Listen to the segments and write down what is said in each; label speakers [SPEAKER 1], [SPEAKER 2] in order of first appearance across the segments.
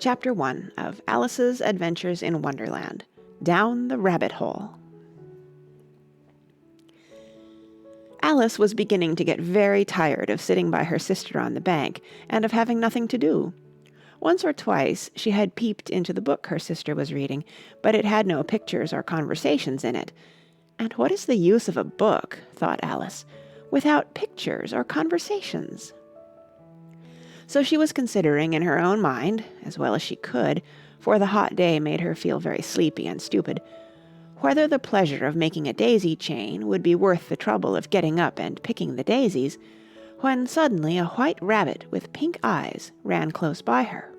[SPEAKER 1] Chapter 1 of Alice's Adventures in Wonderland. Down the Rabbit Hole. Alice was beginning to get very tired of sitting by her sister on the bank and of having nothing to do. Once or twice she had peeped into the book her sister was reading, but it had no pictures or conversations in it. And what is the use of a book, thought Alice, without pictures or conversations? So she was considering in her own mind, as well as she could, for the hot day made her feel very sleepy and stupid, whether the pleasure of making a daisy chain would be worth the trouble of getting up and picking the daisies, when suddenly a white rabbit with pink eyes ran close by her.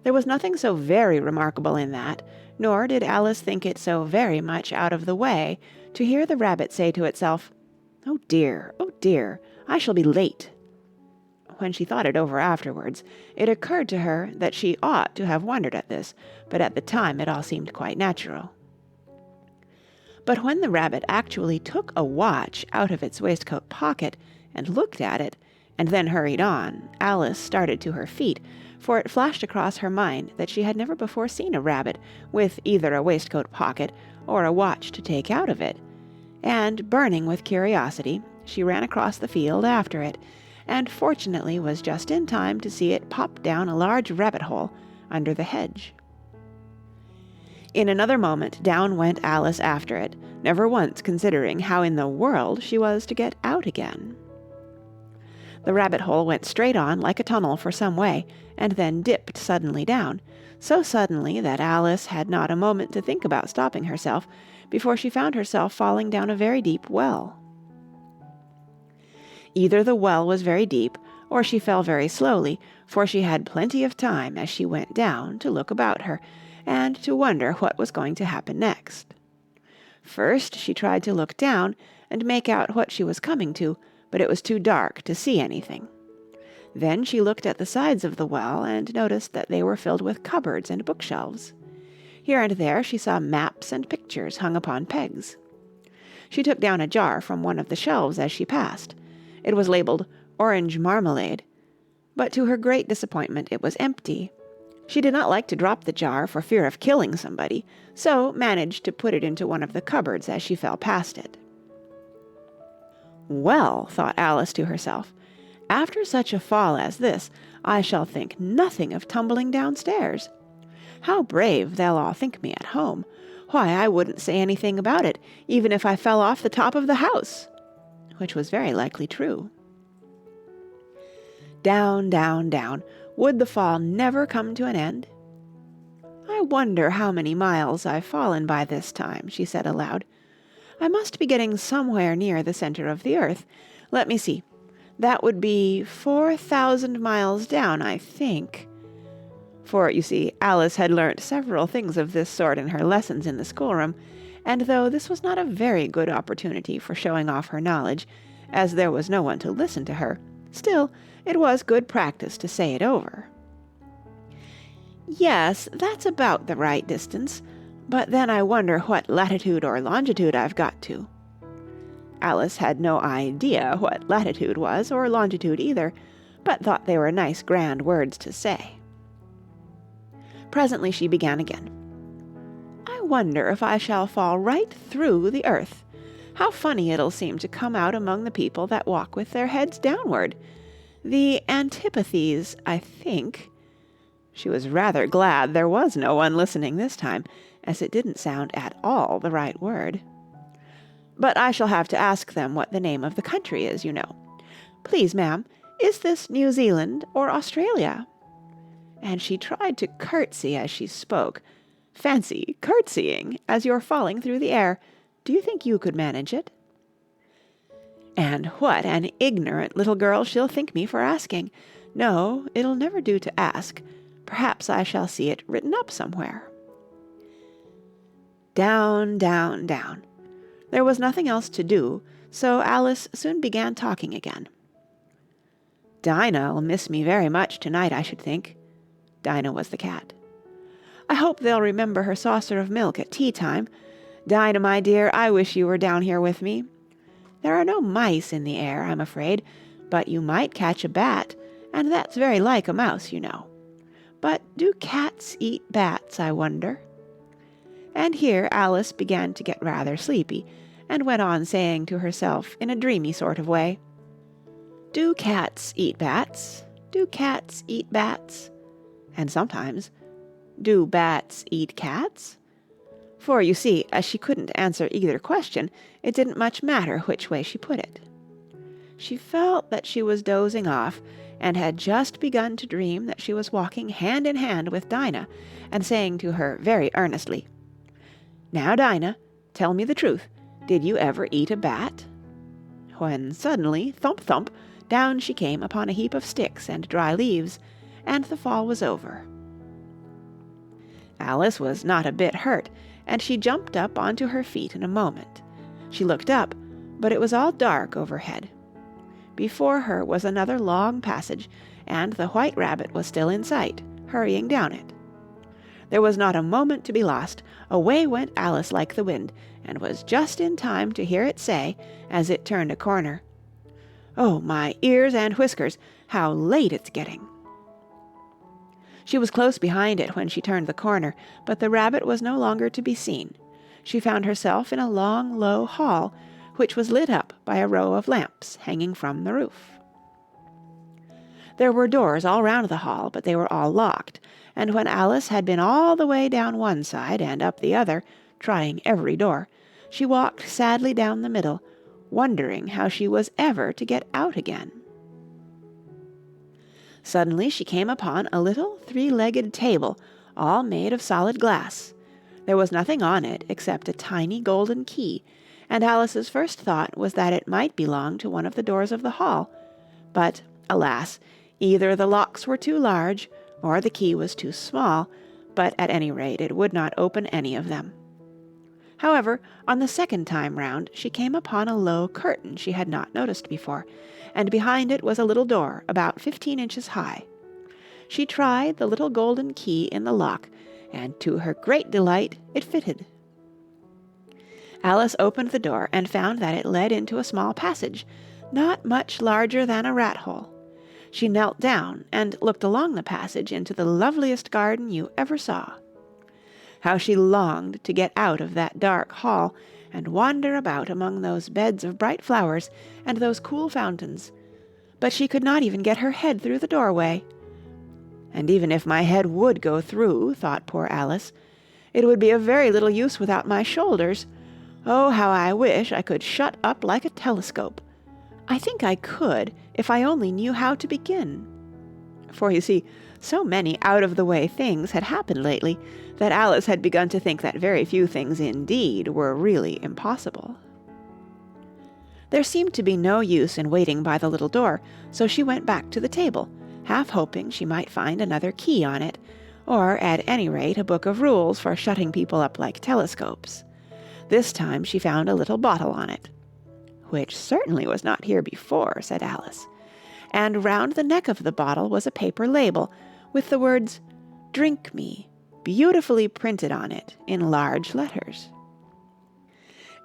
[SPEAKER 1] There was nothing so very remarkable in that, nor did Alice think it so very much out of the way to hear the rabbit say to itself, oh dear, I shall be late." When she thought it over afterwards, it occurred to her that she ought to have wondered at this, but at the time it all seemed quite natural. But when the rabbit actually took a watch out of its waistcoat pocket and looked at it, and then hurried on, Alice started to her feet, for it flashed across her mind that she had never before seen a rabbit with either a waistcoat pocket or a watch to take out of it, and, burning with curiosity, she ran across the field after it, and fortunately was just in time to see it pop down a large rabbit hole under the hedge. In another moment down went Alice after it, never once considering how in the world she was to get out again. The rabbit hole went straight on like a tunnel for some way, and then dipped suddenly down, so suddenly that Alice had not a moment to think about stopping herself before she found herself falling down a very deep well. Either the well was very deep, or she fell very slowly, for she had plenty of time as she went down to look about her, and to wonder what was going to happen next. First she tried to look down and make out what she was coming to, but it was too dark to see anything. Then she looked at the sides of the well and noticed that they were filled with cupboards and bookshelves. Here and there she saw maps and pictures hung upon pegs. She took down a jar from one of the shelves as she passed. It was labeled Orange Marmalade, but to her great disappointment it was empty. She did not like to drop the jar for fear of killing somebody, so managed to put it into one of the cupboards as she fell past it. Well, thought Alice to herself, after such a fall as this, I shall think nothing of tumbling downstairs. How brave they'll all think me at home. Why, I wouldn't say anything about it, even if I fell off the top of the house. Which was very likely true. Down, down, down. Would the fall never come to an end? I wonder how many miles I've fallen by this time, she said aloud. I must be getting somewhere near the center of the earth. Let me see. That would be 4,000 miles down, I think. For, you see, Alice had learnt several things of this sort in her lessons in the schoolroom, and though this was not a very good opportunity for showing off her knowledge, as there was no one to listen to her, still it was good practice to say it over. Yes, that's about the right distance, but then I wonder what latitude or longitude I've got to. Alice had no idea what latitude was, or longitude either, but thought they were nice grand words to say. Presently she began again. I wonder if I shall fall right through the earth. How funny it'll seem to come out among the people that walk with their heads downward. The antipathies, I think. She was rather glad there was no one listening this time, as it didn't sound at all the right word. But I shall have to ask them what the name of the country is, you know. Please, ma'am, is this New Zealand or Australia? And she tried to curtsy as she spoke. Fancy curtsying as you're falling through the air. Do you think you could manage it? And what an ignorant little girl she'll think me for asking. No, it'll never do to ask. Perhaps I shall see it written up somewhere. Down, down, down. There was nothing else to do, so Alice soon began talking again. Dinah'll miss me very much tonight, I should think. Dinah was the cat. I hope they'll remember her saucer of milk at tea time. Dinah, my dear, I wish you were down here with me. There are no mice in the air, I'm afraid, but you might catch a bat, and that's very like a mouse, you know. But do cats eat bats, I wonder?" And here Alice began to get rather sleepy, and went on saying to herself in a dreamy sort of way, "Do cats eat bats? Do cats eat bats?" And sometimes, "Do bats eat cats?" For, you see, as she couldn't answer either question, it didn't much matter which way she put it. She felt that she was dozing off, and had just begun to dream that she was walking hand in hand with Dinah, and saying to her very earnestly, "Now, Dinah, tell me the truth. Did you ever eat a bat?" When suddenly, thump, thump, down she came upon a heap of sticks and dry leaves, and the fall was over. Alice was not a bit hurt, and she jumped up onto her feet in a moment. She looked up, but it was all dark overhead. Before her was another long passage, and the White Rabbit was still in sight, hurrying down it. There was not a moment to be lost. Away went Alice like the wind, and was just in time to hear it say, as it turned a corner, "Oh, my ears and whiskers, how late it's getting!" She was close behind it when she turned the corner, but the rabbit was no longer to be seen. She found herself in a long, low hall, which was lit up by a row of lamps hanging from the roof. There were doors all round the hall, but they were all locked, and when Alice had been all the way down one side and up the other, trying every door, she walked sadly down the middle, wondering how she was ever to get out again. Suddenly she came upon a little three-legged table, all made of solid glass. There was nothing on it except a tiny golden key, and Alice's first thought was that it might belong to one of the doors of the hall. But, alas, either the locks were too large, or the key was too small, but at any rate it would not open any of them. However, on the second time round she came upon a low curtain she had not noticed before, and behind it was a little door about 15 inches high. She tried the little golden key in the lock, and to her great delight it fitted. Alice opened the door and found that it led into a small passage, not much larger than a rat-hole. She knelt down and looked along the passage into the loveliest garden you ever saw. How she longed to get out of that dark hall and wander about among those beds of bright flowers and those cool fountains, but she could not even get her head through the doorway. "And even if my head would go through," thought poor Alice, "it would be of very little use without my shoulders. Oh, how I wish I could shut up like a telescope. I think I could, if I only knew how to begin." For, you see, so many out-of-the-way things had happened lately that Alice had begun to think that very few things indeed were really impossible. There seemed to be no use in waiting by the little door, so she went back to the table, half hoping she might find another key on it, or at any rate a book of rules for shutting people up like telescopes. This time she found a little bottle on it. "Which certainly was not here before," said Alice. And round the neck of the bottle was a paper label, with the words, "Drink me," beautifully printed on it in large letters.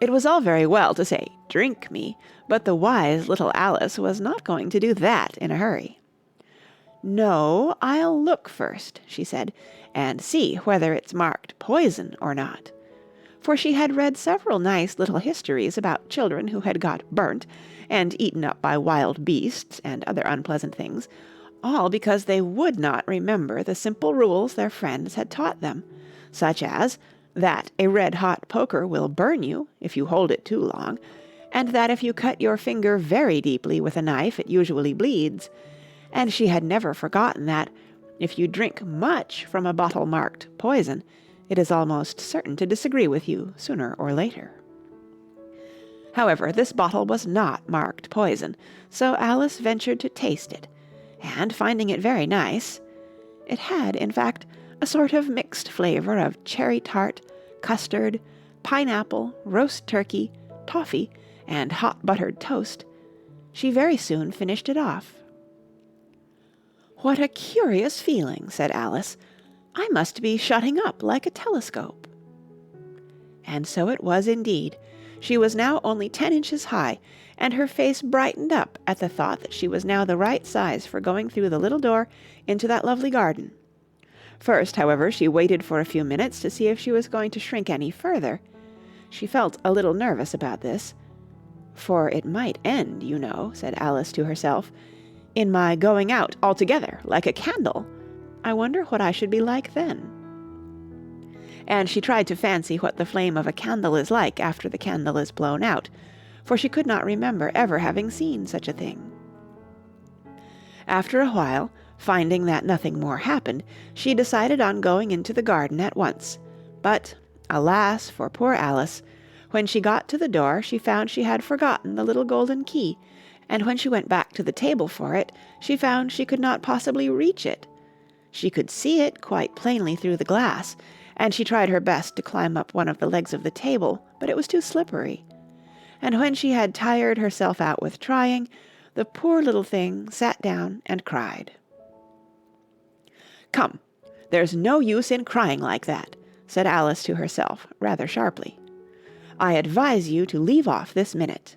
[SPEAKER 1] It was all very well to say, "Drink me," but the wise little Alice was not going to do that in a hurry. "No, I'll look first," she said, "and see whether it's marked poison or not." For she had read several nice little histories about children who had got burnt and eaten up by wild beasts and other unpleasant things, all because they would not remember the simple rules their friends had taught them, such as that a red-hot poker will burn you if you hold it too long, and that if you cut your finger very deeply with a knife it usually bleeds, and she had never forgotten that, if you drink much from a bottle marked poison, it is almost certain to disagree with you sooner or later. However, this bottle was not marked poison, so Alice ventured to taste it, and finding it very nice, it had, in fact, a sort of mixed flavour of cherry tart, custard, pineapple, roast turkey, toffee, and hot buttered toast, she very soon finished it off. "What a curious feeling," said Alice. "I must be shutting up like a telescope." And so it was indeed. She was now only 10 inches high, and her face brightened up at the thought that she was now the right size for going through the little door into that lovely garden. First, however, she waited for a few minutes to see if she was going to shrink any further. She felt a little nervous about this. "For it might end, you know," said Alice to herself, "in my going out altogether, like a candle. I wonder what I should be like then." And she tried to fancy what the flame of a candle is like after the candle is blown out, for she could not remember ever having seen such a thing. After a while, finding that nothing more happened, she decided on going into the garden at once. But, alas for poor Alice, when she got to the door she found she had forgotten the little golden key, and when she went back to the table for it, she found she could not possibly reach it. She could see it quite plainly through the glass, and she tried her best to climb up one of the legs of the table, but it was too slippery. And when she had tired herself out with trying, the poor little thing sat down and cried. "Come, there's no use in crying like that," said Alice to herself, rather sharply. "I advise you to leave off this minute."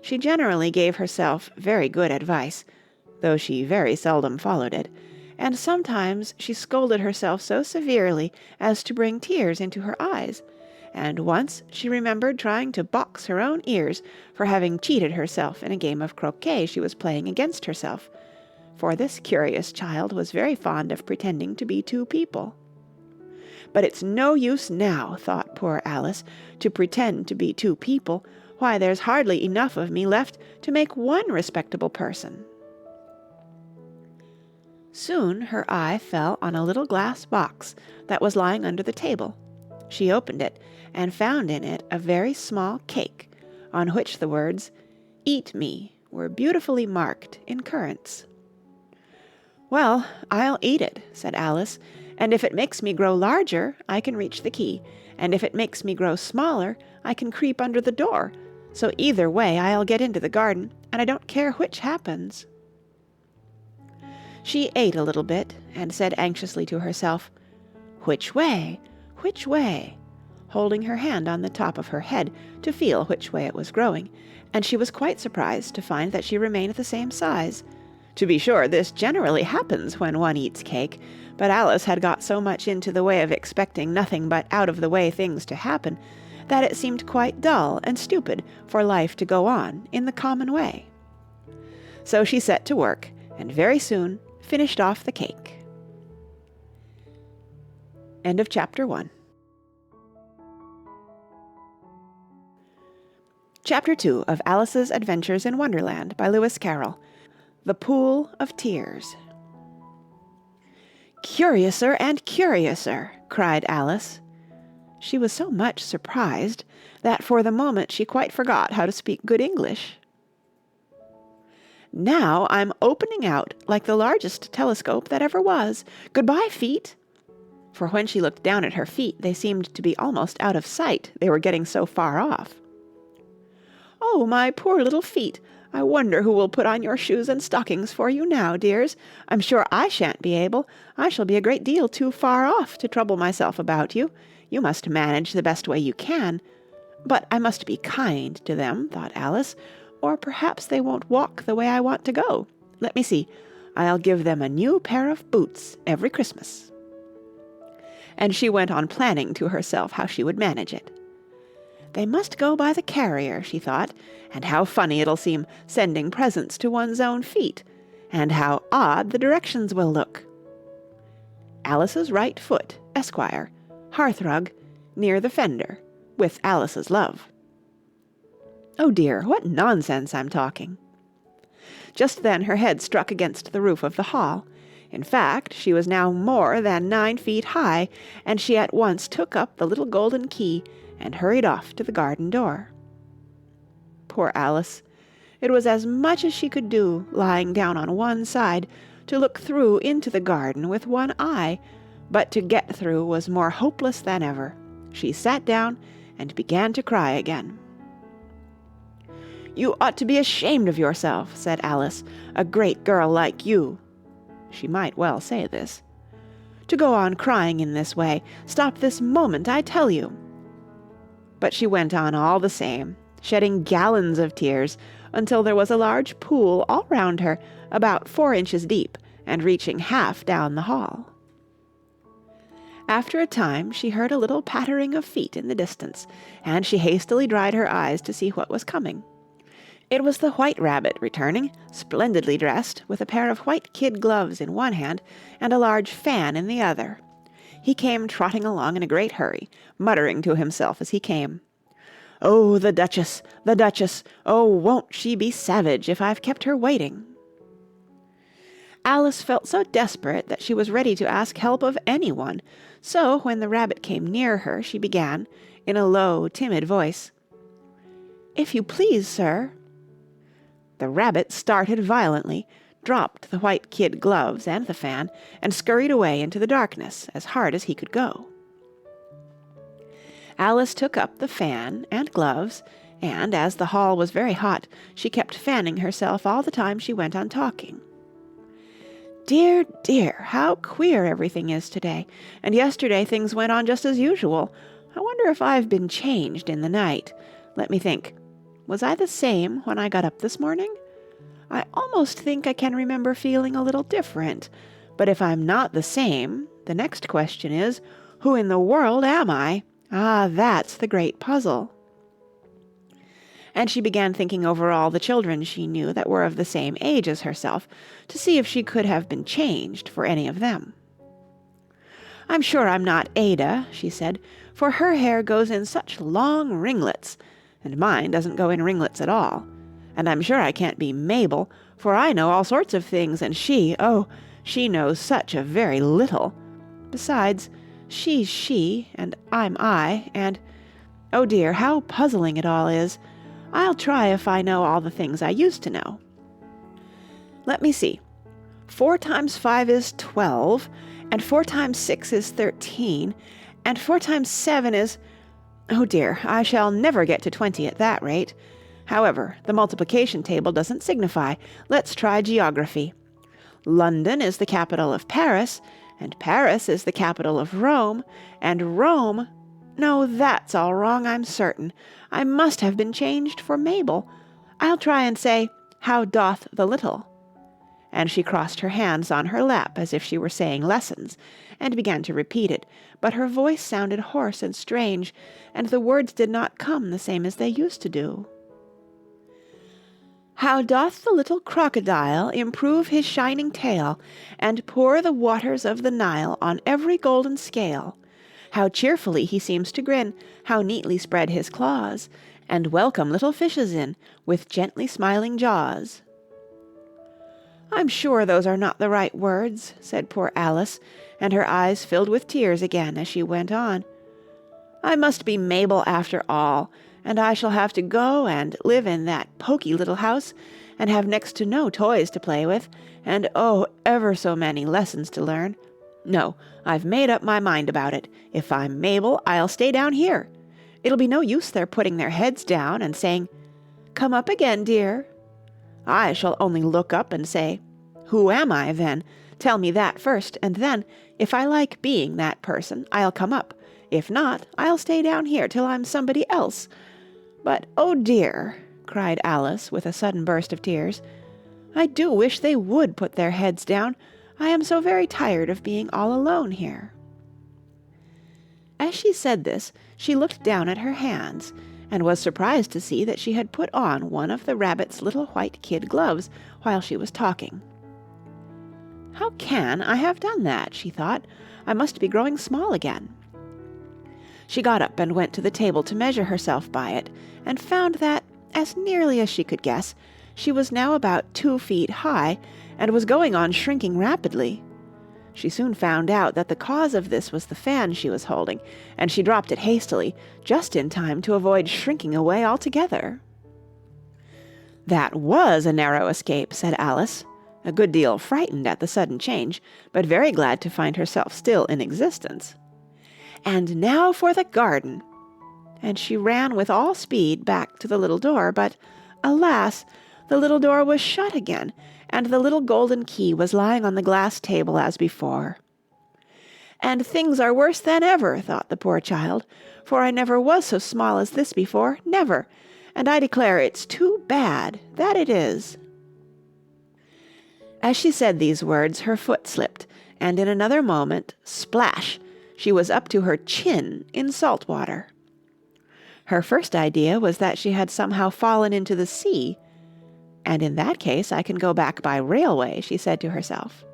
[SPEAKER 1] She generally gave herself very good advice, though she very seldom followed it, and sometimes she scolded herself so severely as to bring tears into her eyes, and once she remembered trying to box her own ears for having cheated herself in a game of croquet she was playing against herself, for this curious child was very fond of pretending to be two people. "But it's no use now," thought poor Alice, "to pretend to be two people. Why, there's hardly enough of me left to make one respectable person." Soon her eye fell on a little glass box that was lying under the table. She opened it, and found in it a very small cake, on which the words, "Eat me," were beautifully marked in currants. "Well, I'll eat it," said Alice, "and if it makes me grow larger, I can reach the key, and if it makes me grow smaller, I can creep under the door, so either way I'll get into the garden, and I don't care which happens." She ate a little bit, and said anxiously to herself, "Which way? Which way?" holding her hand on the top of her head to feel which way it was growing, and she was quite surprised to find that she remained the same size. To be sure, this generally happens when one eats cake, but Alice had got so much into the way of expecting nothing but out-of-the-way things to happen, that it seemed quite dull and stupid for life to go on in the common way. So she set to work, and very soon finished off the cake. End of chapter 1. Chapter 2 of Alice's Adventures in Wonderland by Lewis Carroll. The Pool of Tears. "Curiouser and curiouser!" cried Alice. She was so much surprised that for the moment she quite forgot how to speak good English. "Now I'm opening out like the largest telescope that ever was. Goodbye, feet!" For when she looked down at her feet, they seemed to be almost out of sight, they were getting so far off. "Oh, my poor little feet! I wonder who will put on your shoes and stockings for you now, dears. I'm sure I shan't be able. I shall be a great deal too far off to trouble myself about you. You must manage the best way you can. But I must be kind to them," thought Alice, "or perhaps they won't walk the way I want to go. Let me see. I'll give them a new pair of boots every Christmas." And she went on planning to herself how she would manage it. "They must go by the carrier," she thought, "and how funny it'll seem sending presents to one's own feet, and how odd the directions will look. Alice's right foot, Esquire, hearthrug, near the fender, with Alice's love. Oh dear, what nonsense I'm talking." Just then her head struck against the roof of the hall. In fact, she was now more than 9 feet high, and she at once took up the little golden key and hurried off to the garden door. Poor Alice! It was as much as she could do, lying down on one side, to look through into the garden with one eye, but to get through was more hopeless than ever. She sat down and began to cry again. "You ought to be ashamed of yourself," said Alice, "a great girl like you." She might well say this. "To go on crying in this way. Stop this moment, I tell you." But she went on all the same, shedding gallons of tears, until there was a large pool all round her, about 4 inches deep, and reaching half down the hall. After a time she heard a little pattering of feet in the distance, and she hastily dried her eyes to see what was coming. It was the White Rabbit returning, splendidly dressed, with a pair of white kid gloves in one hand and a large fan in the other. He came trotting along in a great hurry, muttering to himself as he came, "Oh, the Duchess, the Duchess! Oh, won't she be savage if I've kept her waiting!" Alice felt so desperate that she was ready to ask help of anyone, so when the rabbit came near her, she began, in a low, timid voice, "If you please, sir." The rabbit started violently, dropped the white kid gloves and the fan, and scurried away into the darkness as hard as he could go. Alice took up the fan and gloves, and, as the hall was very hot, she kept fanning herself all the time she went on talking. "Dear, dear, how queer everything is today, and yesterday things went on just as usual. I wonder if I've been changed in the night. Let me think. Was I the same when I got up this morning? I almost think I can remember feeling a little different, but if I'm not the same, the next question is, who in the world am I? Ah, that's the great puzzle." And she began thinking over all the children she knew that were of the same age as herself, to see if she could have been changed for any of them. "I'm sure I'm not Ada," she said, "for her hair goes in such long ringlets, and mine doesn't go in ringlets at all. And I'm sure I can't be Mabel, for I know all sorts of things, and she knows such a very little. Besides, she's she, and I'm I, and, oh dear, how puzzling it all is. I'll try if I know all the things I used to know. Let me see. 4 times 5 is 12, and 4 times 6 is 13, and 4 times 7 is... Oh dear, I shall never get to 20 at that rate. However, the multiplication table doesn't signify. Let's try geography. London is the capital of Paris, and Paris is the capital of Rome, and Rome... No, that's all wrong, I'm certain. I must have been changed for Mabel. I'll try and say, how doth the little? And she crossed her hands on her lap as if she were saying lessons, and began to repeat it, but her voice sounded hoarse and strange, and the words did not come the same as they used to do. How doth the little crocodile improve his shining tail, and pour the waters of the Nile on every golden scale? How cheerfully he seems to grin, how neatly spread his claws, and welcome little fishes in, with gently smiling jaws. I'm sure those are not the right words, said poor Alice, and her eyes filled with tears again as she went on. I must be Mabel after all, and I shall have to go and live in that poky little house, and have next to no toys to play with, and oh, ever so many lessons to learn. No, I've made up my mind about it. If I'm Mabel, I'll stay down here. It'll be no use their putting their heads down and saying, "Come up again, dear." I shall only look up and say, "Who am I, then? Tell me that first, and then, if I like being that person, I'll come up. If not, I'll stay down here till I'm somebody else. But, oh dear," cried Alice with a sudden burst of tears, "I do wish they would put their heads down. I am so very tired of being all alone here." As she said this, she looked down at her hands, and was surprised to see that she had put on one of the rabbit's little white kid gloves while she was talking. "How can I have done that?" she thought. "I must be growing small again." She got up and went to the table to measure herself by it, and found that, as nearly as she could guess, she was now about 2 feet high, and was going on shrinking rapidly. She soon found out that the cause of this was the fan she was holding, and she dropped it hastily, just in time to avoid shrinking away altogether. "That was a narrow escape," said Alice, a good deal frightened at the sudden change, but very glad to find herself still in existence. "And now for the garden!" And she ran with all speed back to the little door, but, alas, the little door was shut again, and the little golden key was lying on the glass table as before. "And things are worse than ever," thought the poor child, "for I never was so small as this before, never, and I declare it's too bad, that it is." As she said these words, her foot slipped, and in another moment, splash, She was up to her chin in salt water. Her first idea was that she had somehow fallen into the sea. And in that case I can go back by railway, she said to herself.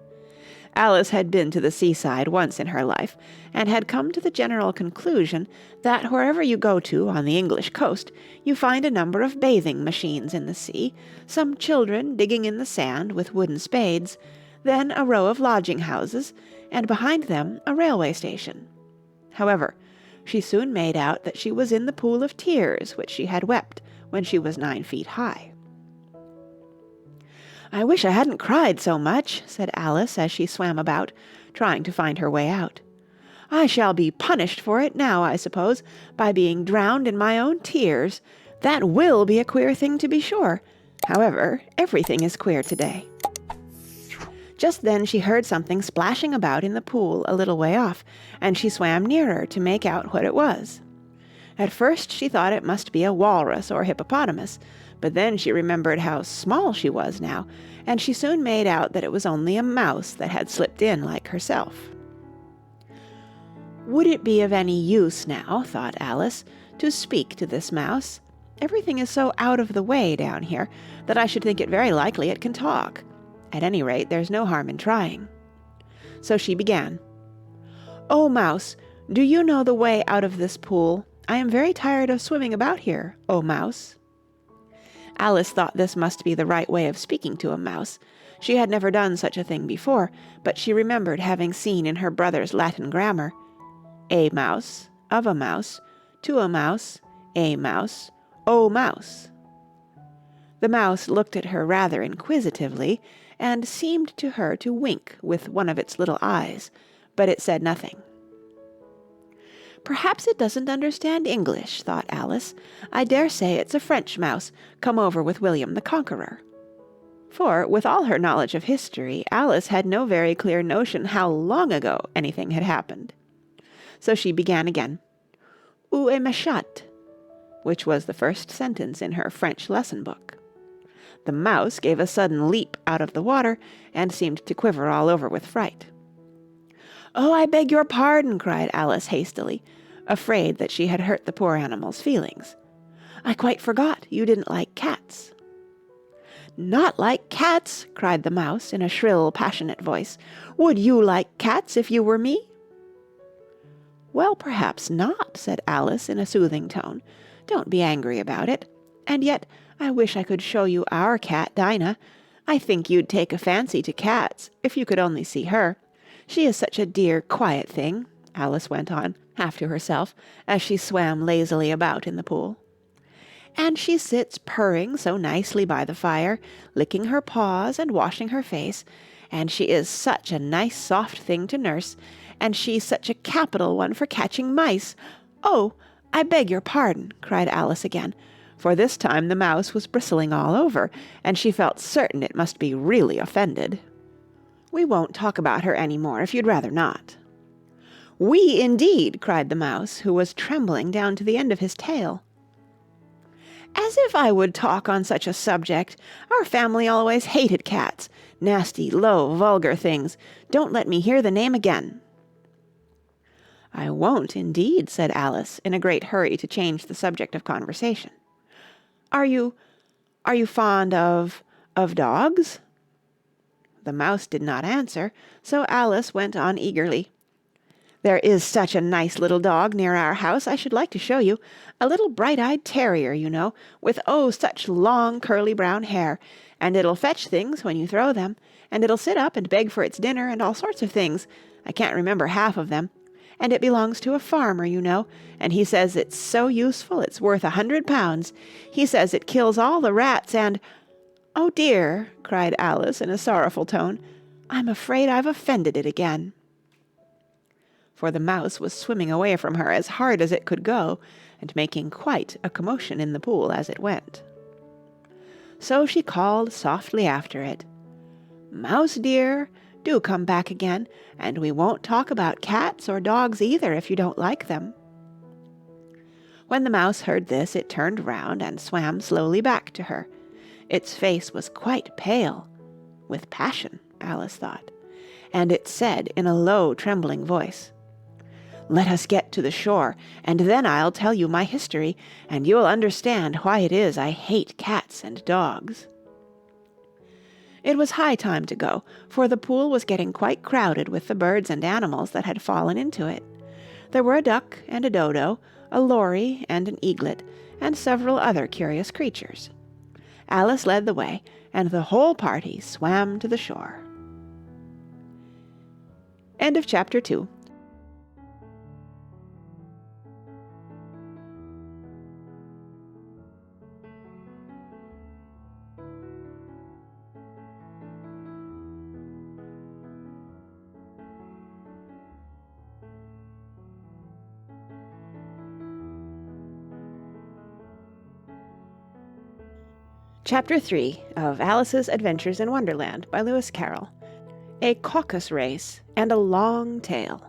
[SPEAKER 1] Alice had been to the seaside once in her life, and had come to the general conclusion that wherever you go to on the English coast, you find a number of bathing machines in the sea, some children digging in the sand with wooden spades, then a row of lodging-houses, and behind them a railway station. However, she soon made out that she was in the pool of tears which she had wept when she was 9 feet high. "I wish I hadn't cried so much," said Alice as she swam about, trying to find her way out. "I shall be punished for it now, I suppose, by being drowned in my own tears. That will be a queer thing, to be sure. However, everything is queer today." Just then she heard something splashing about in the pool a little way off, and she swam nearer to make out what it was. At first she thought it must be a walrus or hippopotamus, but then she remembered how small she was now, and she soon made out that it was only a mouse that had slipped in like herself. Would it be of any use now, thought Alice, to speak to this mouse? Everything is so out of the way down here that I should think it very likely it can talk. At any rate, there's no harm in trying. So she began. "Oh, Mouse, do you know the way out of this pool? I am very tired of swimming about here, oh Mouse." Alice thought this must be the right way of speaking to a mouse. She had never done such a thing before, but she remembered having seen in her brother's Latin grammar, "A mouse, of a mouse, to a mouse, a mouse, o mouse." The mouse looked at her rather inquisitively, and seemed to her to wink with one of its little eyes, but it said nothing. "Perhaps it doesn't understand English," thought Alice. "I dare say it's a French mouse, come over with William the Conqueror." For, with all her knowledge of history, Alice had no very clear notion how long ago anything had happened. So she began again, "Où est ma chatte?" which was the first sentence in her French lesson book. The mouse gave a sudden leap out of the water, and seemed to quiver all over with fright. "Oh, I beg your pardon," cried Alice hastily, afraid that she had hurt the poor animal's feelings. "I quite forgot you didn't like cats." "Not like cats!" cried the mouse in a shrill, passionate voice. "Would you like cats if you were me?" "Well, perhaps not," said Alice in a soothing tone. "Don't be angry about it. And yet I wish I could show you our cat, Dinah. I think you'd take a fancy to cats if you could only see her. She is such a dear, quiet thing," Alice went on, half to herself, as she swam lazily about in the pool. "And she sits purring so nicely by the fire, licking her paws and washing her face, and she is such a nice soft thing to nurse, and she's such a capital one for catching mice. Oh, I beg your pardon," cried Alice again, for this time the mouse was bristling all over, and she felt certain it must be really offended. "We won't talk about her any more, if you'd rather not." "We, indeed!" cried the mouse, who was trembling down to the end of his tail. "As if I would talk on such a subject! Our family always hated cats. Nasty, low, vulgar things. Don't let me hear the name again." "I won't, indeed," said Alice, in a great hurry to change the subject of conversation. Are you fond of dogs?" The mouse did not answer, so Alice went on eagerly. "There is such a nice little dog near our house I should like to show you. A little bright-eyed terrier, you know, with oh, such long curly brown hair, and it'll fetch things when you throw them, and it'll sit up and beg for its dinner and all sorts of things. I can't remember half of them. And it belongs to a farmer, you know, and he says it's so useful it's worth 100 pounds. He says it kills all the rats and—" "Oh dear," cried Alice in a sorrowful tone, "I'm afraid I've offended it again." For the mouse was swimming away from her as hard as it could go, and making quite a commotion in the pool as it went. So she called softly after it, "Mouse dear, do come back again, and we won't talk about cats or dogs either if you don't like them." When the mouse heard this, it turned round and swam slowly back to her. Its face was quite pale, with passion, Alice thought, and it said in a low, trembling voice, Let us get to the shore, and then I'll tell you my history, and you'll understand why it is I hate cats and dogs." It was high time to go, for the pool was getting quite crowded with the birds and animals that had fallen into it. There were a duck and a dodo, a lory and an eaglet, and several other curious creatures. Alice led the way, and the whole party swam to the shore. End of Chapter 2. Chapter 3 of Alice's Adventures in Wonderland by Lewis Carroll. A Caucus-Race and a Long Tale.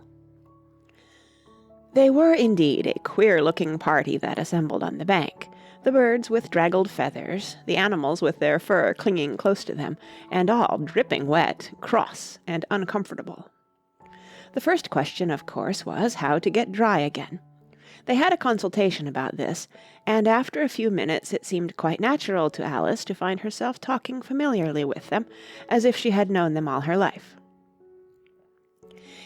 [SPEAKER 1] They were indeed a queer-looking party that assembled on the bank, the birds with draggled feathers, the animals with their fur clinging close to them, and all dripping wet, cross, and uncomfortable. The first question, of course, was how to get dry again. They had a consultation about this, and after a few minutes it seemed quite natural to Alice to find herself talking familiarly with them, as if she had known them all her life.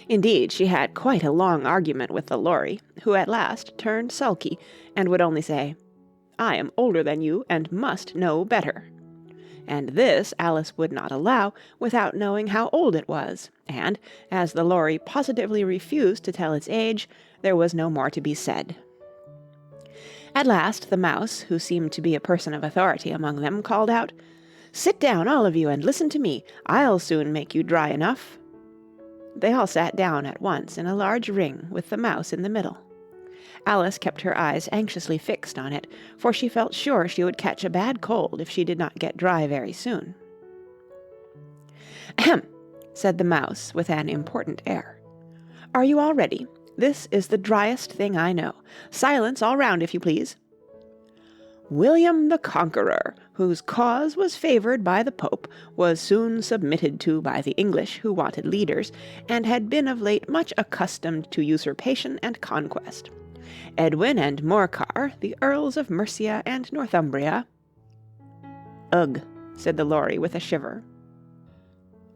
[SPEAKER 1] Indeed, she had quite a long argument with the lory, who at last turned sulky, and would only say, "I am older than you, and must know better." And this Alice would not allow without knowing how old it was, and, as the lory positively refused to tell its age, there was no more to be said. At last the mouse, who seemed to be a person of authority among them, called out, "Sit down, all of you, and listen to me. I'll soon make you dry enough." They all sat down at once in a large ring with the mouse in the middle. Alice kept her eyes anxiously fixed on it, for she felt sure she would catch a bad cold if she did not get dry very soon. "Ahem," said the mouse with an important air. "Are you all ready? This is the driest thing I know. Silence all round, if you please. William the Conqueror, whose cause was favoured by the Pope, was soon submitted to by the English, who wanted leaders, and had been of late much accustomed to usurpation and conquest. Edwin and Morcar, the Earls of Mercia and Northumbria—" "Ugh," said the lory with a shiver.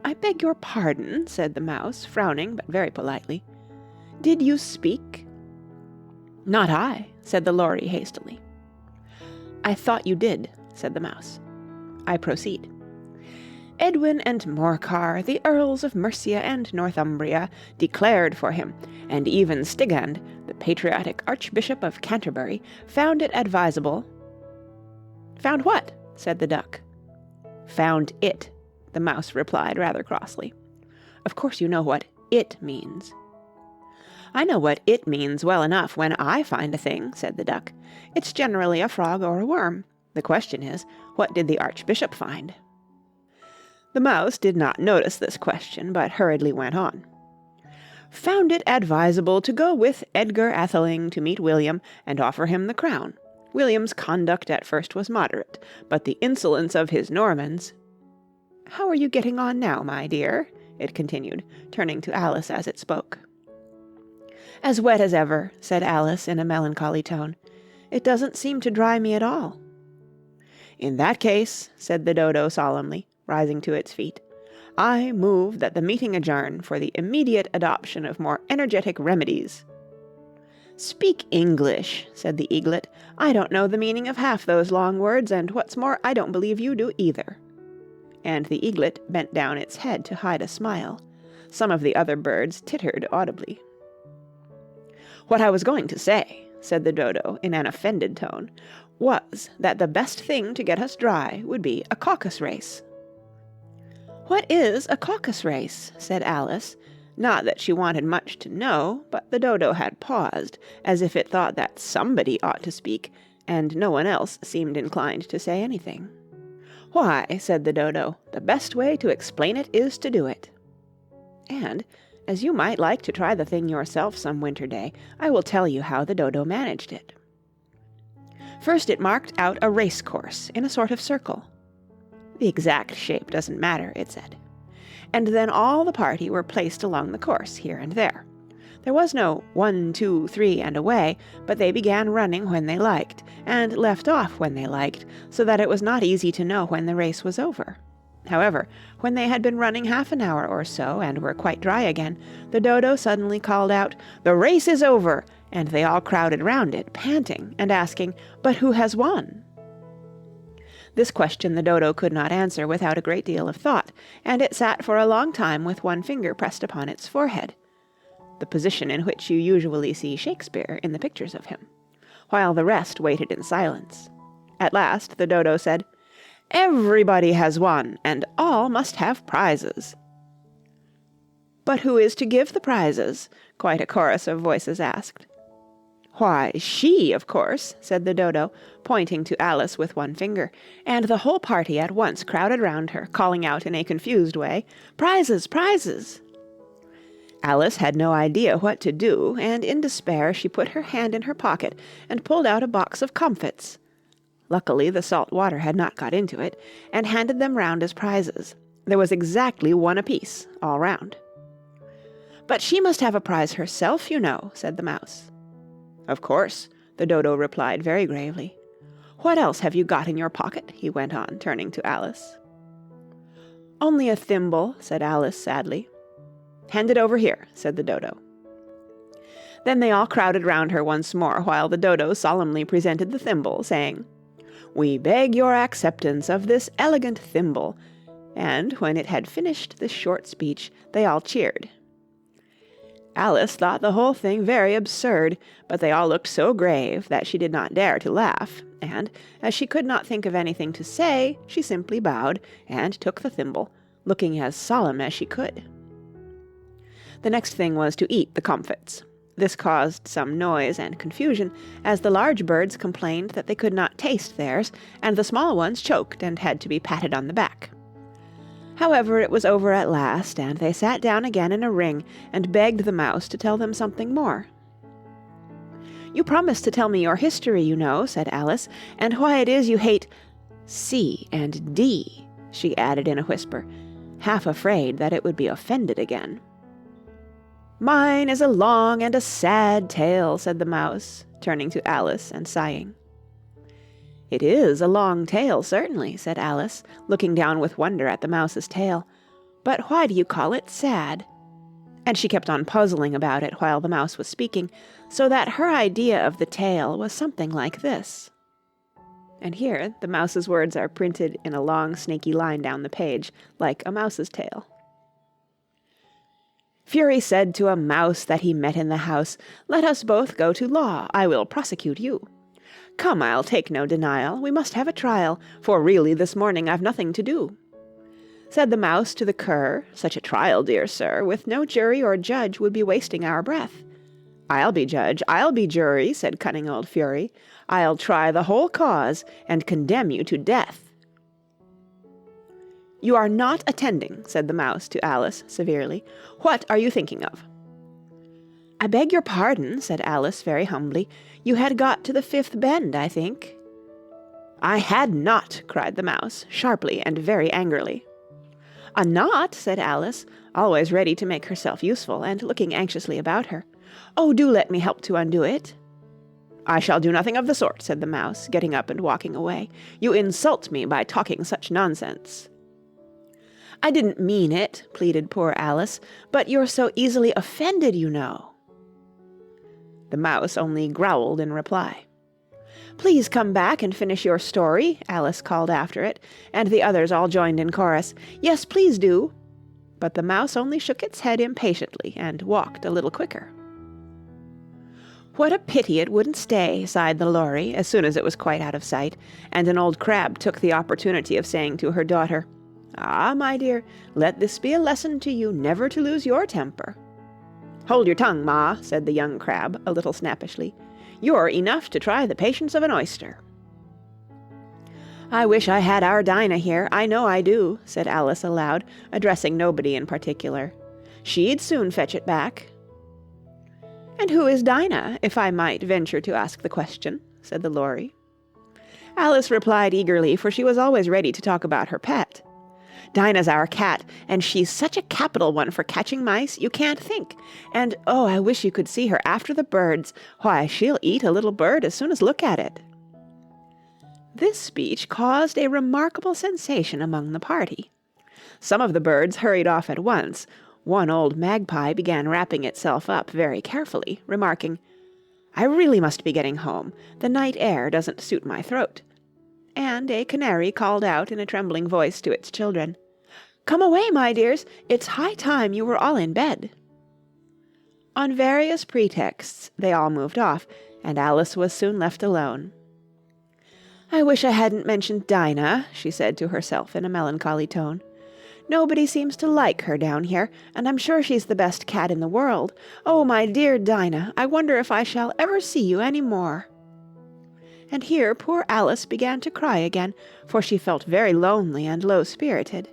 [SPEAKER 1] "I beg your pardon," said the mouse, frowning, but very politely. "Did you speak?" "Not I," said the lory hastily. "I thought you did," said the mouse. "I proceed. Edwin and Morcar, the Earls of Mercia and Northumbria, declared for him, and even Stigand, the patriotic Archbishop of Canterbury, found it advisable—" "Found what?" said the duck. "Found it," the mouse replied rather crossly. "Of course you know what it means." "I know what it means well enough when I find a thing," said the duck. "It's generally a frog or a worm. The question is, what did the Archbishop find?" The mouse did not notice this question, but hurriedly went on. "Found it advisable to go with Edgar Atheling to meet William and offer him the crown. William's conduct at first was moderate, but the insolence of his Normans— How are you getting on now, my dear?" it continued, turning to Alice as it spoke. "As wet as ever," said Alice in a melancholy tone. "It doesn't seem to dry me at all." "In that case," said the dodo solemnly, rising to its feet, "I move that the meeting adjourn for the immediate adoption of more energetic remedies." "Speak English," said the eaglet. "I don't know the meaning of half those long words, and what's more, I don't believe you do either." And the eaglet bent down its head to hide a smile. Some of the other birds tittered audibly. "What I was going to say," said the dodo in an offended tone, "was that the best thing to get us dry would be a caucus-race." "What is a caucus-race?" said Alice. Not that she wanted much to know, but the dodo had paused, as if it thought that somebody ought to speak, and no one else seemed inclined to say anything. "Why," said the dodo, "the best way to explain it is to do it. And, as you might like to try the thing yourself some winter day, I will tell you how the dodo managed it. First it marked out a race course in a sort of circle. The exact shape doesn't matter, it said. And then all the party were placed along the course, here and there. There was no 1, 2, 3, and away, but they began running when they liked, and left off when they liked, so that it was not easy to know when the race was over. However, when they had been running half an hour or so, and were quite dry again, the Dodo suddenly called out, "The race is over!" and they all crowded round it, panting, and asking, "But who has won?" This question the Dodo could not answer without a great deal of thought, and it sat for a long time with one finger pressed upon its forehead, the position in which you usually see Shakespeare in the pictures of him, while the rest waited in silence. At last the Dodo said, "Everybody has won, and all must have prizes." "But who is to give the prizes?" quite a chorus of voices asked. "Why, she, of course," said the Dodo, pointing to Alice with one finger, and the whole party at once crowded round her, calling out in a confused way, "Prizes! Prizes!" Alice had no idea what to do, and in despair she put her hand in her pocket and pulled out a box of comfits. Luckily the salt water had not got into it, and handed them round as prizes. There was exactly one apiece, all round. "But she must have a prize herself, you know," said the Mouse. "Of course," the Dodo replied very gravely. "What else have you got in your pocket?" he went on, turning to Alice. "Only a thimble," said Alice sadly. "Hand it over here," said the Dodo. Then they all crowded round her once more, while the Dodo solemnly presented the thimble, saying, "We beg your acceptance of this elegant thimble," and when it had finished this short speech, they all cheered. Alice thought the whole thing very absurd, but they all looked so grave that she did not dare to laugh, and, as she could not think of anything to say, she simply bowed, and took the thimble, looking as solemn as she could. The next thing was to eat the comfits. This caused some noise and confusion, as the large birds complained that they could not taste theirs, and the small ones choked and had to be patted on the back. However, it was over at last, and they sat down again in a ring and begged the Mouse to tell them something more. "You promised to tell me your history, you know," said Alice, "and why it is you hate C and D," she added in a whisper, half afraid that it would be offended again. "Mine is a long and a sad tale," said the Mouse, turning to Alice and sighing. "It is a long tale, certainly," said Alice, looking down with wonder at the Mouse's tail. "But why do you call it sad?" And she kept on puzzling about it while the Mouse was speaking, so that her idea of the tale was something like this. And here the Mouse's words are printed in a long snaky line down the page, like a mouse's tail. "Fury said to a mouse that he met in the house, 'Let us both go to law, I will prosecute you.' 'Come, I'll take no denial, we must have a trial, for really this morning I've nothing to do.' Said the Mouse to the Cur, 'Such a trial, dear sir, with no jury or judge would be wasting our breath.' 'I'll be judge, I'll be jury,' said cunning old Fury. 'I'll try the whole cause, and condemn you to death.' 'You are not attending,' said the Mouse to Alice severely. 'What are you thinking of?' 'I beg your pardon,' said Alice very humbly. 'You had got to the fifth bend, I think.' 'I had not,' cried the Mouse, sharply and very angrily. 'A knot?' said Alice, always ready to make herself useful, and looking anxiously about her. 'Oh, do let me help to undo it.' 'I shall do nothing of the sort,' said the Mouse, getting up and walking away. 'You insult me by talking such nonsense.' 'I didn't mean it,' pleaded poor Alice, 'but you're so easily offended, you know.' The Mouse only growled in reply. 'Please come back and finish your story,' Alice called after it, and the others all joined in chorus, 'Yes, please do.' But the Mouse only shook its head impatiently and walked a little quicker. "What a pity it wouldn't stay," sighed the Lory, as soon as it was quite out of sight, and an old crab took the opportunity of saying to her daughter, "Ah, my dear, let this be a lesson to you never to lose your temper." "Hold your tongue, Ma," said the young crab, a little snappishly. "You're enough to try the patience of an oyster." "I wish I had our Dinah here, I know I do," said Alice aloud, addressing nobody in particular. "She'd soon fetch it back." "And who is Dinah, if I might venture to ask the question?" said the Lory. Alice replied eagerly, for she was always ready to talk about her pet. Dinah's our cat, and she's such a capital one for catching mice, you can't think. And, oh, I wish you could see her after the birds. Why, she'll eat a little bird as soon as look at it." This speech caused a remarkable sensation among the party. Some of the birds hurried off at once. One old magpie began wrapping itself up very carefully, remarking, "I really must be getting home. The night air doesn't suit my throat." And a canary called out in a trembling voice to its children, "Come away, my dears. It's high time you were all in bed." On various pretexts they all moved off, and Alice was soon left alone. "I wish I hadn't mentioned Dinah," she said to herself in a melancholy tone. "Nobody seems to like her down here, and I'm sure she's the best cat in the world. Oh, my dear Dinah, I wonder if I shall ever see you any more." And here poor Alice began to cry again, for she felt very lonely and low-spirited.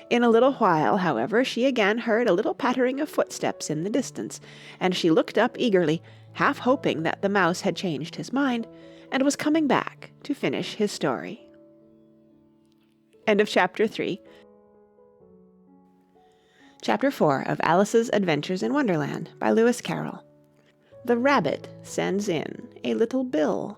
[SPEAKER 1] In a little while, however, she again heard a little pattering of footsteps in the distance, and she looked up eagerly, half hoping that the mouse had changed his mind, and was coming back to finish his story. End of Chapter 3. Chapter 4 of Alice's Adventures in Wonderland by Lewis Carroll. The Rabbit Sends in a Little Bill.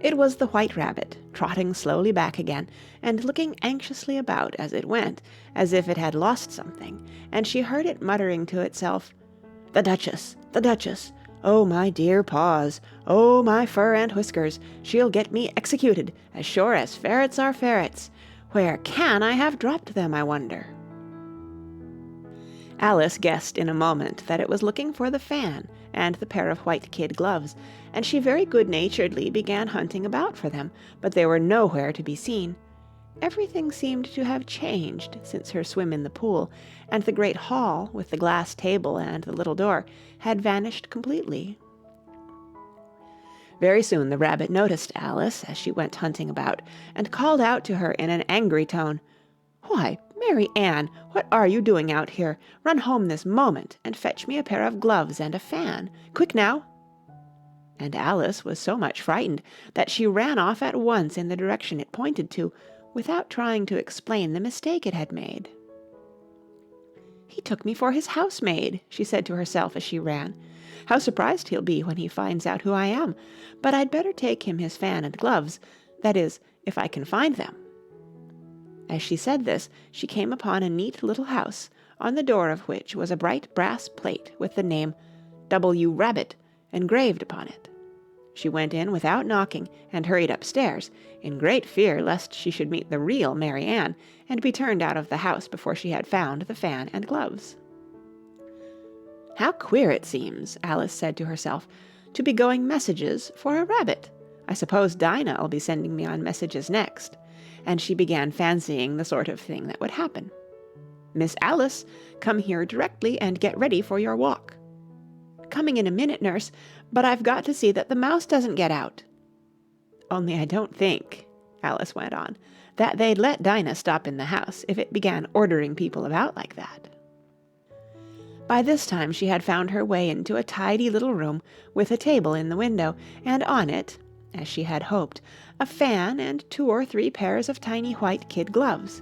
[SPEAKER 1] It was the White Rabbit, trotting slowly back again, and looking anxiously about as it went, as if it had lost something, and she heard it muttering to itself, "The Duchess! The Duchess! Oh, my dear paws! Oh, my fur and whiskers! She'll get me executed, as sure as ferrets are ferrets! Where can I have dropped them, I wonder?" Alice guessed in a moment that it was looking for the fan and the pair of white kid gloves, and she very good-naturedly began hunting about for them, but they were nowhere to be seen. Everything seemed to have changed since her swim in the pool, and the great hall, with the glass table and the little door, had vanished completely. Very soon the rabbit noticed Alice as she went hunting about, and called out to her in an angry tone, "Why, Mary Ann, what are you doing out here? Run home this moment, and fetch me a pair of gloves and a fan. Quick now!" And Alice was so much frightened that she ran off at once in the direction it pointed to, without trying to explain the mistake it had made. "He took me for his housemaid," she said to herself as she ran. "How surprised he'll be when he finds out who I am. But I'd better take him his fan and gloves, that is, if I can find them." As she said this, she came upon a neat little house, on the door of which was a bright brass plate with the name W. Rabbit engraved upon it. She went in without knocking, and hurried upstairs, in great fear lest she should meet the real Mary Ann, and be turned out of the house before she had found the fan and gloves. "How queer it seems," Alice said to herself, "to be going messages for a rabbit. I suppose Dinah'll be sending me on messages next." And she began fancying the sort of thing that would happen. "Miss Alice, come here directly and get ready for your walk." "Coming in a minute, nurse, but I've got to see that the mouse doesn't get out." "Only I don't think," Alice went on, "that they'd let Dinah stop in the house if it began ordering people about like that." By this time she had found her way into a tidy little room with a table in the window, and on it, as she had hoped, a fan and 2 or 3 pairs of tiny white kid gloves.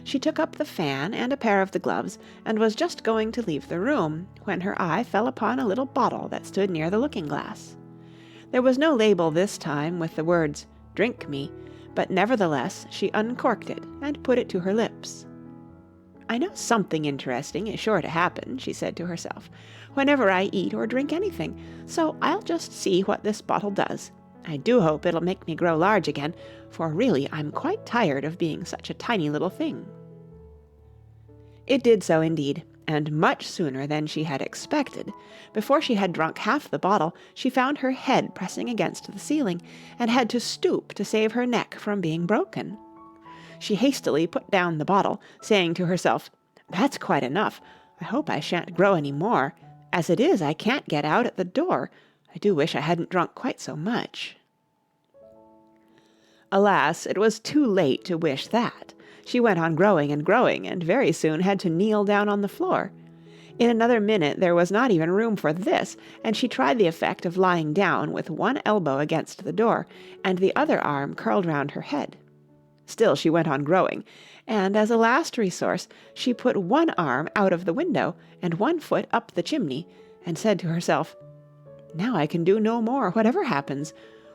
[SPEAKER 1] She took up the fan and a pair of the gloves, and was just going to leave the room, when her eye fell upon a little bottle that stood near the looking-glass. There was no label this time with the words, "Drink me," but nevertheless she uncorked it and put it to her lips. "I know something interesting is sure to happen," she said to herself, "whenever I eat or drink anything, so I'll just see what this bottle does. I do hope it'll make me grow large again, for really I'm quite tired of being such a tiny little thing." It did so indeed, and much sooner than she had expected. Before she had drunk half the bottle, she found her head pressing against the ceiling, and had to stoop to save her neck from being broken. She hastily put down the bottle, saying to herself, "That's quite enough. I hope I shan't grow any more. As it is, I can't get out at the door. I do wish I hadn't drunk quite so much." Alas, it was too late to wish that. She went on growing and growing, and very soon had to kneel down on the floor. In another minute there was not even room for this, and she tried the effect of lying down with one elbow against the door, and the other arm curled round her head. Still she went on growing, and as a last resource she put one arm out of the window and one foot up the chimney, and said to herself, "Now I can do no more, whatever happens.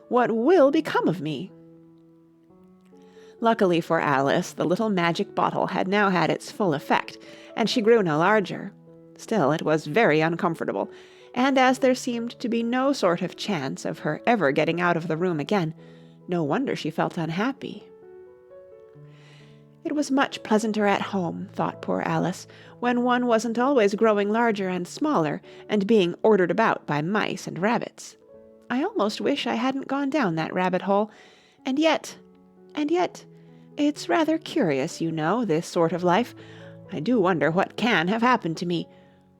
[SPEAKER 1] What will become of me?" Luckily for Alice, the little magic bottle had now had its full effect, and she grew no larger. Still, it was very uncomfortable, and as there seemed to be no sort of chance of her ever getting out of the room again, no wonder she felt unhappy. It was much pleasanter at home, thought poor Alice, when one wasn't always growing larger and smaller, and being ordered about by mice and rabbits. I almost wish I hadn't gone down that rabbit hole, and yet, it's rather curious, you know, this sort of life. I do wonder what can have happened to me.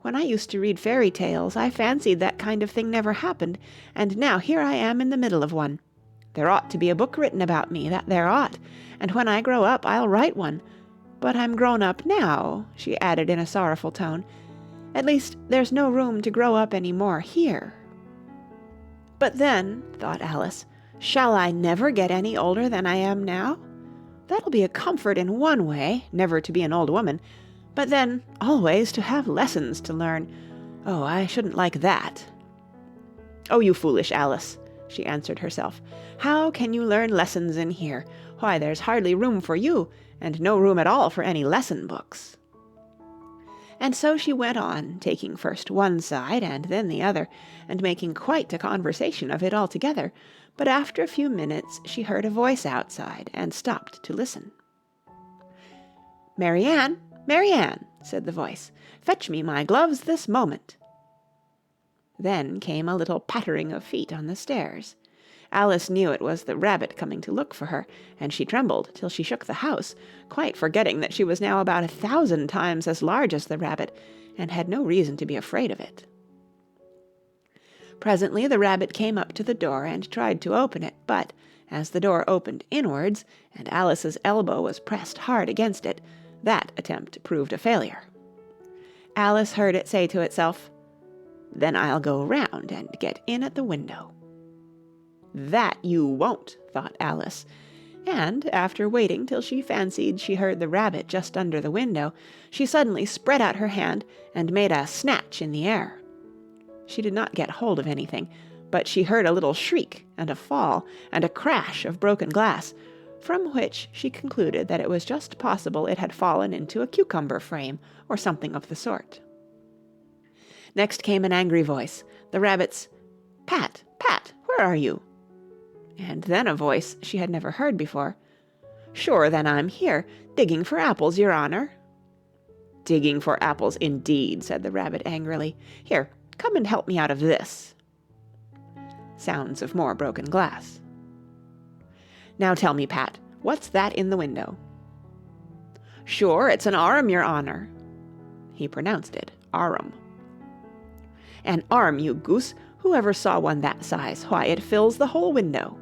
[SPEAKER 1] When I used to read fairy tales, I fancied that kind of thing never happened, and now here I am in the middle of one. There ought to be a book written about me, that there ought, and when I grow up I'll write one. But I'm grown up now, she added in a sorrowful tone. At least there's no room to grow up any more here. But then, thought Alice, shall I never get any older than I am now? That'll be a comfort in one way, never to be an old woman, but then always to have lessons to learn. Oh, I shouldn't like that. Oh, you foolish Alice, she answered herself. How can you learn lessons in here? Why, there's hardly room for you, and no room at all for any lesson books. And so she went on, taking first one side and then the other, and making quite a conversation of it altogether, but after a few minutes she heard a voice outside, and stopped to listen. "Mary Ann, Mary Ann," said the voice, "fetch me my gloves this moment." Then came a little pattering of feet on the stairs. Alice knew it was the rabbit coming to look for her, and she trembled till she shook the house, quite forgetting that she was now about 1,000 times as large as the rabbit, and had no reason to be afraid of it. Presently the rabbit came up to the door and tried to open it, but, as the door opened inwards, and Alice's elbow was pressed hard against it, that attempt proved a failure. Alice heard it say to itself, "Then I'll go round and get in at the window." "That you won't," thought Alice, and, after waiting till she fancied she heard the rabbit just under the window, she suddenly spread out her hand and made a snatch in the air. She did not get hold of anything, but she heard a little shriek and a fall and a crash of broken glass, from which she concluded that it was just possible it had fallen into a cucumber frame or something of the sort. Next came an angry voice, the rabbit's, "Pat, Pat, where are you?" And then a voice she had never heard before, "Sure, then I'm here, digging for apples, your honor." "Digging for apples, indeed," said the rabbit angrily. "Here, come and help me out of this." Sounds of more broken glass. "Now tell me, Pat, what's that in the window?" "Sure, it's an arm, your honor." He pronounced it arum. "An arm, you goose! Who ever saw one that size? Why, it fills the whole window."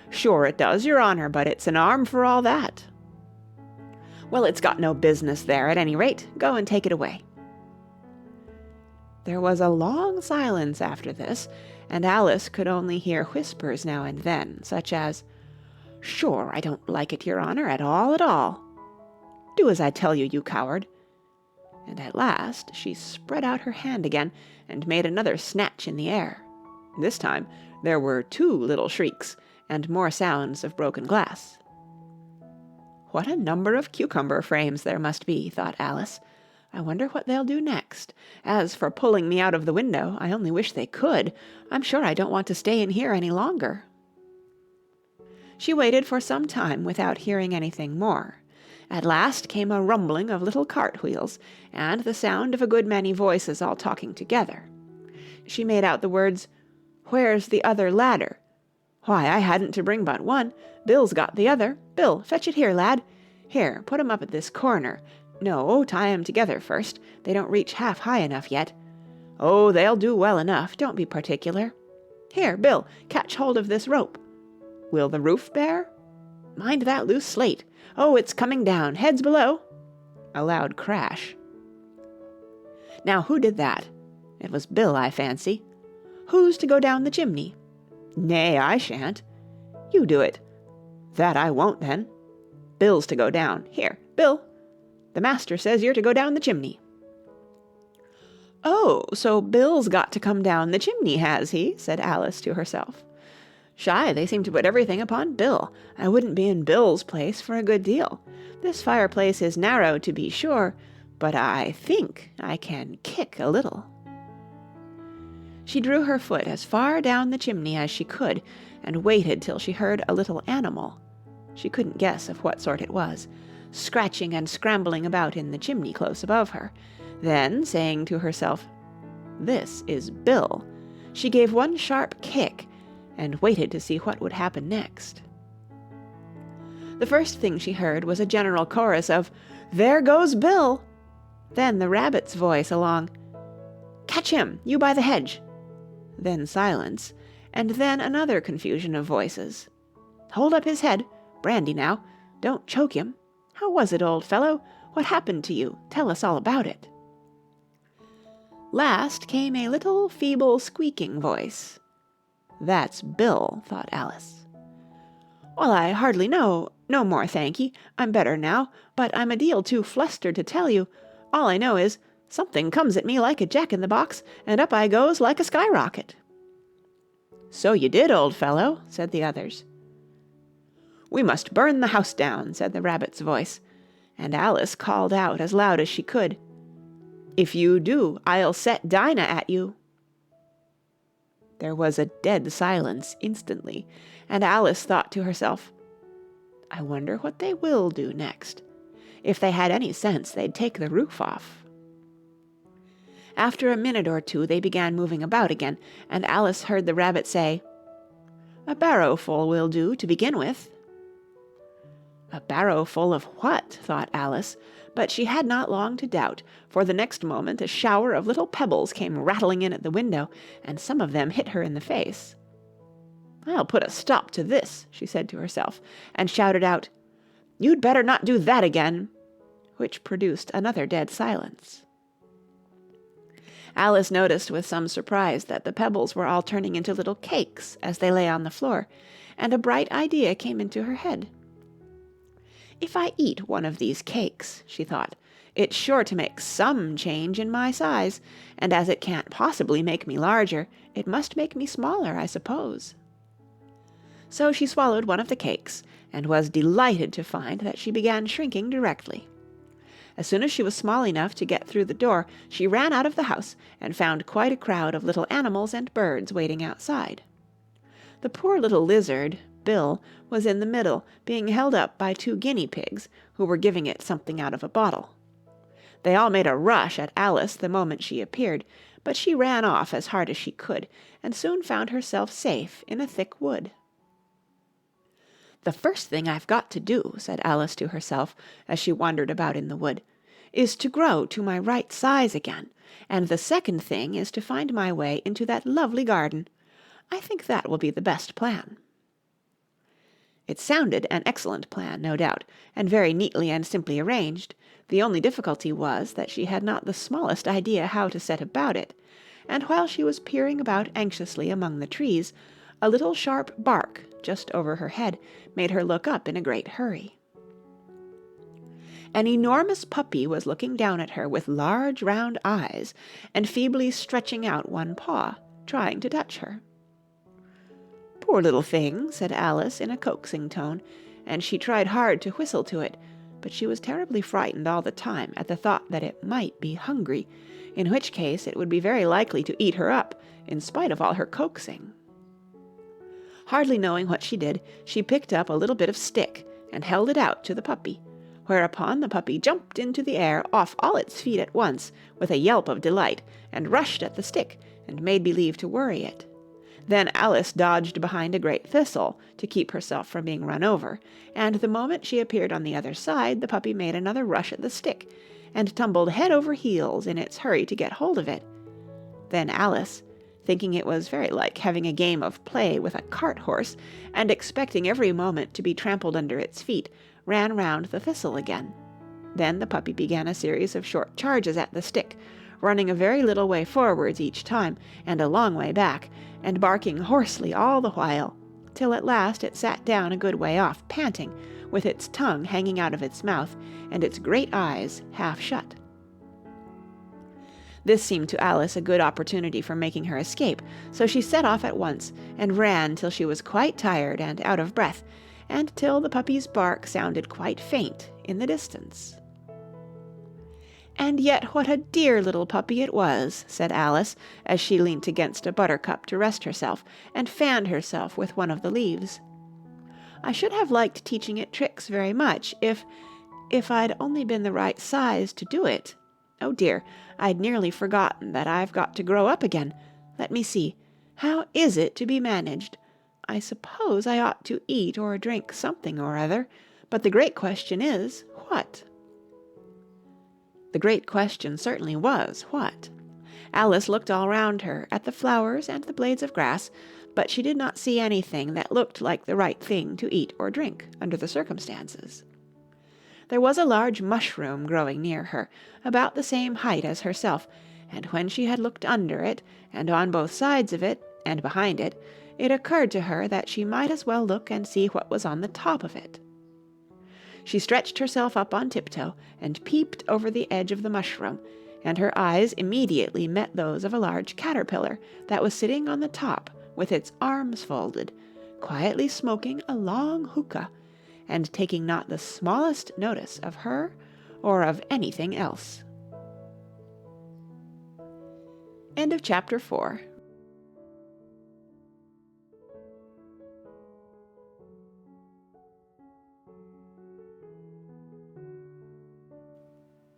[SPEAKER 1] "Sure it does, your honor, but it's an arm for all that." "Well, it's got no business there, at any rate. Go and take it away." There was a long silence after this, and Alice could only hear whispers now and then, such as, "Sure, I don't like it, your honor, at all, at all." "Do as I tell you, you coward." And at last she spread out her hand again, and made another snatch in the air. This time there were 2 little shrieks, and more sounds of broken glass. "What a number of cucumber frames there must be," thought Alice. "I wonder what they'll do next. As for pulling me out of the window, I only wish they could. I'm sure I don't want to stay in here any longer." She waited for some time without hearing anything more. At last came a rumbling of little cart wheels, and the sound of a good many voices all talking together. She made out the words, "Where's the other ladder? Why, I hadn't to bring but one. Bill's got the other. Bill, fetch it here, lad. Here, put 'em up at this corner. No, tie 'em together first. They don't reach half high enough yet. Oh, they'll do well enough, don't be particular. Here, Bill, catch hold of this rope. Will the roof bear? Mind that loose slate. Oh, it's coming down. Heads below." A loud crash. "Now who did that? It was Bill, I fancy. Who's to go down the chimney? Nay, I shan't. You do it. That I won't, then. Bill's to go down. Here, Bill, the master says you're to go down the chimney." "Oh, so Bill's got to come down the chimney, has he?" said Alice to herself. "Shy, they seem to put everything upon Bill. I wouldn't be in Bill's place for a good deal. This fireplace is narrow, to be sure, but I think I can kick a little." She drew her foot as far down the chimney as she could, and waited till she heard a little animal, she couldn't guess of what sort it was, scratching and scrambling about in the chimney close above her. Then, saying to herself, "This is Bill," she gave one sharp kick, and waited to see what would happen next. The first thing she heard was a general chorus of, "There goes Bill!" Then the rabbit's voice along, "Catch him, you by the hedge!" Then silence, and then another confusion of voices. "Hold up his head, brandy now, don't choke him. How was it, old fellow? What happened to you? Tell us all about it." Last came a little feeble squeaking voice. "That's Bill," thought Alice. "Well, I hardly know. No more, thank'ee. I'm better now, but I'm a deal too flustered to tell you. All I know is, something comes at me like a jack-in-the-box, and up I goes like a skyrocket." "So you did, old fellow," said the others. "We must burn the house down," said the rabbit's voice, and Alice called out as loud as she could, "If you do, I'll set Dinah at you." There was a dead silence instantly, and Alice thought to herself, "I wonder what they will do next. If they had any sense, they'd take the roof off." After a minute or two they began moving about again, and Alice heard the rabbit say, "A barrowful will do to begin with." A barrowful of what? thought Alice, but she had not long to doubt, for the next moment a shower of little pebbles came rattling in at the window, and some of them hit her in the face. "I'll put a stop to this," she said to herself, and shouted out, "You'd better not do that again," which produced another dead silence. Alice noticed with some surprise that the pebbles were all turning into little cakes as they lay on the floor, and a bright idea came into her head. "If I eat one of these cakes," she thought, "it's sure to make some change in my size, and as it can't possibly make me larger, it must make me smaller, I suppose." So she swallowed one of the cakes, and was delighted to find that she began shrinking directly. As soon as she was small enough to get through the door, she ran out of the house, and found quite a crowd of little animals and birds waiting outside. The poor little lizard, Bill, was in the middle, being held up by 2 guinea pigs, who were giving it something out of a bottle. They all made a rush at Alice the moment she appeared, but she ran off as hard as she could, and soon found herself safe in a thick wood. "The first thing I've got to do," said Alice to herself, as she wandered about in the wood, "is to grow to my right size again, and the second thing is to find my way into that lovely garden. I think that will be the best plan." It sounded an excellent plan, no doubt, and very neatly and simply arranged. The only difficulty was that she had not the smallest idea how to set about it, and while she was peering about anxiously among the trees, a little sharp bark just over her head made her look up in a great hurry. An enormous puppy was looking down at her with large round eyes, and feebly stretching out one paw, trying to touch her. "Poor little thing," said Alice in a coaxing tone, and she tried hard to whistle to it, but she was terribly frightened all the time at the thought that it might be hungry, in which case it would be very likely to eat her up, in spite of all her coaxing. Hardly knowing what she did, she picked up a little bit of stick and held it out to the puppy, whereupon the puppy jumped into the air off all its feet at once with a yelp of delight, and rushed at the stick and made believe to worry it. Then Alice dodged behind a great thistle to keep herself from being run over, and the moment she appeared on the other side, the puppy made another rush at the stick, and tumbled head over heels in its hurry to get hold of it. Then Alice, thinking it was very like having a game of play with a cart-horse, and expecting every moment to be trampled under its feet, ran round the thistle again. Then the puppy began a series of short charges at the stick, running a very little way forwards each time, and a long way back, and barking hoarsely all the while, till at last it sat down a good way off, panting, with its tongue hanging out of its mouth and its great eyes half shut. This seemed to Alice a good opportunity for making her escape, so she set off at once, and ran till she was quite tired and out of breath, and till the puppy's bark sounded quite faint in the distance. "And yet what a dear little puppy it was," said Alice, as she leant against a buttercup to rest herself, and fanned herself with one of the leaves. "I should have liked teaching it tricks very much, if I'd only been the right size to do it. Oh dear, I'd nearly forgotten that I've got to grow up again. Let me see. How is it to be managed? I suppose I ought to eat or drink something or other, but the great question is, what?" The great question certainly was, what? Alice looked all round her, at the flowers and the blades of grass, but she did not see anything that looked like the right thing to eat or drink under the circumstances. There was a large mushroom growing near her, about the same height as herself, and when she had looked under it, and on both sides of it, and behind it, it occurred to her that she might as well look and see what was on the top of it. She stretched herself up on tiptoe, and peeped over the edge of the mushroom, and her eyes immediately met those of a large caterpillar that was sitting on the top with its arms folded, quietly smoking a long hookah, and taking not the smallest notice of her or of anything else. End of chapter 4.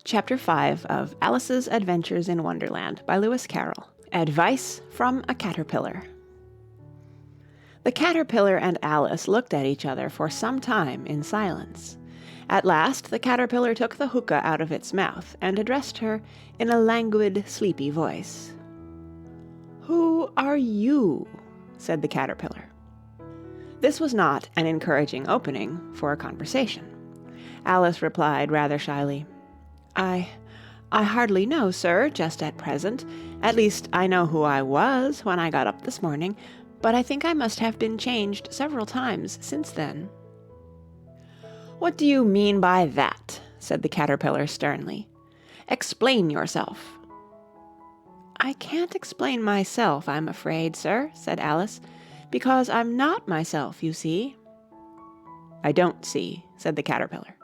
[SPEAKER 1] Chapter 5 of Alice's Adventures in Wonderland by Lewis Carroll. Advice from a Caterpillar. The caterpillar and Alice looked at each other for some time in silence. At last the caterpillar took the hookah out of its mouth and addressed her in a languid, sleepy voice. "Who are you?" said the caterpillar. This was not an encouraging opening for a conversation. Alice replied rather shyly, I hardly know, sir, just at present. At least I know who I was when I got up this morning, but I think I must have been changed several times since then." "What do you mean by that?" said the caterpillar sternly. "Explain yourself." "I can't explain myself, I'm afraid, sir," said Alice, "because I'm not myself, you see." "I don't see," said the caterpillar.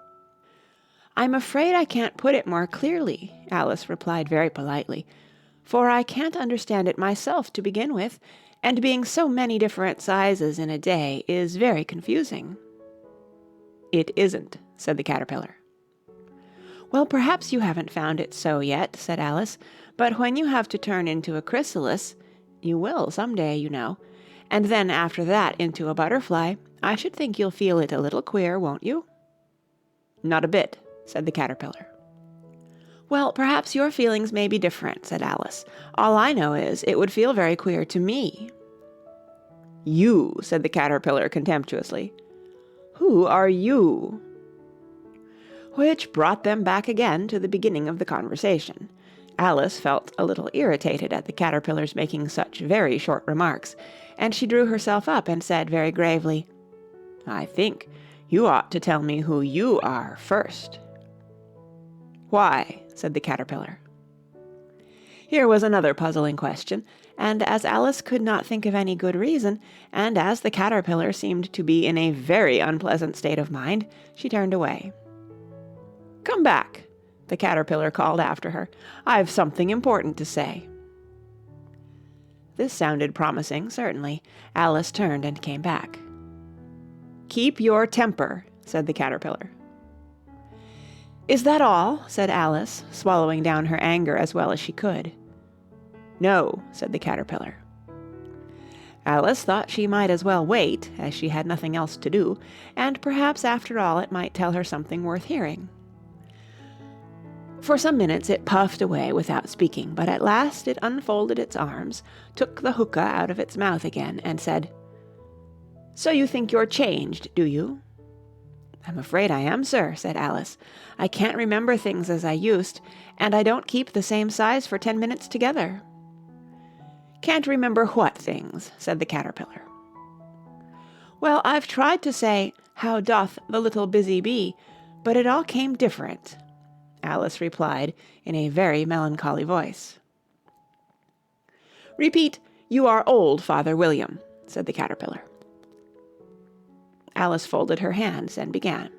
[SPEAKER 1] "I'm afraid I can't put it more clearly," Alice replied very politely, "for I can't understand it myself to begin with, and being so many different sizes in a day is very confusing." "It isn't," said the caterpillar. "Well, perhaps you haven't found it so yet," said Alice, "but when you have to turn into a chrysalis, you will some day, you know, and then after that into a butterfly, I should think you'll feel it a little queer, won't you?" "Not a bit," said the caterpillar. "Well, perhaps your feelings may be different," said Alice. "All I know is it would feel very queer to me." "You," said the caterpillar contemptuously. "Who are you?" Which brought them back again to the beginning of the conversation. Alice felt a little irritated at the caterpillar's making such very short remarks, and she drew herself up and said very gravely, "I think you ought to tell me who you are first." "Why?" said the caterpillar. Here was another puzzling question, and as Alice could not think of any good reason, and as the caterpillar seemed to be in a very unpleasant state of mind, she turned away. "Come back," the caterpillar called after her. "I've something important to say." This sounded promising, certainly. Alice turned and came back. "Keep your temper," said the caterpillar. "Is that all?" said Alice, swallowing down her anger as well as she could. "No," said the caterpillar. Alice thought she might as well wait, as she had nothing else to do, and perhaps after all it might tell her something worth hearing. For some minutes it puffed away without speaking, but at last it unfolded its arms, took the hookah out of its mouth again, and said, "So you think you're changed, do you?" "I'm afraid I am, sir," said Alice. "I can't remember things as I used, and I don't keep the same size for 10 minutes together." "Can't remember what things?" said the caterpillar. "Well, I've tried to say, 'How doth the little busy bee?' but it all came different," Alice replied in a very melancholy voice. "Repeat, 'You are old, Father William,'" said the caterpillar. Alice folded her hands and began.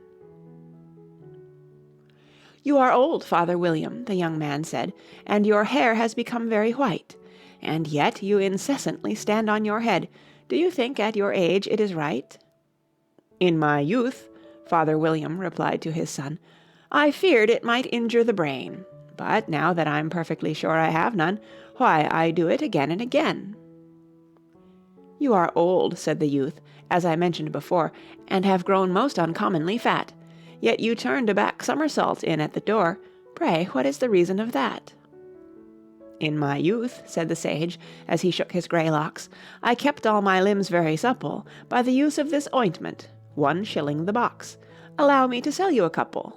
[SPEAKER 1] "You are old, Father William," the young man said, "and your hair has become very white. And yet you incessantly stand on your head. Do you think at your age it is right?" "In my youth," Father William replied to his son, "I feared it might injure the brain. But now that I'm perfectly sure I have none, why, I do it again and again." "You are old," said the youth, "as I mentioned before, and have grown most uncommonly fat. Yet you turned a back somersault in at the door. Pray, what is the reason of that?" "In my youth," said the sage, as he shook his grey locks, "I kept all my limbs very supple by the use of this ointment, 1 shilling the box. Allow me to sell you a couple."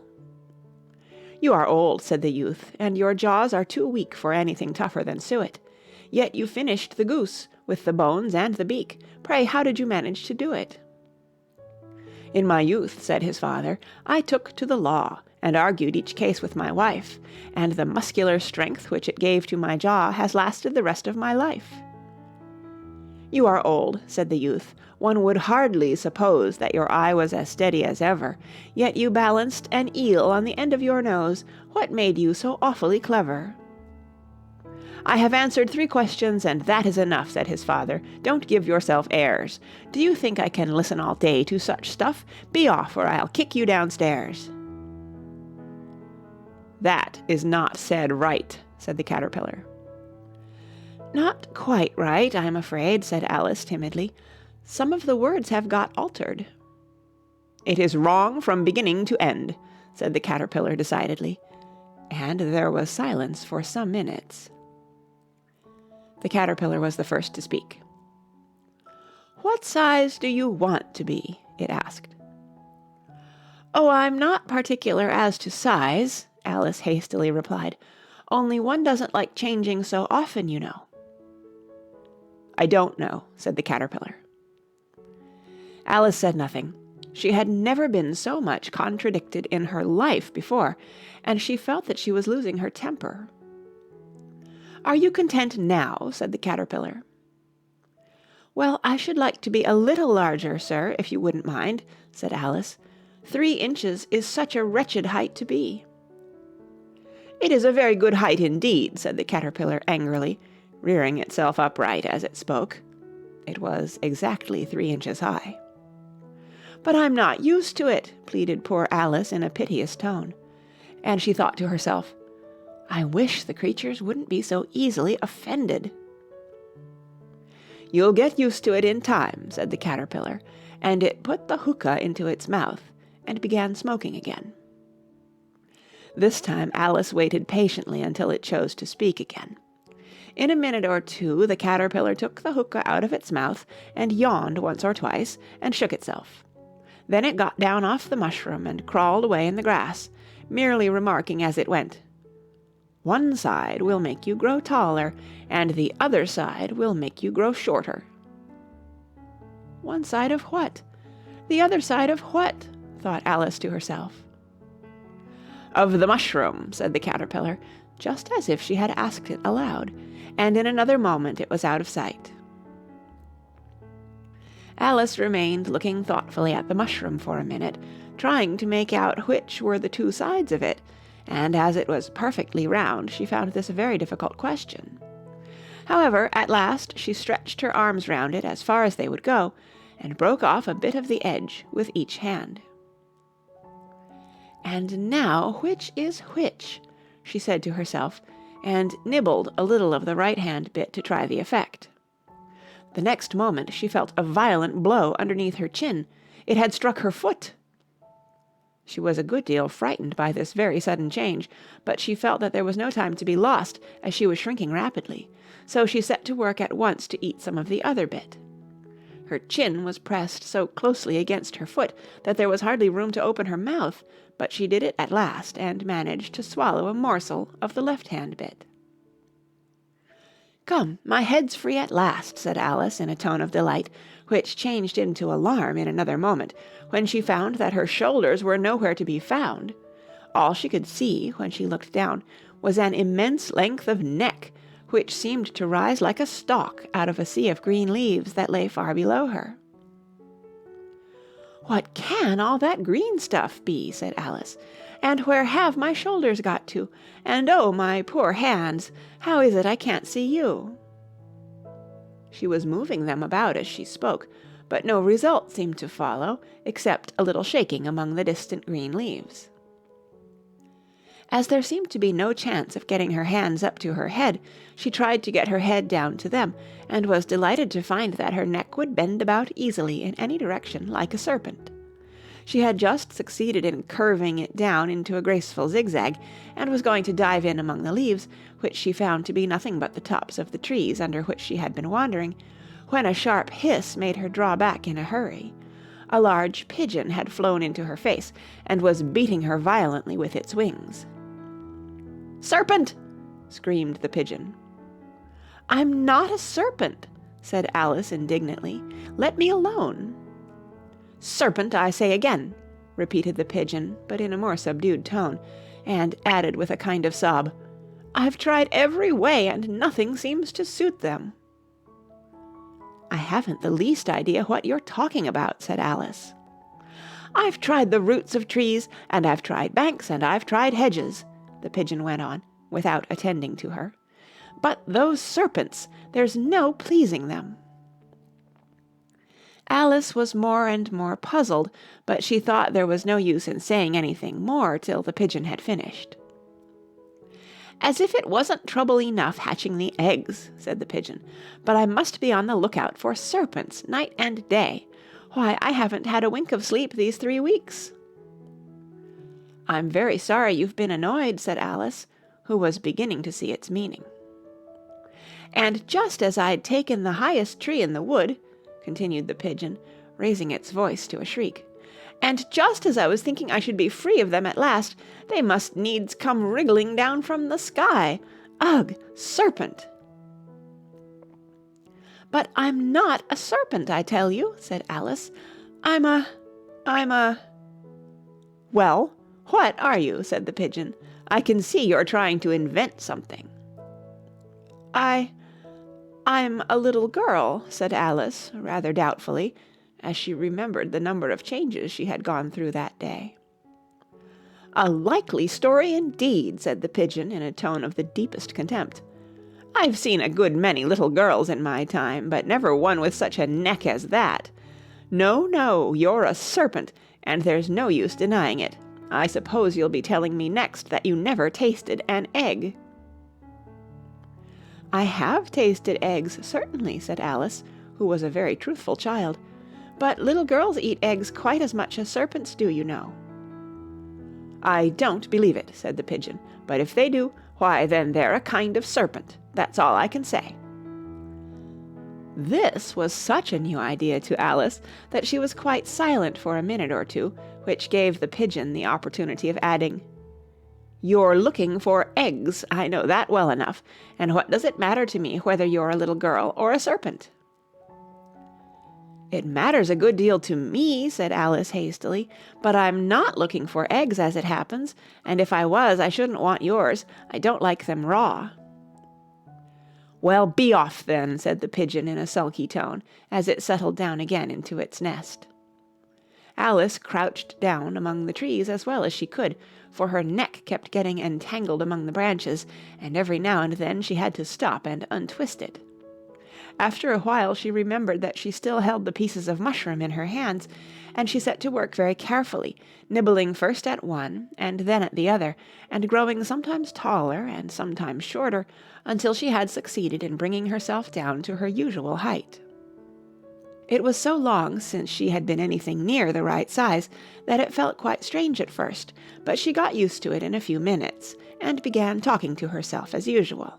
[SPEAKER 1] "You are old," said the youth, "and your jaws are too weak for anything tougher than suet. Yet you finished the goose, with the bones and the beak. Pray, how did you manage to do it?" "In my youth," said his father, "I took to the law, and argued each case with my wife, and the muscular strength which it gave to my jaw has lasted the rest of my life." "You are old," said the youth. "One would hardly suppose that your eye was as steady as ever, yet you balanced an eel on the end of your nose. What made you so awfully clever?" "I have answered 3 questions, and that is enough," said his father. "Don't give yourself airs. Do you think I can listen all day to such stuff? Be off, or I'll kick you downstairs." "That is not said right," said the caterpillar. "Not quite right, I'm afraid," said Alice timidly. "Some of the words have got altered." "It is wrong from beginning to end," said the caterpillar decidedly, and there was silence for some minutes. The caterpillar was the first to speak. "What size do you want to be?" it asked. "Oh, I'm not particular as to size," Alice hastily replied. "Only one doesn't like changing so often, you know." "I don't know," said the caterpillar. Alice said nothing. She had never been so much contradicted in her life before, and she felt that she was losing her temper. "Are you content now?" said the caterpillar. "Well, I should like to be a little larger, sir, if you wouldn't mind," said Alice. 3 inches is such a wretched height to be." "It is a very good height indeed," said the caterpillar angrily, rearing itself upright as it spoke. It was exactly 3 inches high. "But I'm not used to it," pleaded poor Alice in a piteous tone. And she thought to herself, "I wish the creatures wouldn't be so easily offended." "You'll get used to it in time," said the caterpillar, and it put the hookah into its mouth and began smoking again. This time Alice waited patiently until it chose to speak again. In a minute or 2 the caterpillar took the hookah out of its mouth and yawned once or twice and shook itself. Then it got down off the mushroom and crawled away in the grass, merely remarking as it went, "One side will make you grow taller, and the other side will make you grow shorter." "One side of what? The other side of what?" thought Alice to herself. "Of the mushroom," said the caterpillar, just as if she had asked it aloud, and in another moment it was out of sight. Alice remained looking thoughtfully at the mushroom for a minute, trying to make out which were the 2 sides of it, and as it was perfectly round, she found this a very difficult question. However, at last she stretched her arms round it as far as they would go, and broke off a bit of the edge with each hand. "And now which is which?" she said to herself, and nibbled a little of the right-hand bit to try the effect. The next moment she felt a violent blow underneath her chin. It had struck her foot. She was a good deal frightened by this very sudden change, but she felt that there was no time to be lost, as she was shrinking rapidly, so she set to work at once to eat some of the other bit. Her chin was pressed so closely against her foot that there was hardly room to open her mouth, but she did it at last, and managed to swallow a morsel of the left-hand bit. "Come, my head's free at last," said Alice in a tone of delight, which changed into alarm in another moment, when she found that her shoulders were nowhere to be found. All she could see, when she looked down, was an immense length of neck, which seemed to rise like a stalk out of a sea of green leaves that lay far below her. "What can all that green stuff be?" said Alice. "And where have my shoulders got to? And oh, my poor hands, how is it I can't see you?" She was moving them about as she spoke, but no result seemed to follow, except a little shaking among the distant green leaves. As there seemed to be no chance of getting her hands up to her head, she tried to get her head down to them, and was delighted to find that her neck would bend about easily in any direction like a serpent. She had just succeeded in curving it down into a graceful zigzag, and was going to dive in among the leaves, which she found to be nothing but the tops of the trees under which she had been wandering, when a sharp hiss made her draw back in a hurry. A large pigeon had flown into her face, and was beating her violently with its wings. "Serpent!" screamed the pigeon. "I'm not a serpent," said Alice indignantly. "Let me alone." "Serpent, I say again," repeated the pigeon, but in a more subdued tone, and added with a kind of sob, "I've tried every way, and nothing seems to suit them." "I haven't the least idea what you're talking about," said Alice. "I've tried the roots of trees, and I've tried banks, and I've tried hedges," the pigeon went on, without attending to her. "But those serpents, there's no pleasing them." Alice was more and more puzzled, but she thought there was no use in saying anything more till the pigeon had finished. "As if it wasn't trouble enough hatching the eggs," said the pigeon, "but I must be on the lookout for serpents night and day. Why, I haven't had a wink of sleep these 3 weeks." "I'm very sorry you've been annoyed," said Alice, who was beginning to see its meaning. "And just as I'd taken the highest tree in the wood," continued the pigeon, raising its voice to a shriek, "and just as I was thinking I should be free of them at last, they must needs come wriggling down from the sky. Ugh, serpent!" "But I'm not a serpent, I tell you," said Alice. I'm a... "Well, what are you?" said the pigeon. "I can see you're trying to invent something." I'm a little girl," said Alice, rather doubtfully, as she remembered the number of changes she had gone through that day. "A likely story indeed," said the pigeon in a tone of the deepest contempt. "I've seen a good many little girls in my time, but never one with such a neck as that. No, no, you're a serpent, and there's no use denying it. I suppose you'll be telling me next that you never tasted an egg." "I have tasted eggs, certainly," said Alice, who was a very truthful child, "but little girls eat eggs quite as much as serpents do, you know." "I don't believe it," said the pigeon, "but if they do, why then they're a kind of serpent. That's all I can say." This was such a new idea to Alice that she was quite silent for a minute or two, which gave the pigeon the opportunity of adding, "You're looking for eggs, I know that well enough, and what does it matter to me whether you're a little girl or a serpent?" "It matters a good deal to me," said Alice hastily, "but I'm not looking for eggs as it happens, and if I was I shouldn't want yours. I don't like them raw." "Well, be off then," said the pigeon in a sulky tone, as it settled down again into its nest. Alice crouched down among the trees as well as she could, for her neck kept getting entangled among the branches, and every now and then she had to stop and untwist it. After a while she remembered that she still held the pieces of mushroom in her hands, and she set to work very carefully, nibbling first at one and then at the other, and growing sometimes taller and sometimes shorter, until she had succeeded in bringing herself down to her usual height. It was so long since she had been anything near the right size that it felt quite strange at first, but she got used to it in a few minutes, and began talking to herself as usual.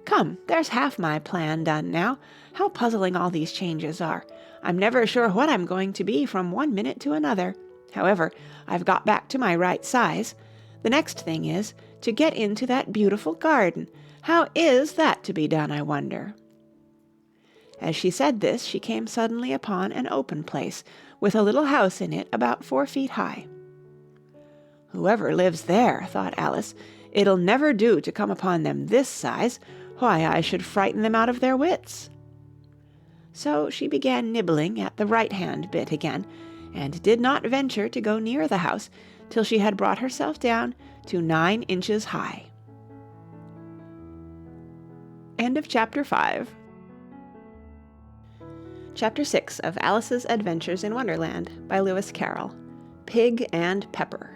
[SPEAKER 1] "Come, there's half my plan done now. How puzzling all these changes are. I'm never sure what I'm going to be from one minute to another. However, I've got back to my right size. The next thing is to get into that beautiful garden. How is that to be done, I wonder?" As she said this, she came suddenly upon an open place, with a little house in it about 4 feet high. "Whoever lives there," thought Alice, "it'll never do to come upon them this size. Why, I should frighten them out of their wits." So she began nibbling at the right-hand bit again, and did not venture to go near the house till she had brought herself down to 9 inches high. End of Chapter 5. Chapter 6 of Alice's Adventures in Wonderland by Lewis Carroll. Pig and Pepper.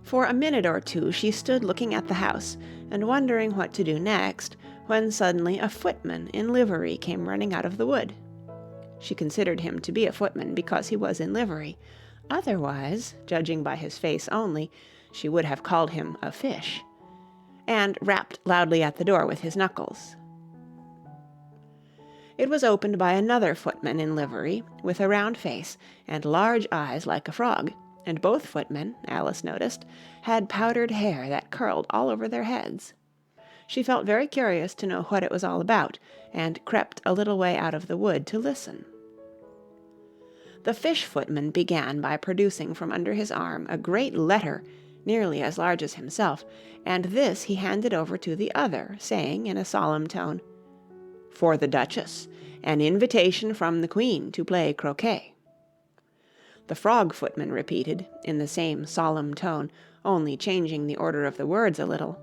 [SPEAKER 1] For a minute or two she stood looking at the house, and wondering what to do next, when suddenly a footman in livery came running out of the wood. She considered him to be a footman because he was in livery. Otherwise, judging by his face only, she would have called him a fish, and rapped loudly at the door with his knuckles. It was opened by another footman in livery, with a round face and large eyes like a frog, and both footmen, Alice noticed, had powdered hair that curled all over their heads. She felt very curious to know what it was all about, and crept a little way out of the wood to listen. The fish footman began by producing from under his arm a great letter nearly as large as himself, and this he handed over to the other, saying in a solemn tone, "For the Duchess, an invitation from the Queen to play croquet." The frog footman repeated, in the same solemn tone, only changing the order of the words a little,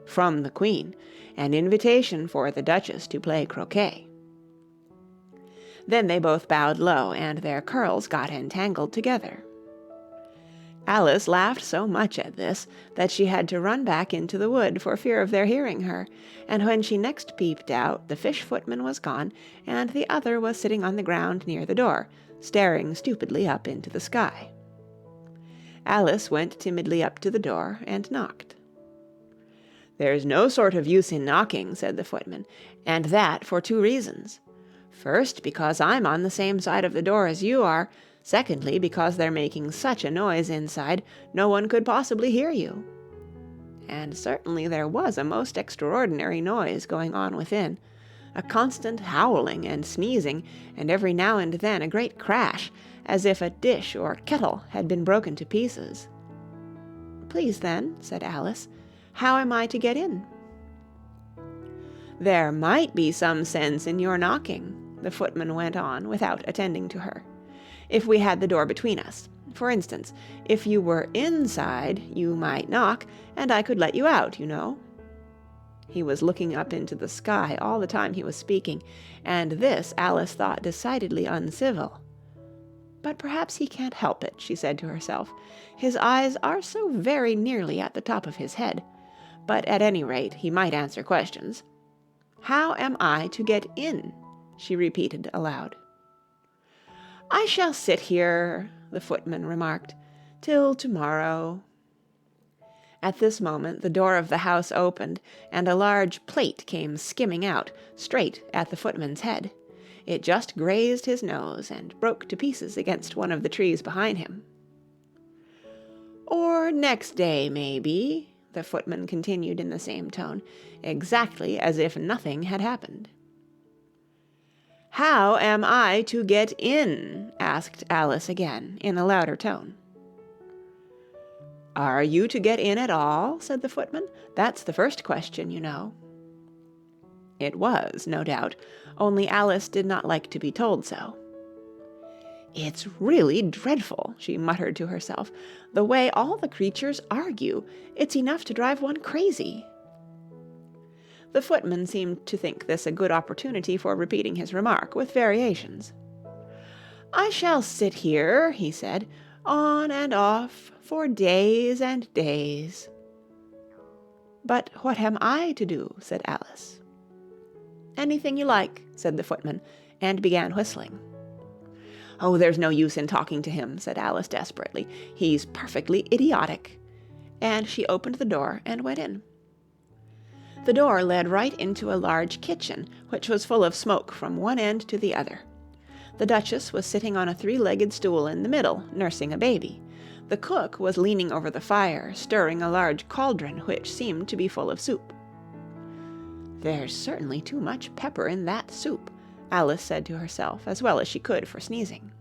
[SPEAKER 1] "From the Queen, an invitation for the Duchess to play croquet." Then they both bowed low, and their curls got entangled together. Alice laughed so much at this that she had to run back into the wood for fear of their hearing her, and when she next peeped out the fish footman was gone, and the other was sitting on the ground near the door, staring stupidly up into the sky. Alice went timidly up to the door and knocked. "There's no sort of use in knocking," said the footman, "and that for 2 reasons. First, because I'm on the same side of the door as you are. Secondly, because they're making such a noise inside, no one could possibly hear you." And certainly there was a most extraordinary noise going on within, a constant howling and sneezing, and every now and then a great crash, as if a dish or kettle had been broken to pieces. "Please, then," said Alice, "how am I to get in?" "There might be some sense in your knocking," the footman went on without attending to her, "if we had the door between us. For instance, if you were inside, you might knock, and I could let you out, you know." He was looking up into the sky all the time he was speaking, and this Alice thought decidedly uncivil. "But perhaps he can't help it," she said to herself. "His eyes are so very nearly at the top of his head. But at any rate he might answer questions. How am I to get in?" she repeated aloud. "I shall sit here," the footman remarked, "till tomorrow." At this moment the door of the house opened, and a large plate came skimming out, straight at the footman's head. It just grazed his nose, and broke to pieces against one of the trees behind him. "Or next day, maybe," the footman continued in the same tone, exactly as if nothing had happened. "How am I to get in?" asked Alice again, in a louder tone. "Are you to get in at all?" said the footman. "That's the first question, you know." It was, no doubt, only Alice did not like to be told so. "It's really dreadful," she muttered to herself, "the way all the creatures argue. It's enough to drive one crazy." The footman seemed to think this a good opportunity for repeating his remark, with variations. "I shall sit here," he said, "on and off, for days and days." "But what am I to do?" said Alice. "Anything you like," said the footman, and began whistling. "Oh, there's no use in talking to him," said Alice desperately. "He's perfectly idiotic." And she opened the door and went in. The door led right into a large kitchen, which was full of smoke from one end to the other. The Duchess was sitting on a 3-legged stool in the middle, nursing a baby. The cook was leaning over the fire, stirring a large cauldron which seemed to be full of soup. "There's certainly too much pepper in that soup," Alice said to herself, as well as she could for sneezing.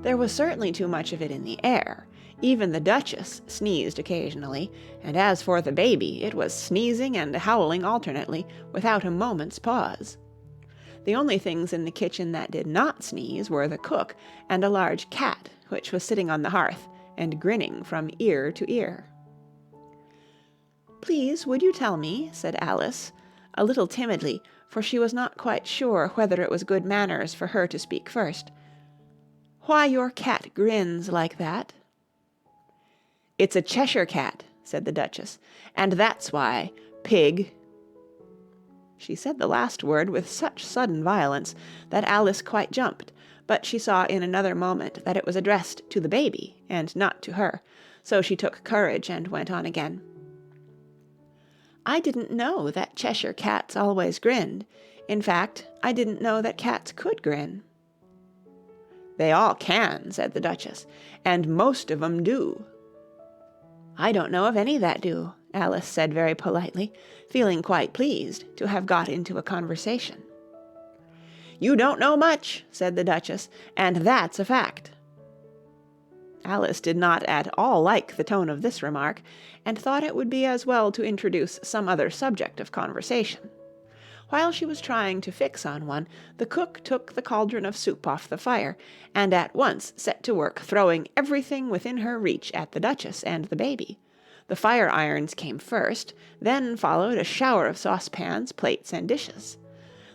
[SPEAKER 1] There was certainly too much of it in the air. Even the Duchess sneezed occasionally, and as for the baby, it was sneezing and howling alternately, without a moment's pause. The only things in the kitchen that did not sneeze were the cook and a large cat, which was sitting on the hearth and grinning from ear to ear. "Please, would you tell me," said Alice, a little timidly, for she was not quite sure whether it was good manners for her to speak first, "why your cat grins like that?" "It's a Cheshire cat," said the Duchess, "and that's why. Pig." She said the last word with such sudden violence that Alice quite jumped, but she saw in another moment that it was addressed to the baby and not to her, so she took courage and went on again. "I didn't know that Cheshire cats always grinned. In fact, I didn't know that cats could grin." "They all can," said the Duchess, "and most of 'em do." "I don't know of any that do," Alice said very politely, feeling quite pleased to have got into a conversation. "You don't know much," said the Duchess, "and that's a fact." Alice did not at all like the tone of this remark, and thought it would be as well to introduce some other subject of conversation. While she was trying to fix on one, the cook took the cauldron of soup off the fire, and at once set to work throwing everything within her reach at the Duchess and the baby. The fire irons came first, then followed a shower of saucepans, plates, and dishes.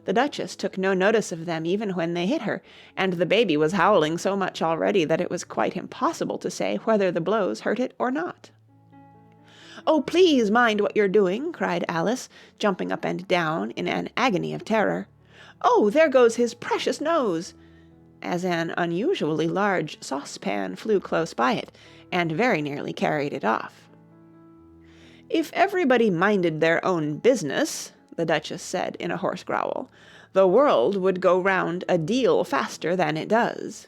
[SPEAKER 1] The Duchess took no notice of them even when they hit her, and the baby was howling so much already that it was quite impossible to say whether the blows hurt it or not. "Oh, please mind what you're doing," cried Alice, jumping up and down in an agony of terror. "Oh, there goes his precious nose!" as an unusually large saucepan flew close by it, and very nearly carried it off. "If everybody minded their own business," the Duchess said in a hoarse growl, "the world would go round a deal faster than it does."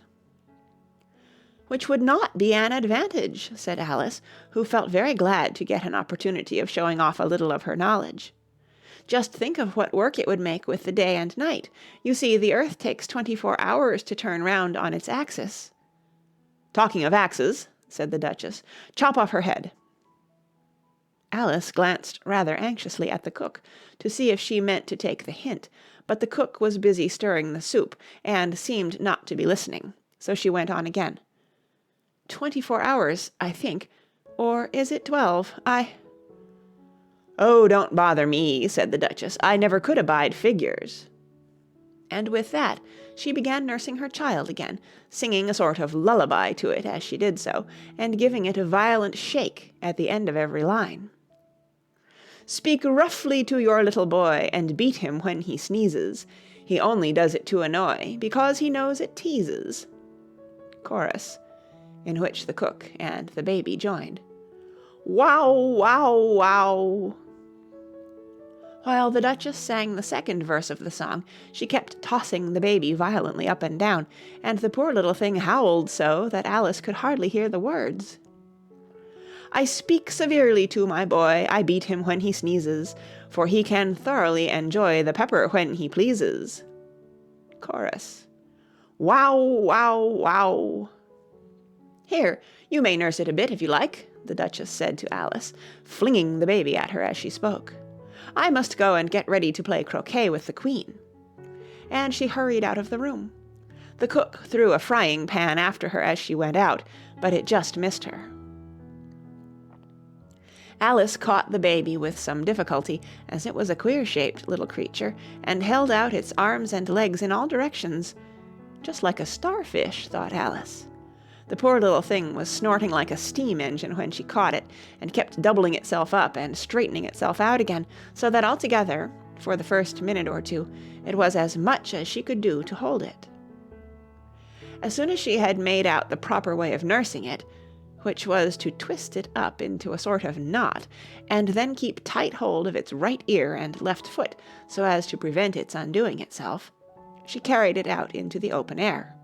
[SPEAKER 1] "Which would not be an advantage," said Alice, who felt very glad to get an opportunity of showing off a little of her knowledge. "Just think of what work it would make with the day and night. You see, the earth takes 24 hours to turn round on its axis." "Talking of axes," said the Duchess, "chop off her head." Alice glanced rather anxiously at the cook to see if she meant to take the hint, but the cook was busy stirring the soup, and seemed not to be listening, so she went on again. 24 hours, I think, or is it 12? "Oh, don't bother me," said the Duchess. "I never could abide figures." And with that she began nursing her child again, singing a sort of lullaby to it as she did so, and giving it a violent shake at the end of every line. "Speak roughly to your little boy, and beat him when he sneezes. He only does it to annoy, because he knows it teases." Chorus, in which the cook and the baby joined. "Wow, wow, wow." While the Duchess sang the second verse of the song, she kept tossing the baby violently up and down, and the poor little thing howled so that Alice could hardly hear the words. "I speak severely to my boy, I beat him when he sneezes, for he can thoroughly enjoy the pepper when he pleases." Chorus. "Wow, wow, wow." "Here, you may nurse it a bit if you like," the Duchess said to Alice, flinging the baby at her as she spoke. "I must go and get ready to play croquet with the Queen." And she hurried out of the room. The cook threw a frying pan after her as she went out, but it just missed her. Alice caught the baby with some difficulty, as it was a queer-shaped little creature, and held out its arms and legs in all directions. Just like a starfish, thought Alice. The poor little thing was snorting like a steam engine when she caught it, and kept doubling itself up and straightening itself out again, so that altogether, for the first minute or two, it was as much as she could do to hold it. As soon as she had made out the proper way of nursing it, which was to twist it up into a sort of knot, and then keep tight hold of its right ear and left foot so as to prevent its undoing itself, she carried it out into the open air.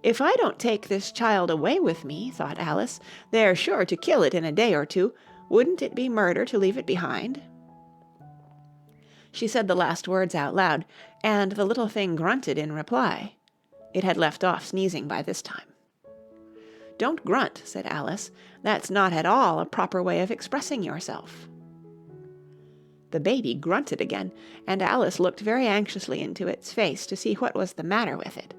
[SPEAKER 1] "If I don't take this child away with me," thought Alice, "they're sure to kill it in a day or two. Wouldn't it be murder to leave it behind?" She said the last words out loud, and the little thing grunted in reply. It had left off sneezing by this time. "Don't grunt," said Alice. "That's not at all a proper way of expressing yourself." The baby grunted again, and Alice looked very anxiously into its face to see what was the matter with it.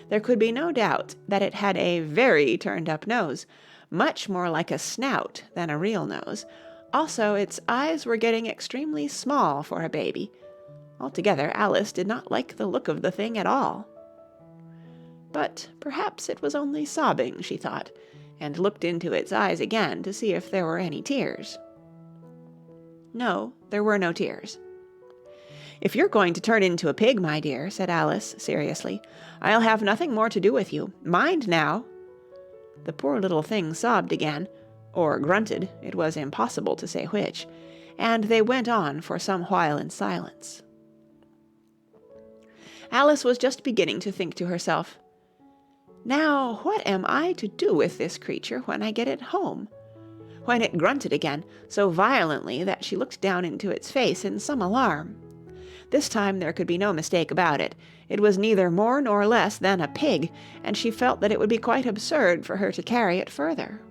[SPEAKER 1] There could be no doubt that it had a very turned-up nose, much more like a snout than a real nose. Also, its eyes were getting extremely small for a baby. Altogether, Alice did not like the look of the thing at all. But perhaps it was only sobbing, she thought, and looked into its eyes again to see if there were any tears. No, there were no tears. "If you're going to turn into a pig, my dear," said Alice seriously, "I'll have nothing more to do with you. Mind now!" The poor little thing sobbed again, or grunted, it was impossible to say which, and they went on for some while in silence. Alice was just beginning to think to herself, "Now, what am I to do with this creature when I get it home?" when it grunted again, so violently that she looked down into its face in some alarm. This time there could be no mistake about it. It was neither more nor less than a pig, and she felt that it would be quite absurd for her to carry it further.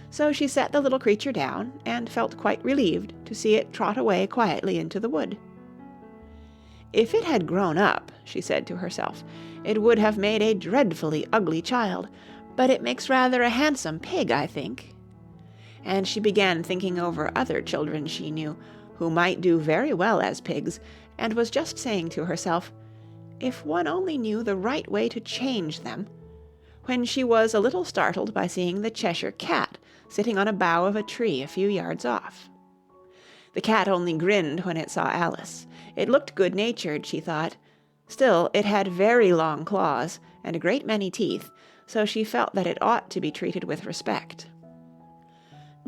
[SPEAKER 1] So she set the little creature down, and felt quite relieved to see it trot away quietly into the wood. "If it had grown up," she said to herself, "it would have made a dreadfully ugly child, but it makes rather a handsome pig, I think." And she began thinking over other children she knew, who might do very well as pigs, and was just saying to herself, "If one only knew the right way to change them," when she was a little startled by seeing the Cheshire Cat sitting on a bough of a tree a few yards off. The cat only grinned when it saw Alice. It looked good-natured, she thought. Still, it had very long claws and a great many teeth, so she felt that it ought to be treated with respect.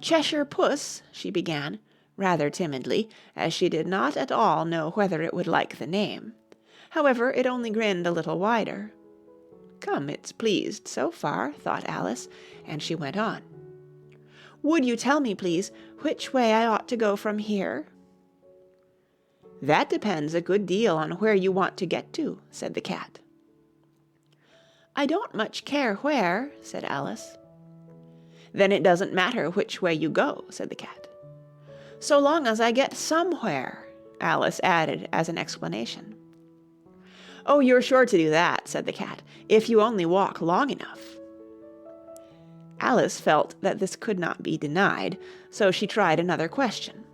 [SPEAKER 1] "Cheshire Puss," she began, rather timidly, as she did not at all know whether it would like the name. However, it only grinned a little wider. "Come, it's pleased so far," thought Alice, and she went on. "Would you tell me, please, which way I ought to go from here?" "That depends a good deal on where you want to get to," said the cat. "I don't much care where," said Alice. "Then it doesn't matter which way you go," said the cat. "So long as I get somewhere," Alice added as an explanation. "Oh, you're sure to do that," said the cat, "if you only walk long enough." Alice felt that this could not be denied, so she tried another question.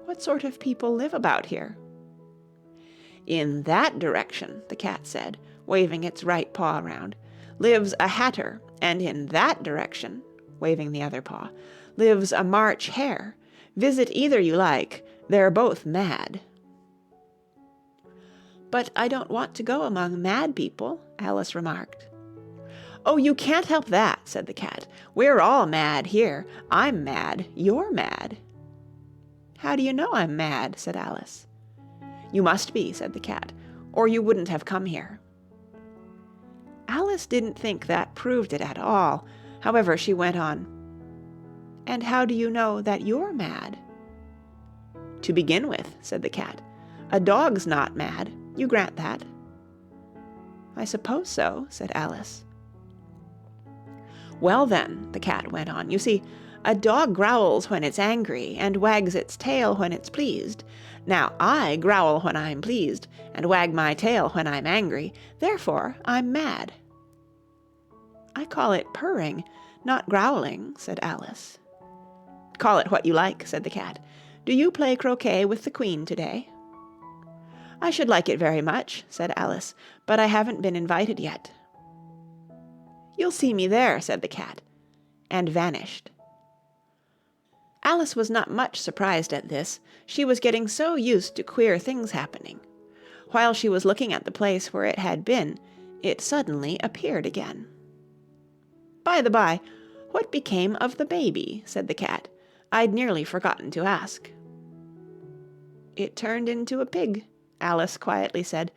[SPEAKER 1] "What sort of people live about here?" "In that direction," the cat said, waving its right paw round, "lives a hatter, and in that direction," waving the other paw, "lives a March hare. Visit either you like. They're both mad." "But I don't want to go among mad people," Alice remarked. "Oh, you can't help that," said the cat. "We're all mad here. I'm mad. You're mad." "How do you know I'm mad?" said Alice. "You must be," said the cat, "or you wouldn't have come here." Alice didn't think that proved it at all. However, she went on. "And how do you know that you're mad?" "To begin with," said the cat, "a dog's not mad. You grant that?" "I suppose so," said Alice. "Well then," the cat went on, "you see, a dog growls when it's angry and wags its tail when it's pleased. Now, I growl when I'm pleased and wag my tail when I'm angry. Therefore, I'm mad." "I call it purring, not growling," said Alice. "Call it what you like," said the cat. "Do you play croquet with the Queen today?" "I should like it very much," said Alice, "but I haven't been invited yet." "You'll see me there," said the cat, and vanished. Alice was not much surprised at this. She was getting so used to queer things happening. While she was looking at the place where it had been, it suddenly appeared again. "By the by, what became of the baby?" said the cat. "I'd nearly forgotten to ask." "It turned into a pig," Alice quietly said,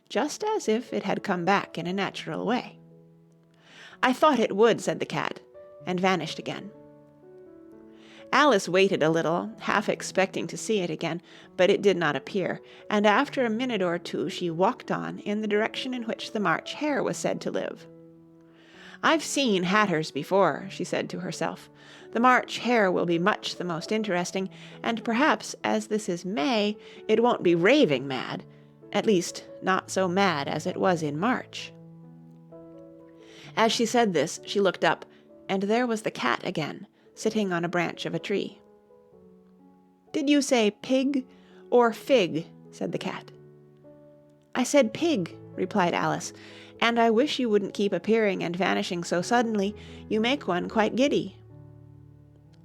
[SPEAKER 1] just as if it had come back in a natural way. "I thought it would," said the cat, and vanished again. Alice waited a little, half expecting to see it again, but it did not appear, and after a minute or two she walked on in the direction in which the March Hare was said to live. "I've seen hatters before," she said to herself. "The March Hare will be much the most interesting, and perhaps, as this is May, it won't be raving mad, at least not so mad as it was in March." As she said this, she looked up, and there was the cat again, sitting on a branch of a tree. "Did you say pig or fig?" said the cat. "I said pig," replied Alice, "and I wish you wouldn't keep appearing and vanishing so suddenly. You make one quite giddy."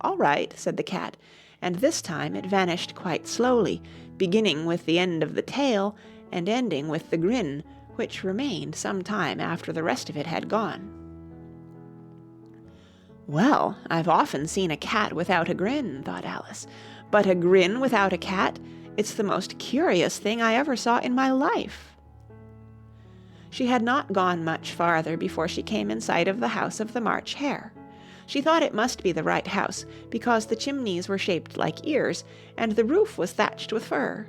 [SPEAKER 1] "All right," said the cat, and this time it vanished quite slowly, beginning with the end of the tail and ending with the grin, which remained some time after the rest of it had gone. "Well, I've often seen a cat without a grin," thought Alice, "but a grin without a cat, it's the most curious thing I ever saw in my life." She had not gone much farther before she came in sight of the house of the March Hare. She thought it must be the right house, because the chimneys were shaped like ears, and the roof was thatched with fur.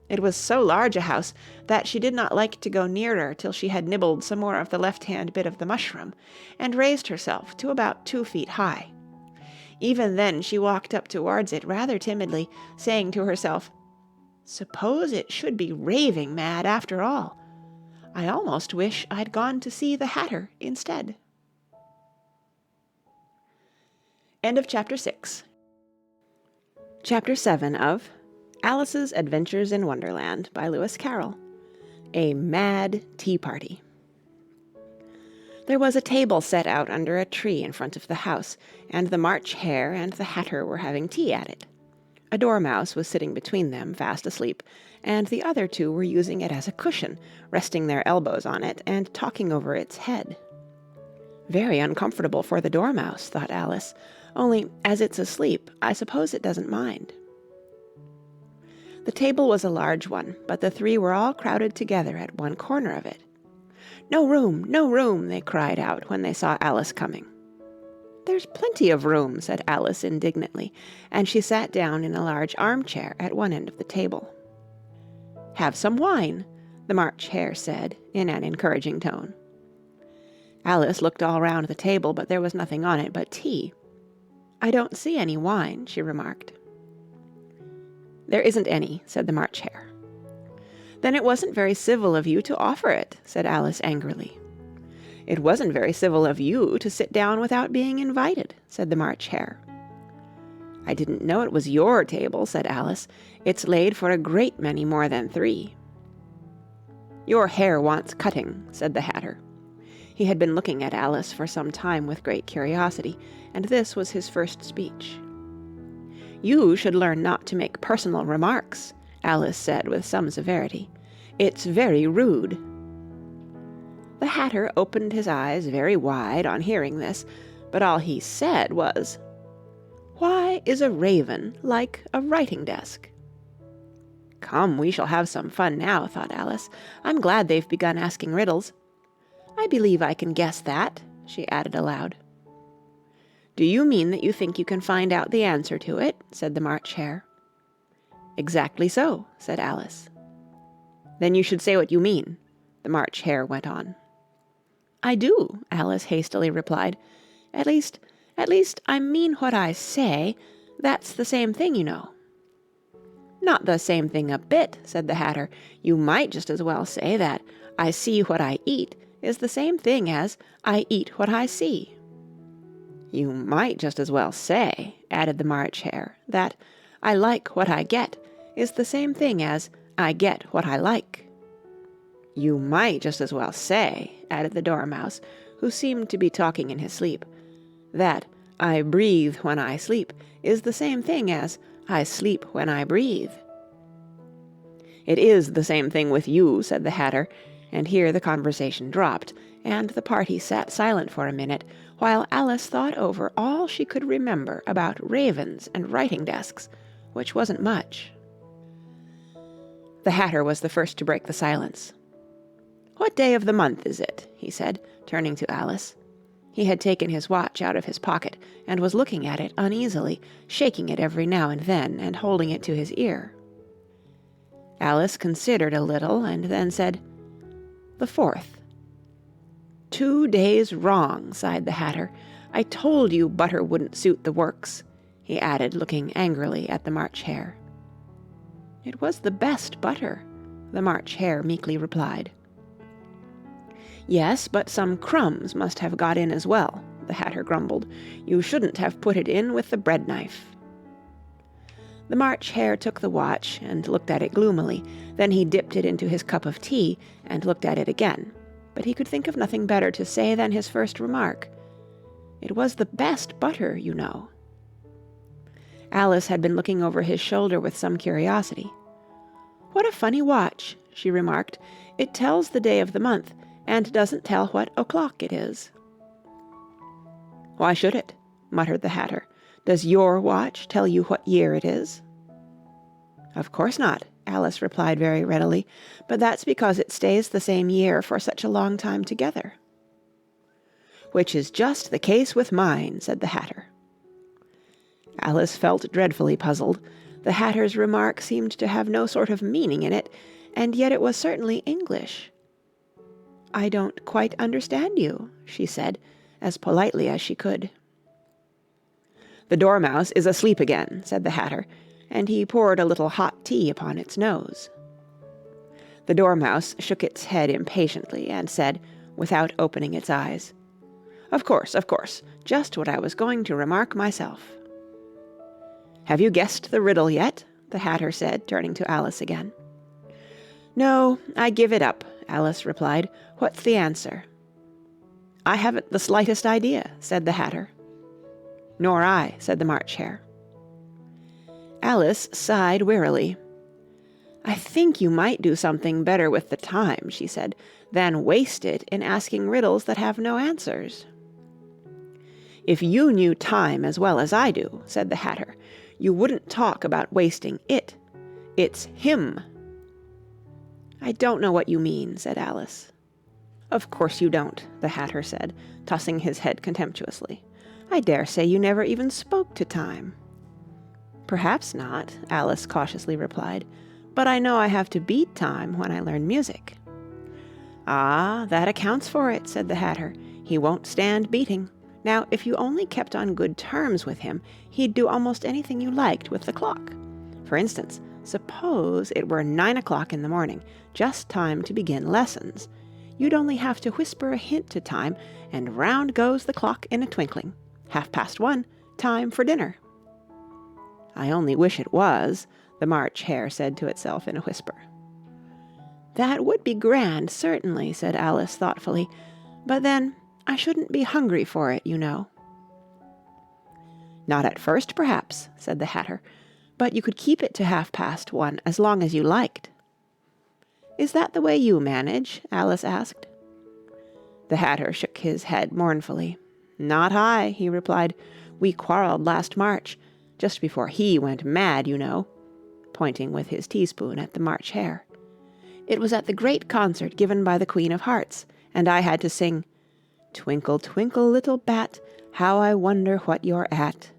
[SPEAKER 1] It was so large a house that she did not like to go nearer till she had nibbled some more of the left-hand bit of the mushroom, and raised herself to about 2 feet high. Even then she walked up towards it rather timidly, saying to herself, "Suppose it should be raving mad after all. I almost wish I'd gone to see the Hatter instead." End of Chapter 6. Chapter 7 of Alice's Adventures in Wonderland by Lewis Carroll. A Mad Tea Party. There was a table set out under a tree in front of the house, and the March Hare and the Hatter were having tea at it. A dormouse was sitting between them, fast asleep, and the other two were using it as a cushion, resting their elbows on it and talking over its head. "Very uncomfortable for the dormouse," thought Alice, "only, as it's asleep, I suppose it doesn't mind." The table was a large one, but the three were all crowded together at one corner of it. "No room, no room!" they cried out when they saw Alice coming. "There's plenty of room," said Alice indignantly, and she sat down in a large armchair at one end of the table. "Have some wine," the March Hare said in an encouraging tone. Alice looked all round the table, but there was nothing on it but tea. "I don't see any wine," she remarked. "There isn't any," said the March Hare. "Then it wasn't very civil of you to offer it," said Alice angrily. "It wasn't very civil of you to sit down without being invited," said the March Hare. "I didn't know it was your table," said Alice. "It's laid for a great many more than 3. "Your hair wants cutting," said the Hatter. He had been looking at Alice for some time with great curiosity, and this was his first speech. "You should learn not to make personal remarks," Alice said with some severity. "It's very rude." The Hatter opened his eyes very wide on hearing this, but all he said was, "Why is a raven like a writing desk?" "Come, we shall have some fun now," thought Alice. "I'm glad they've begun asking riddles. I believe I can guess that," she added aloud. "Do you mean that you think you can find out the answer to it?" said the March Hare. "Exactly so," said Alice. "Then you should say what you mean," the March Hare went on. "I do," Alice hastily replied. At least, I mean what I say. That's the same thing, you know." "Not the same thing a bit," said the Hatter. "You might just as well say that I see what I eat is the same thing as I eat what I see." "You might just as well say," added the March Hare, "that I like what I get is the same thing as I get what I like." "You might just as well say," added the Dormouse, who seemed to be talking in his sleep, "that I breathe when I sleep is the same thing as I sleep when I breathe." "It is the same thing with you," said the Hatter, and here the conversation dropped, and the party sat silent for a minute, while Alice thought over all she could remember about ravens and writing desks, which wasn't much. The Hatter was the first to break the silence. "What day of the month is it?" he said, turning to Alice. He had taken his watch out of his pocket and was looking at it uneasily, shaking it every now and then and holding it to his ear. Alice considered a little and then said, "The 4th." "2 days wrong," sighed the Hatter. "I told you butter wouldn't suit the works," he added, looking angrily at the March Hare. "It was the best butter," the March Hare meekly replied. "Yes, but some crumbs must have got in as well," the Hatter grumbled. "You shouldn't have put it in with the bread knife." The March Hare took the watch and looked at it gloomily. Then he dipped it into his cup of tea and looked at it again. But he could think of nothing better to say than his first remark. "It was the best butter, you know." Alice had been looking over his shoulder with some curiosity. "What a funny watch," she remarked. "It tells the day of the month, and doesn't tell what o'clock it is." "Why should it?" muttered the Hatter. "Does your watch tell you what year it is?" "Of course not," Alice replied very readily, "but that's because it stays the same year for such a long time together." "Which is just the case with mine," said the Hatter. Alice felt dreadfully puzzled. The Hatter's remark seemed to have no sort of meaning in it, and yet it was certainly English. "I don't quite understand you," she said, as politely as she could. "The Dormouse is asleep again," said the Hatter, and he poured a little hot tea upon its nose. The Dormouse shook its head impatiently and said, without opening its eyes, of course, just what I was going to remark myself." "Have you guessed the riddle yet?" the Hatter said, turning to Alice again. "No, I give it up," Alice replied. "What's the answer?" "I haven't the slightest idea," said the Hatter. "Nor I," said the March Hare. Alice sighed wearily. "I think you might do something better with the time," she said, "than waste it in asking riddles that have no answers." "If you knew time as well as I do," said the Hatter, "you wouldn't talk about wasting it. It's him." "I don't know what you mean," said Alice. "Of course you don't," the Hatter said, tossing his head contemptuously. "I dare say you never even spoke to time." "Perhaps not," Alice cautiously replied, "but I know I have to beat time when I learn music." "Ah, that accounts for it," said the Hatter. "He won't stand beating. Now, if you only kept on good terms with him, he'd do almost anything you liked with the clock. For instance, suppose it were 9 o'clock in the morning, just time to begin lessons. You'd only have to whisper a hint to time, and round goes the clock in a twinkling. 1:30, time for dinner." "I only wish it was," the March Hare said to itself in a whisper. "That would be grand, certainly," said Alice thoughtfully. "But then, I shouldn't be hungry for it, you know." "Not at first, perhaps," said the Hatter, "but you could keep it to 1:30 as long as you liked." "Is that the way you manage?" Alice asked. The Hatter shook his head mournfully. "Not I," he replied. "We quarrelled last March, just before he went mad, you know," pointing with his teaspoon at the March Hare. "It was at the great concert given by the Queen of Hearts, and I had to sing, 'Twinkle, twinkle, little bat, how I wonder what you're at.'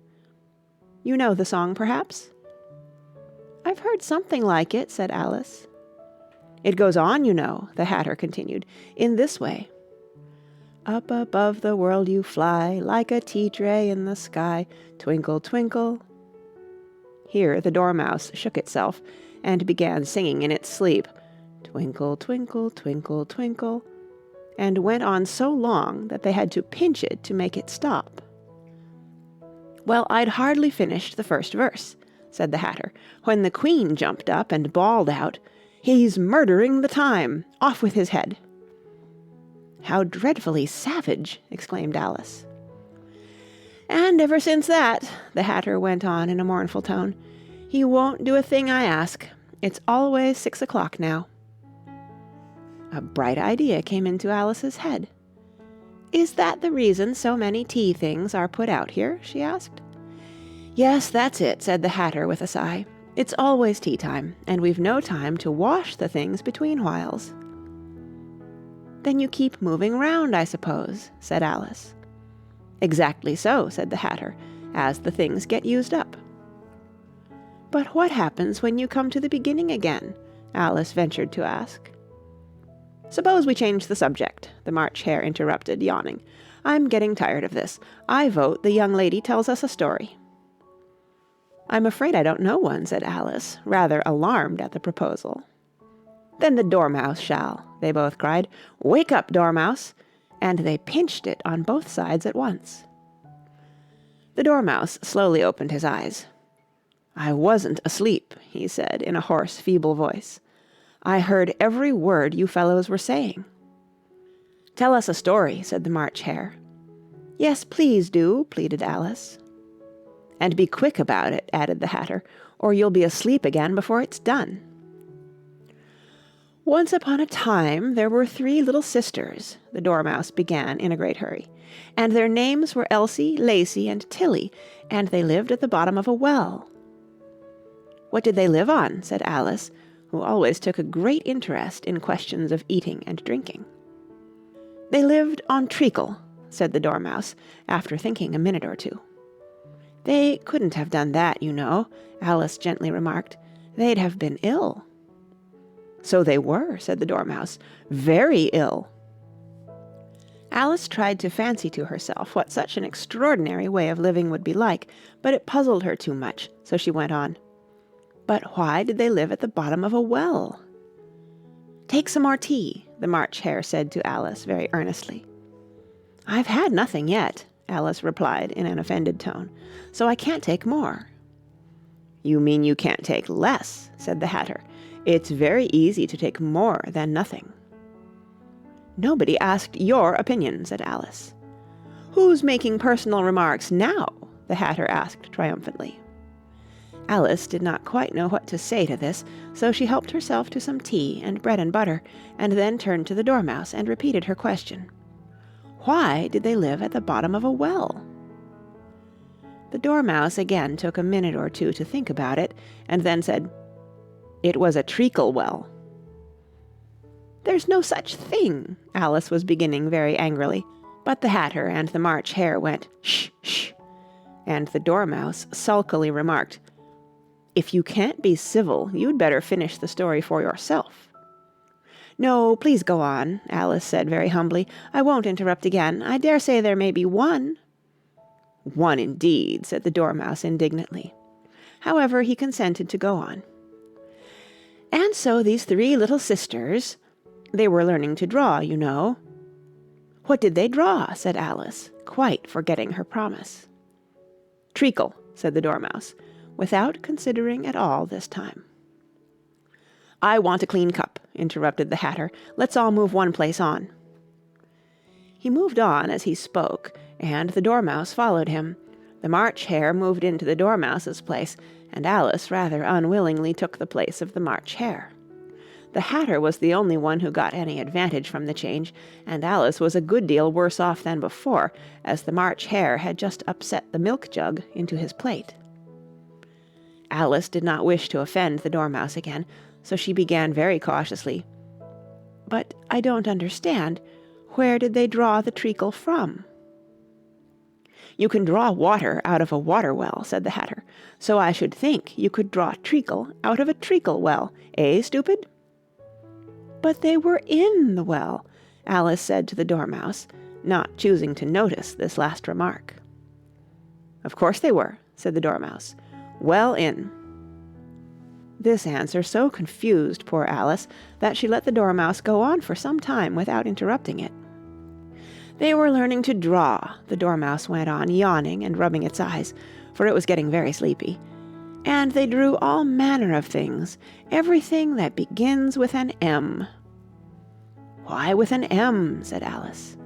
[SPEAKER 1] You know the song, perhaps?" "I've heard something like it," said Alice. "It goes on, you know," the Hatter continued, "in this way. Up above the world you fly, like a tea-tray in the sky, twinkle, twinkle." Here the Dormouse shook itself, and began singing in its sleep, "Twinkle, twinkle, twinkle, twinkle," and went on so long that they had to pinch it to make it stop. "Well, I'd hardly finished the first verse," said the Hatter, "when the Queen jumped up and bawled out, 'He's murdering the time! Off with his head!'" "How dreadfully savage!" exclaimed Alice. "And ever since that," the Hatter went on in a mournful tone, "he won't do a thing I ask. It's always 6 o'clock now." A bright idea came into Alice's head. "Is that the reason so many tea things are put out here?" she asked. "Yes, that's it," said the Hatter with a sigh. "It's always tea time, and we've no time to wash the things between whiles." "Then you keep moving round, I suppose," said Alice. "Exactly so," said the Hatter, "as the things get used up." "But what happens when you come to the beginning again?" Alice ventured to ask. "Suppose we change the subject," the March Hare interrupted, yawning. "I'm getting tired of this. I vote the young lady tells us a story." "I'm afraid I don't know one," said Alice, rather alarmed at the proposal. "Then the Dormouse shall," they both cried. "Wake up, Dormouse!" And they pinched it on both sides at once. The Dormouse slowly opened his eyes. "I wasn't asleep," he said in a hoarse, feeble voice. "I heard every word you fellows were saying." "Tell us a story," said the March Hare. "Yes, please do," pleaded Alice. "And be quick about it," added the Hatter, "or you'll be asleep again before it's done." "Once upon a time there were 3 little sisters," the Dormouse began in a great hurry, "and their names were Elsie, Lacie, and Tilly, and they lived at the bottom of a well." "What did they live on?" said Alice, who always took a great interest in questions of eating and drinking. "They lived on treacle," said the Dormouse, after thinking a minute or two. "They couldn't have done that, you know," Alice gently remarked. "They'd have been ill." "So they were," said the Dormouse, "very ill." Alice tried to fancy to herself what such an extraordinary way of living would be like, but it puzzled her too much, so she went on. "But why did they live at the bottom of a well?" "Take some more tea," the March Hare said to Alice very earnestly. "I've had nothing yet," Alice replied in an offended tone, "so I can't take more." "You mean you can't take less," said the Hatter. "It's very easy to take more than nothing." "Nobody asked your opinion," said Alice. "Who's making personal remarks now?" the Hatter asked triumphantly. Alice did not quite know what to say to this, so she helped herself to some tea and bread and butter, and then turned to the Dormouse and repeated her question. Why did they live at the bottom of a well? The Dormouse again took a minute or two to think about it, and then said, "It was a treacle well." "There's no such thing," Alice was beginning very angrily, but the Hatter and the March Hare went, "Shh, shh," and the Dormouse sulkily remarked, "If you can't be civil, you'd better finish the story for yourself." "No, please go on," Alice said very humbly. "I won't interrupt again. I dare say there may be one." "One indeed," said the Dormouse indignantly. However, he consented to go on. "And so these 3 little sisters, they were learning to draw, you know." "What did they draw?" said Alice, quite forgetting her promise. "Treacle," said the Dormouse, without considering at all this time. "I want a clean cup," interrupted the Hatter. "Let's all move one place on." He moved on as he spoke, and the Dormouse followed him. The March Hare moved into the Dormouse's place, and Alice rather unwillingly took the place of the March Hare. The Hatter was the only one who got any advantage from the change, and Alice was a good deal worse off than before, as the March Hare had just upset the milk jug into his plate. Alice did not wish to offend the Dormouse again, so she began very cautiously. "But I don't understand. Where did they draw the treacle from?" "You can draw water out of a water well," said the Hatter, "so I should think you could draw treacle out of a treacle well, eh, stupid?" "But they were in the well," Alice said to the Dormouse, not choosing to notice this last remark. "Of course they were," said the Dormouse. "Well in." This answer so confused poor Alice that she let the Dormouse go on for some time without interrupting it. "They were learning to draw," the Dormouse went on, yawning and rubbing its eyes, for it was getting very sleepy. "And they drew all manner of things, everything that begins with an M." "Why with an M?" said Alice.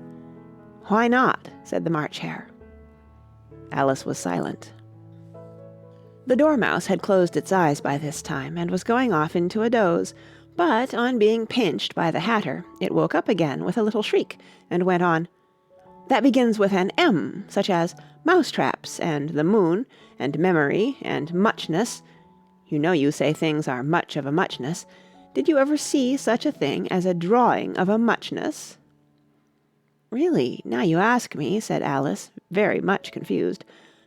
[SPEAKER 1] "Why not?" said the March Hare. Alice was silent. The Dormouse had closed its eyes by this time, and was going off into a doze, but on being pinched by the Hatter, it woke up again with a little shriek, and went on, "That begins with an M, such as mousetraps, and the moon, and memory, and muchness. You know you say things are much of a muchness. Did you ever see such a thing as a drawing of a muchness?" "Really, now you ask me," said Alice, very much confused,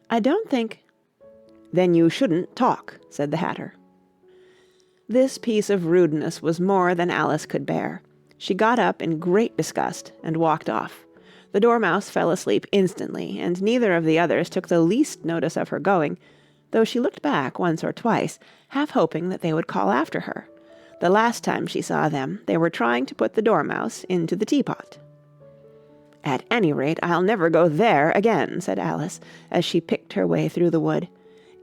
[SPEAKER 1] "I don't think—" "Then you shouldn't talk," said the Hatter. This piece of rudeness was more than Alice could bear. She got up in great disgust and walked off. The Dormouse fell asleep instantly, and neither of the others took the least notice of her going, though she looked back once or twice, half hoping that they would call after her. The last time she saw them, they were trying to put the Dormouse into the teapot. "At any rate, I'll never go there again," said Alice, as she picked her way through the wood.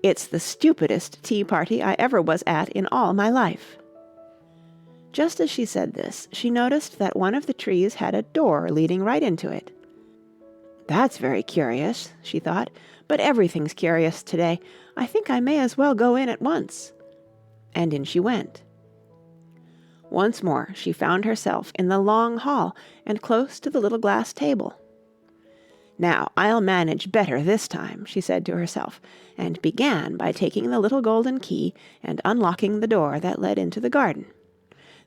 [SPEAKER 1] "It's the stupidest tea-party I ever was at in all my life." Just as she said this, she noticed that one of the trees had a door leading right into it. "That's very curious," she thought, "but everything's curious today. I think I may as well go in at once." And in she went. Once more she found herself in the long hall and close to the little glass table. "Now I'll manage better this time," she said to herself, and began by taking the little golden key and unlocking the door that led into the garden.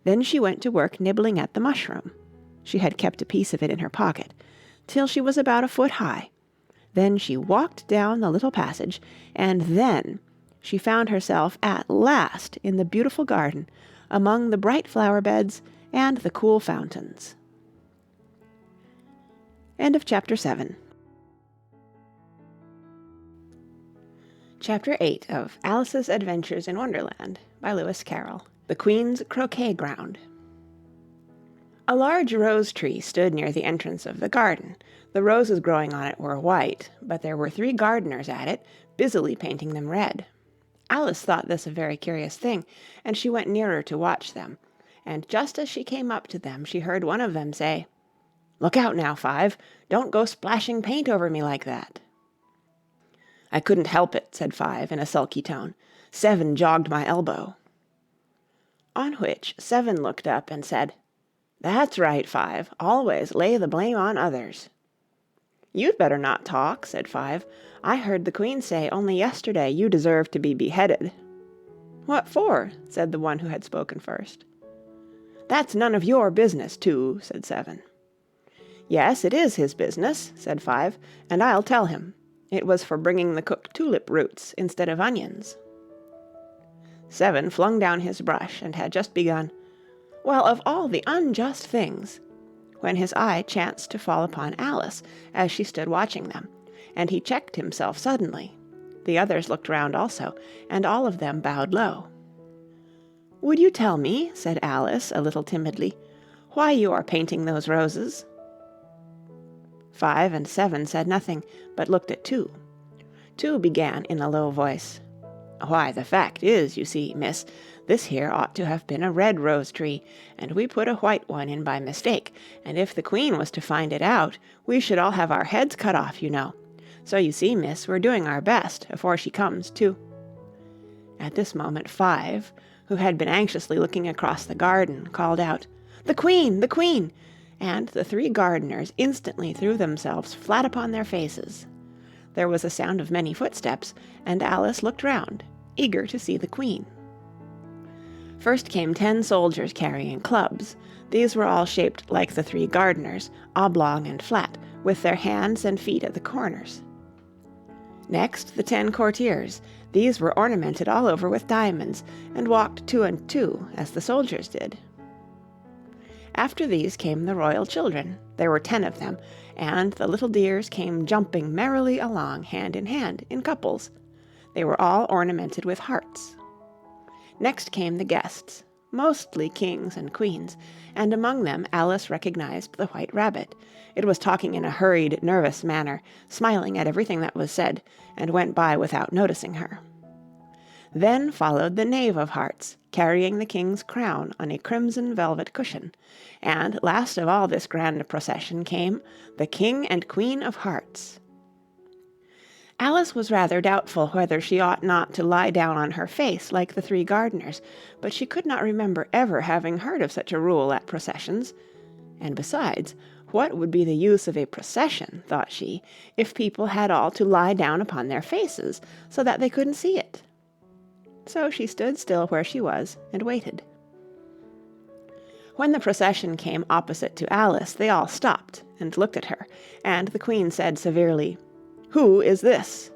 [SPEAKER 1] Then she went to work nibbling at the mushroom. She had kept a piece of it in her pocket, till she was about a foot high. Then she walked down the little passage, and then she found herself at last in the beautiful garden, among the bright flower beds and the cool fountains. End of Chapter 7. Chapter 8 of Alice's Adventures in Wonderland by Lewis Carroll. The Queen's Croquet-Ground. A large rose tree stood near the entrance of the garden. The roses growing on it were white, but there were 3 gardeners at it, busily painting them red. Alice thought this a very curious thing, and she went nearer to watch them, and just as she came up to them she heard one of them say, "Look out now, Five! Don't go splashing paint over me like that." "I couldn't help it," said Five in a sulky tone. "Seven jogged my elbow." On which Seven looked up and said, "That's right, Five. Always lay the blame on others." "You'd better not talk," said Five. "I heard the Queen say only yesterday you deserved to be beheaded." "What for?" said the one who had spoken first. "That's none of your business, too," said Seven. "Yes, it is his business," said Five, "and I'll tell him. It was for bringing the cooked tulip roots instead of onions." Seven flung down his brush and had just begun, "Well, of all the unjust things," when his eye chanced to fall upon Alice as she stood watching them, and he checked himself suddenly. The others looked round also, and all of them bowed low. "Would you tell me," said Alice a little timidly, "why you are painting those roses?" Five and Seven said nothing, but looked at Two. Two began in a low voice, "Why, the fact is, you see, miss, this here ought to have been a red rose tree, and we put a white one in by mistake, and if the Queen was to find it out, we should all have our heads cut off, you know. So you see, miss, we're doing our best, afore she comes, too." At this moment Five, who had been anxiously looking across the garden, called out, "The Queen! The Queen!" and the 3 gardeners instantly threw themselves flat upon their faces. There was a sound of many footsteps, and Alice looked round, eager to see the Queen. First came 10 soldiers carrying clubs. These were all shaped like the 3 gardeners, oblong and flat, with their hands and feet at the corners. Next the 10 courtiers. These were ornamented all over with diamonds, and walked 2 and 2, as the soldiers did. After these came the royal children. There were 10 of them, and the little dears came jumping merrily along hand in couples. They were all ornamented with hearts. Next came the guests, mostly kings and queens, and among them Alice recognized the White Rabbit. It was talking in a hurried, nervous manner, smiling at everything that was said, and went by without noticing her. Then followed the Knave of Hearts, carrying the king's crown on a crimson velvet cushion, and last of all this grand procession came the King and Queen of Hearts. Alice was rather doubtful whether she ought not to lie down on her face like the 3 gardeners, but she could not remember ever having heard of such a rule at processions. And besides, what would be the use of a procession, thought she, if people had all to lie down upon their faces, so that they couldn't see it? So she stood still where she was and waited. When the procession came opposite to Alice, they all stopped and looked at her, and the Queen said severely, "Who is this?"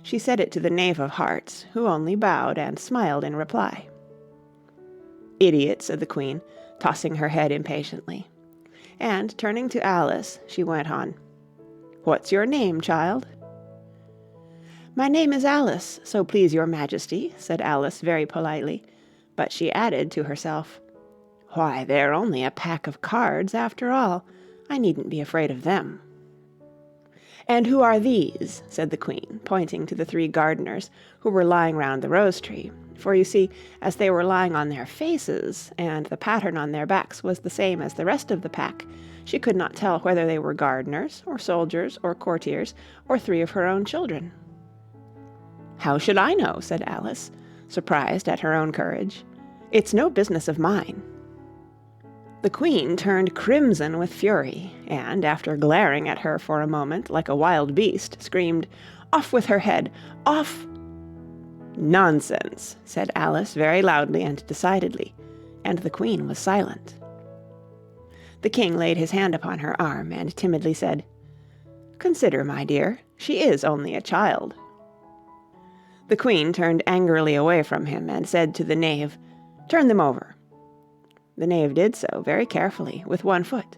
[SPEAKER 1] She said it to the Knave of Hearts, who only bowed and smiled in reply. "Idiot," said the Queen, tossing her head impatiently. And, turning to Alice, she went on, "What's your name, child?" "My name is Alice, so please your Majesty," said Alice very politely, but she added to herself, "Why, they're only a pack of cards, after all. I needn't be afraid of them." "And who are these?" said the Queen, pointing to the 3 gardeners who were lying round the rose-tree, for you see, as they were lying on their faces, and the pattern on their backs was the same as the rest of the pack, she could not tell whether they were gardeners, or soldiers, or courtiers, or 3 of her own children. "How should I know?" said Alice, surprised at her own courage. "It's no business of mine." The Queen turned crimson with fury, and, after glaring at her for a moment like a wild beast, screamed, "Off with her head! Off!" "Nonsense!" said Alice very loudly and decidedly, and the Queen was silent. The King laid his hand upon her arm and timidly said, "Consider, my dear, she is only a child." The Queen turned angrily away from him and said to the Knave, "Turn them over." The Knave did so, very carefully, with one foot.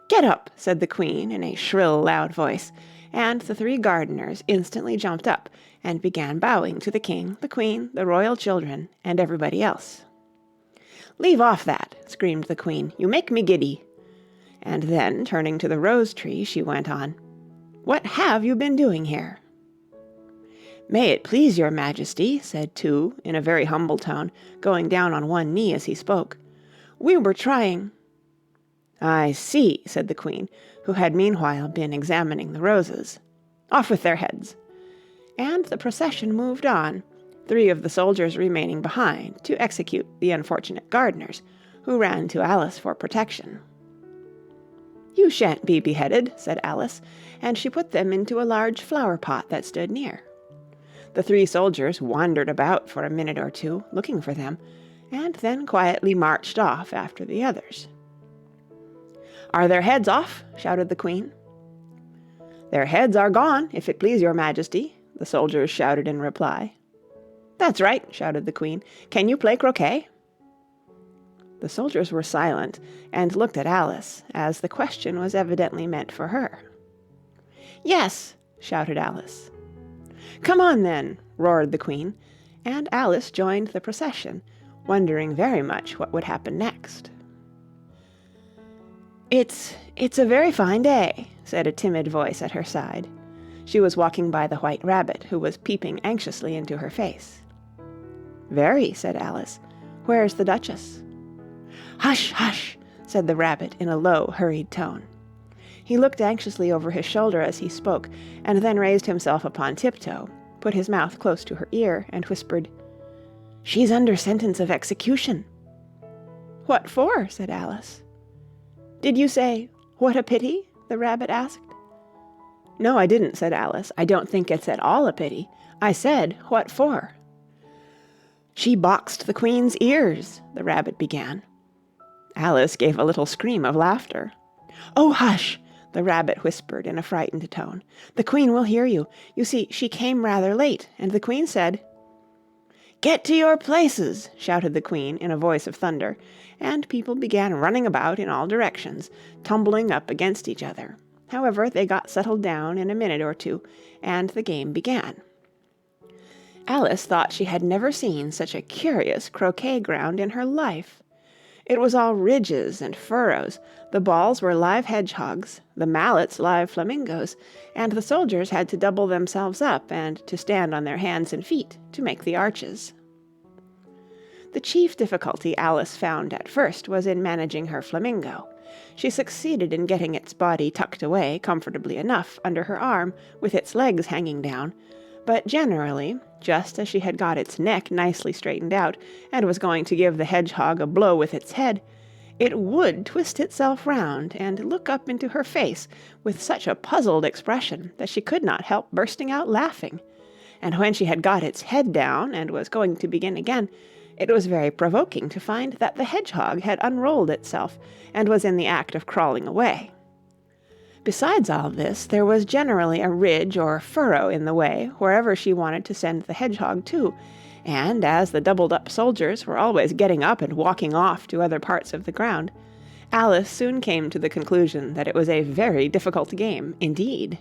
[SPEAKER 1] "Get up!" said the Queen in a shrill, loud voice, and the 3 gardeners instantly jumped up and began bowing to the King, the Queen, the royal children, and everybody else. "Leave off that!" screamed the Queen. "You make me giddy." And then, turning to the rose-tree, she went on, "What have you been doing here?" "May it please your Majesty," said 2, in a very humble tone, going down on one knee as he spoke, "we were trying—" "I see," said the Queen, who had meanwhile been examining the roses. "Off with their heads!" And the procession moved on, 3 of the soldiers remaining behind to execute the unfortunate gardeners, who ran to Alice for protection. "You shan't be beheaded," said Alice, and she put them into a large flower-pot that stood near. The 3 soldiers wandered about for a minute or 2, looking for them, and then quietly marched off after the others. "Are their heads off?" shouted the Queen. "Their heads are gone, if it please your Majesty," the soldiers shouted in reply. "That's right," shouted the Queen. "Can you play croquet?" The soldiers were silent, and looked at Alice, as the question was evidently meant for her. "Yes," shouted Alice. "Come on, then," roared the Queen, and Alice joined the procession, wondering very much what would happen next. It's a very fine day," said a timid voice at her side. She was walking by the White Rabbit, who was peeping anxiously into her face. "Very," said Alice. "Where's the Duchess?" "Hush, hush!" said the Rabbit in a low, hurried tone. He looked anxiously over his shoulder as he spoke, and then raised himself upon tiptoe, put his mouth close to her ear, and whispered, "She's under sentence of execution." "What for?" said Alice. "Did you say, 'What a pity?'" the Rabbit asked. "No, I didn't," said Alice. "I don't think it's at all a pity. I said, 'What for?'" "She boxed the Queen's ears," the Rabbit began. Alice gave a little scream of laughter. "Oh, hush!" the Rabbit whispered in a frightened tone. "The Queen will hear you. You see, she came rather late, and the Queen said—" "Get to your places!" shouted the Queen in a voice of thunder, and people began running about in all directions, tumbling up against each other. However, they got settled down in a minute or 2, and the game began. Alice thought she had never seen such a curious croquet-ground in her life. It was all ridges and furrows, the balls were live hedgehogs, the mallets live flamingos, and the soldiers had to double themselves up and to stand on their hands and feet to make the arches. The chief difficulty Alice found at first was in managing her flamingo. She succeeded in getting its body tucked away comfortably enough under her arm with its legs hanging down, but generally, just as she had got its neck nicely straightened out and was going to give the hedgehog a blow with its head, it would twist itself round and look up into her face with such a puzzled expression that she could not help bursting out laughing, and when she had got its head down and was going to begin again, it was very provoking to find that the hedgehog had unrolled itself and was in the act of crawling away. Besides all this, there was generally a ridge or furrow in the way wherever she wanted to send the hedgehog to, and as the doubled-up soldiers were always getting up and walking off to other parts of the ground, Alice soon came to the conclusion that it was a very difficult game indeed.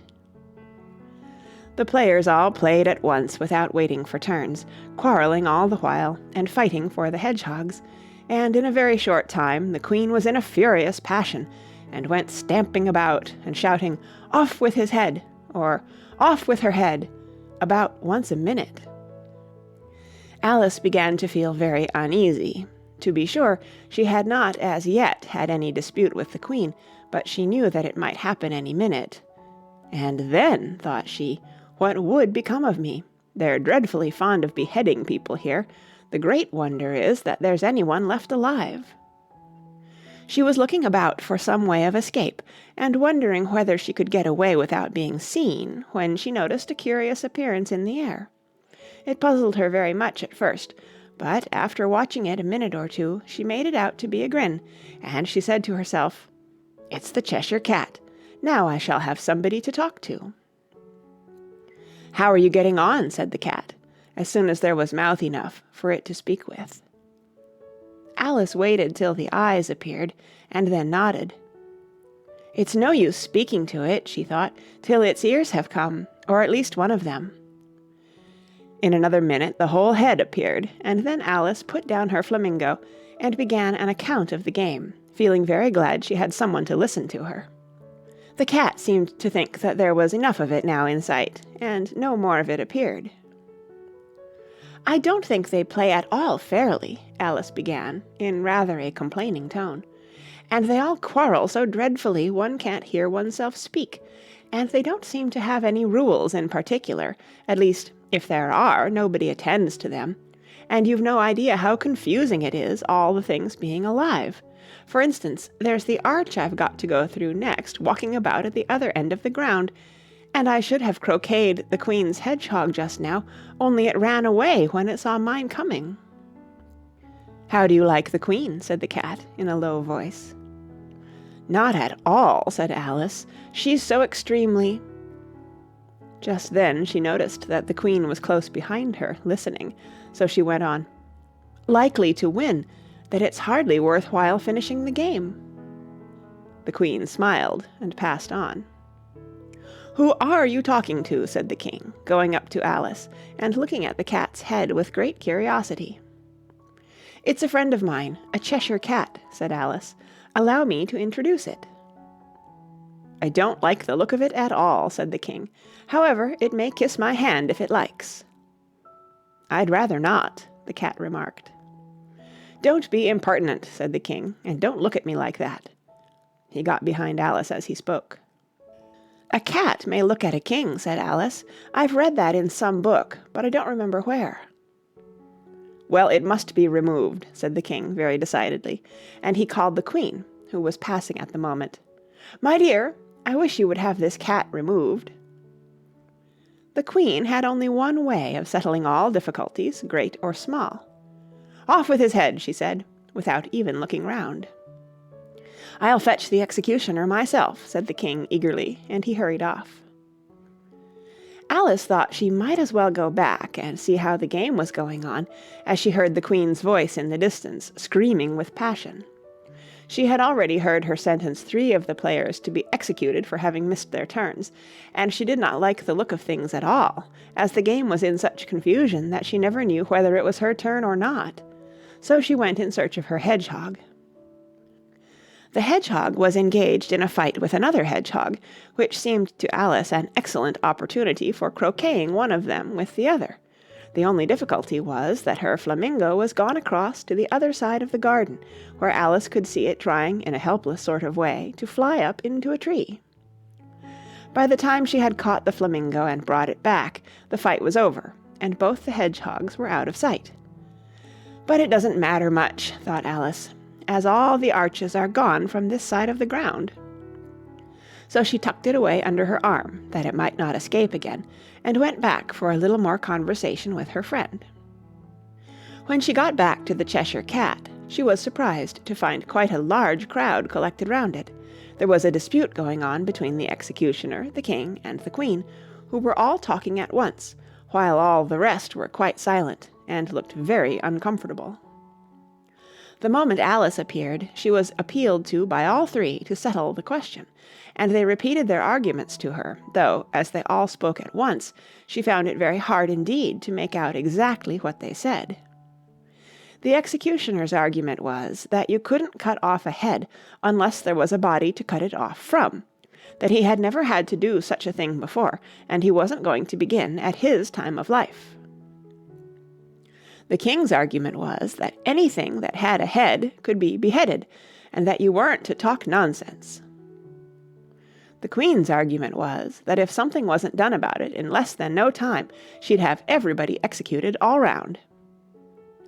[SPEAKER 1] The players all played at once without waiting for turns, quarrelling all the while, and fighting for the hedgehogs, and in a very short time the queen was in a furious passion, and went stamping about and shouting, "Off with his head," or "Off with her head," about once a minute. Alice began to feel very uneasy. To be sure, she had not as yet had any dispute with the queen, but she knew that it might happen any minute. "And then," thought she, "what would become of me? They're dreadfully fond of beheading people here. The great wonder is that there's anyone left alive." She was looking about for some way of escape, and wondering whether she could get away without being seen, when she noticed a curious appearance in the air. It puzzled her very much at first, but after watching it a minute or two, she made it out to be a grin, and she said to herself, "It's the Cheshire Cat. Now I shall have somebody to talk to." "How are you getting on?" said the cat, as soon as there was mouth enough for it to speak with. Alice waited till the eyes appeared, and then nodded. "It's no use speaking to it," she thought, "till its ears have come, or at least one of them." In another minute the whole head appeared, and then Alice put down her flamingo, and began an account of the game, feeling very glad she had someone to listen to her. The cat seemed to think that there was enough of it now in sight, and no more of it appeared. "I don't think they play at all fairly," Alice began, in rather a complaining tone, "and they all quarrel so dreadfully one can't hear oneself speak, and they don't seem to have any rules in particular, at least, if there are, nobody attends to them, and you've no idea how confusing it is, all the things being alive. For instance, there's the arch I've got to go through next, walking about at the other end of the ground, and I should have croqueted the queen's hedgehog just now, only it ran away when it saw mine coming." "How do you like the queen?" said the cat, in a low voice. "Not at all," said Alice. "She's so extremely—" Just then she noticed that the queen was close behind her, listening, so she went on, "likely to win, that it's hardly worth while finishing the game." The queen smiled and passed on. "Who are you talking to?" said the king, going up to Alice, and looking at the cat's head with great curiosity. "It's a friend of mine, a Cheshire Cat," said Alice. "Allow me to introduce it." "I don't like the look of it at all," said the king. "However, it may kiss my hand if it likes." "I'd rather not," the cat remarked. "Don't be impertinent," said the king, "and don't look at me like that." He got behind Alice as he spoke. "A cat may look at a king," said Alice. "I've read that in some book, but I don't remember where." "Well, it must be removed," said the king very decidedly, and he called the queen, who was passing at the moment. "My dear, I wish you would have this cat removed." The queen had only one way of settling all difficulties, great or small. "Off with his head," she said, without even looking round. "I'll fetch the executioner myself," said the king eagerly, and he hurried off. Alice thought she might as well go back and see how the game was going on, as she heard the queen's voice in the distance, screaming with passion. She had already heard her sentence 3 of the players to be executed for having missed their turns, and she did not like the look of things at all, as the game was in such confusion that she never knew whether it was her turn or not. So she went in search of her hedgehog. The hedgehog was engaged in a fight with another hedgehog, which seemed to Alice an excellent opportunity for croqueting one of them with the other. The only difficulty was that her flamingo was gone across to the other side of the garden, where Alice could see it trying in a helpless sort of way to fly up into a tree. By the time she had caught the flamingo and brought it back, the fight was over, and both the hedgehogs were out of sight. "But it doesn't matter much," thought Alice, "as all the arches are gone from this side of the ground." So she tucked it away under her arm, that it might not escape again, and went back for a little more conversation with her friend. When she got back to the Cheshire Cat, she was surprised to find quite a large crowd collected round it. There was a dispute going on between the executioner, the king, and the queen, who were all talking at once, while all the rest were quite silent, and looked very uncomfortable. The moment Alice appeared, she was appealed to by all three to settle the question, and they repeated their arguments to her, though, as they all spoke at once, she found it very hard indeed to make out exactly what they said. The executioner's argument was that you couldn't cut off a head unless there was a body to cut it off from, that he had never had to do such a thing before, and he wasn't going to begin at his time of life. The king's argument was that anything that had a head could be beheaded, and that you weren't to talk nonsense. The queen's argument was that if something wasn't done about it in less than no time, she'd have everybody executed all round.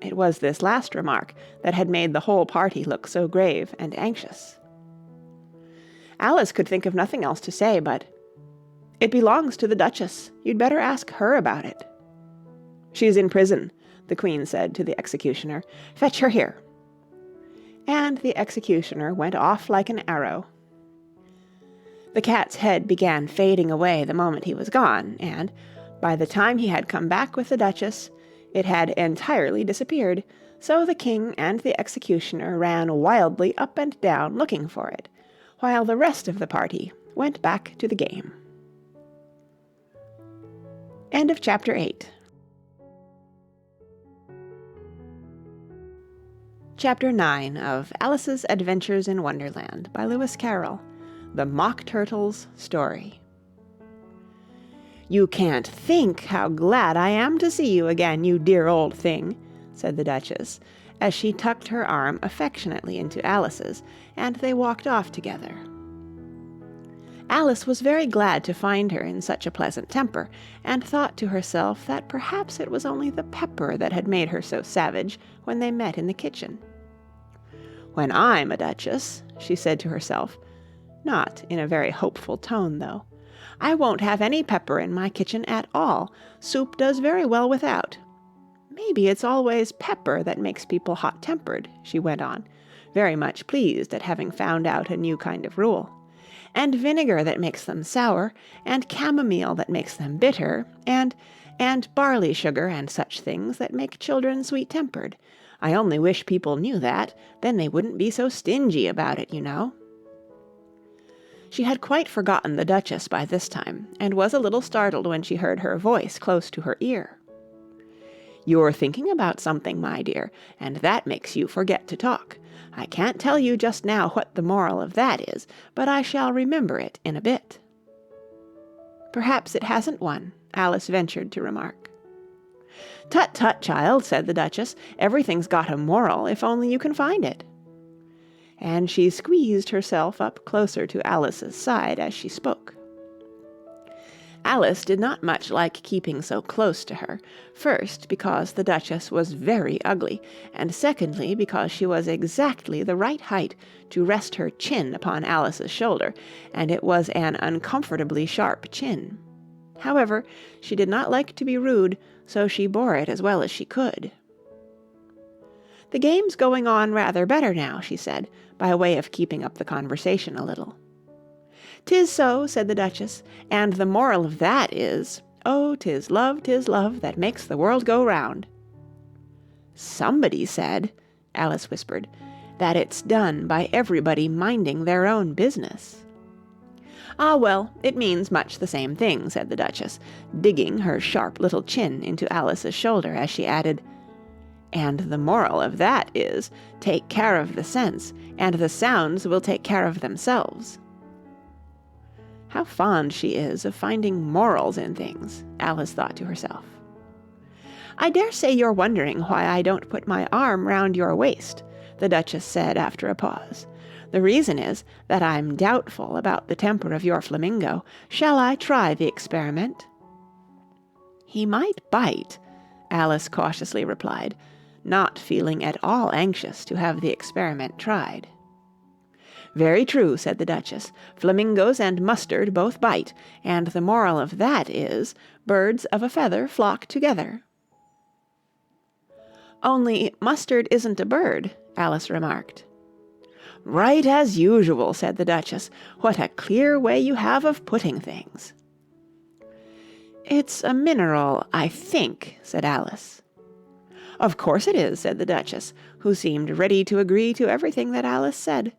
[SPEAKER 1] It was this last remark that had made the whole party look so grave and anxious. Alice could think of nothing else to say but, "It belongs to the Duchess. You'd better ask her about it." "She's in prison," the Queen said to the executioner. "Fetch her here." And the executioner went off like an arrow. The cat's head began fading away the moment he was gone, and, by the time he had come back with the Duchess, it had entirely disappeared, so the king and the executioner ran wildly up and down looking for it, while the rest of the party went back to the game. End of Chapter 8. Chapter 9 of Alice's Adventures in Wonderland by Lewis Carroll. The Mock Turtle's Story. "You can't think how glad I am to see you again, you dear old thing," said the Duchess, as she tucked her arm affectionately into Alice's, and they walked off together. Alice was very glad to find her in such a pleasant temper, and thought to herself that perhaps it was only the pepper that had made her so savage when they met in the kitchen. "When I'm a Duchess," she said to herself, not in a very hopeful tone, though, "I won't have any pepper in my kitchen at all. Soup does very well without. Maybe it's always pepper that makes people hot-tempered," she went on, very much pleased at having found out a new kind of rule, "and vinegar that makes them sour, and chamomile that makes them bitter, and barley sugar and such things that make children sweet-tempered. I only wish people knew that, then they wouldn't be so stingy about it, you know." She had quite forgotten the Duchess by this time, and was a little startled when she heard her voice close to her ear. "You're thinking about something, my dear, and that makes you forget to talk. I can't tell you just now what the moral of that is, but I shall remember it in a bit." "Perhaps it hasn't one," Alice ventured to remark. "Tut, tut, child," said the Duchess. "Everything's got a moral, if only you can find it." And she squeezed herself up closer to Alice's side as she spoke. Alice did not much like keeping so close to her, first because the Duchess was very ugly, and secondly because she was exactly the right height to rest her chin upon Alice's shoulder, and it was an uncomfortably sharp chin. However, she did not like to be rude, so she bore it as well as she could. "The game's going on rather better now," she said, by way of keeping up the conversation a little. "'Tis so," said the Duchess, "and the moral of that is, 'Oh, 'tis love, that makes the world go round.'" "Somebody said," Alice whispered, "that it's done by everybody minding their own business." "Ah, well, it means much the same thing," said the Duchess, digging her sharp little chin into Alice's shoulder as she added, "and the moral of that is, take care of the sense, and the sounds will take care of themselves." How fond she is of finding morals in things, Alice thought to herself. "I dare say you're wondering why I don't put my arm round your waist," the Duchess said after a pause. "The reason is that I'm doubtful about the temper of your flamingo. Shall I try the experiment?" "He might bite," Alice cautiously replied, not feeling at all anxious to have the experiment tried. "Very true," said the Duchess. "Flamingoes and mustard both bite, and the moral of that is, birds of a feather flock together." "Only mustard isn't a bird," Alice remarked. "Right as usual," said the Duchess. "What a clear way you have of putting things." "It's a mineral, I think," said Alice. "Of course it is," said the Duchess, who seemed ready to agree to everything that Alice said.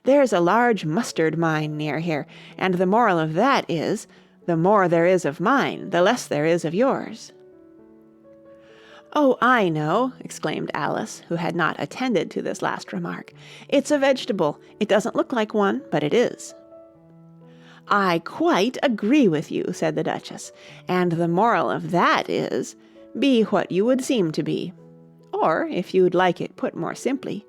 [SPEAKER 1] "There's a large mustard mine near here, and the moral of that is, the more there is of mine, the less there is of yours." "Oh, I know," exclaimed Alice, who had not attended to this last remark. "It's a vegetable. It doesn't look like one, but it is." "I quite agree with you," said the Duchess, "and the moral of that is, be what you would seem to be. Or, if you'd like it put more simply,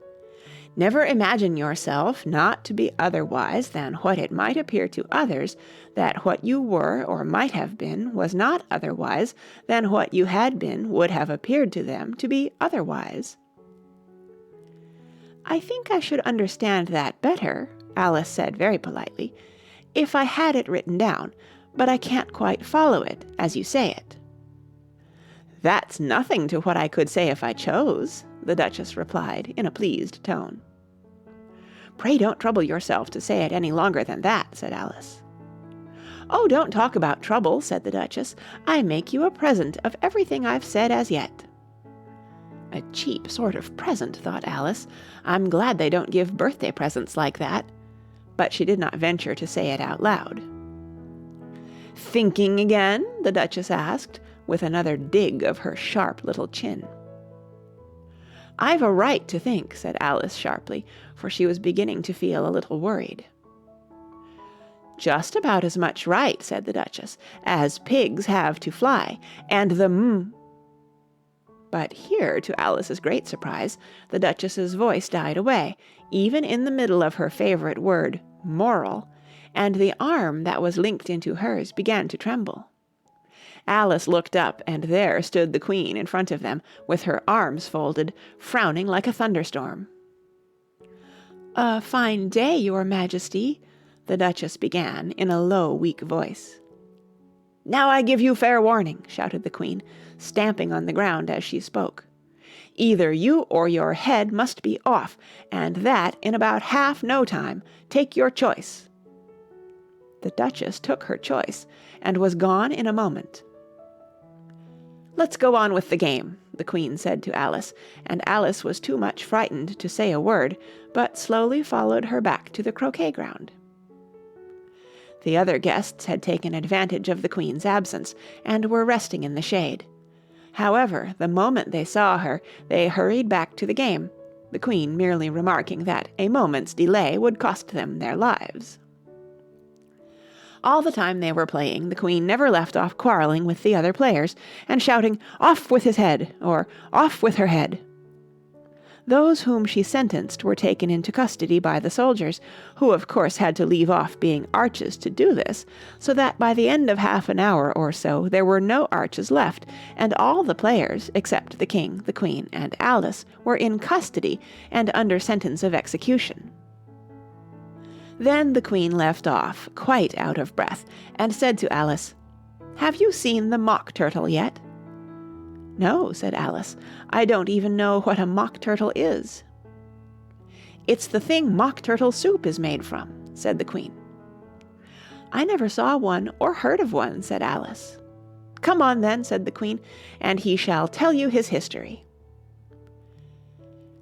[SPEAKER 1] never imagine yourself not to be otherwise than what it might appear to others that what you were or might have been was not otherwise than what you had been would have appeared to them to be otherwise." "I think I should understand that better," Alice said very politely, "if I had it written down, but I can't quite follow it as you say it." "That's nothing to what I could say if I chose," the Duchess replied in a pleased tone. "Pray don't trouble yourself to say it any longer than that," said Alice. "Oh, don't talk about trouble," said the Duchess. "I make you a present of everything I've said as yet." A cheap sort of present, thought Alice. I'm glad they don't give birthday presents like that. But she did not venture to say it out loud. "Thinking again?" the Duchess asked, with another dig of her sharp little chin. "I've a right to think," said Alice sharply, for she was beginning to feel a little worried. "Just about as much right," said the Duchess, "as pigs have to fly, and the But here, to Alice's great surprise, the Duchess's voice died away, even in the middle of her favourite word, moral, and the arm that was linked into hers began to tremble. Alice looked up, and there stood the Queen in front of them, with her arms folded, frowning like a thunderstorm. "A fine day, your Majesty," the Duchess began in a low, weak voice. "Now I give you fair warning," shouted the Queen, stamping on the ground as she spoke. "Either you or your head must be off, and that in about half no time. Take your choice." The Duchess took her choice, and was gone in a moment. "Let's go on with the game," the Queen said to Alice, and Alice was too much frightened to say a word, but slowly followed her back to the Croquet-Ground. The other guests had taken advantage of the Queen's absence, and were resting in the shade. However, the moment they saw her, they hurried back to the game, the Queen merely remarking that a moment's delay would cost them their lives. All the time they were playing, the Queen never left off quarrelling with the other players, and shouting, "Off with his head!" or "Off with her head!" Those whom she sentenced were taken into custody by the soldiers, who of course had to leave off being arches to do this, so that by the end of half an hour or so there were no arches left, and all the players, except the King, the Queen, and Alice, were in custody and under sentence of execution. Then the Queen left off, quite out of breath, and said to Alice, "Have you seen the Mock Turtle yet?" "No," said Alice. "I don't even know what a Mock Turtle is." "It's the thing Mock Turtle soup is made from," said the Queen. "I never saw one or heard of one," said Alice. "Come on then," said the Queen, "and he shall tell you his history."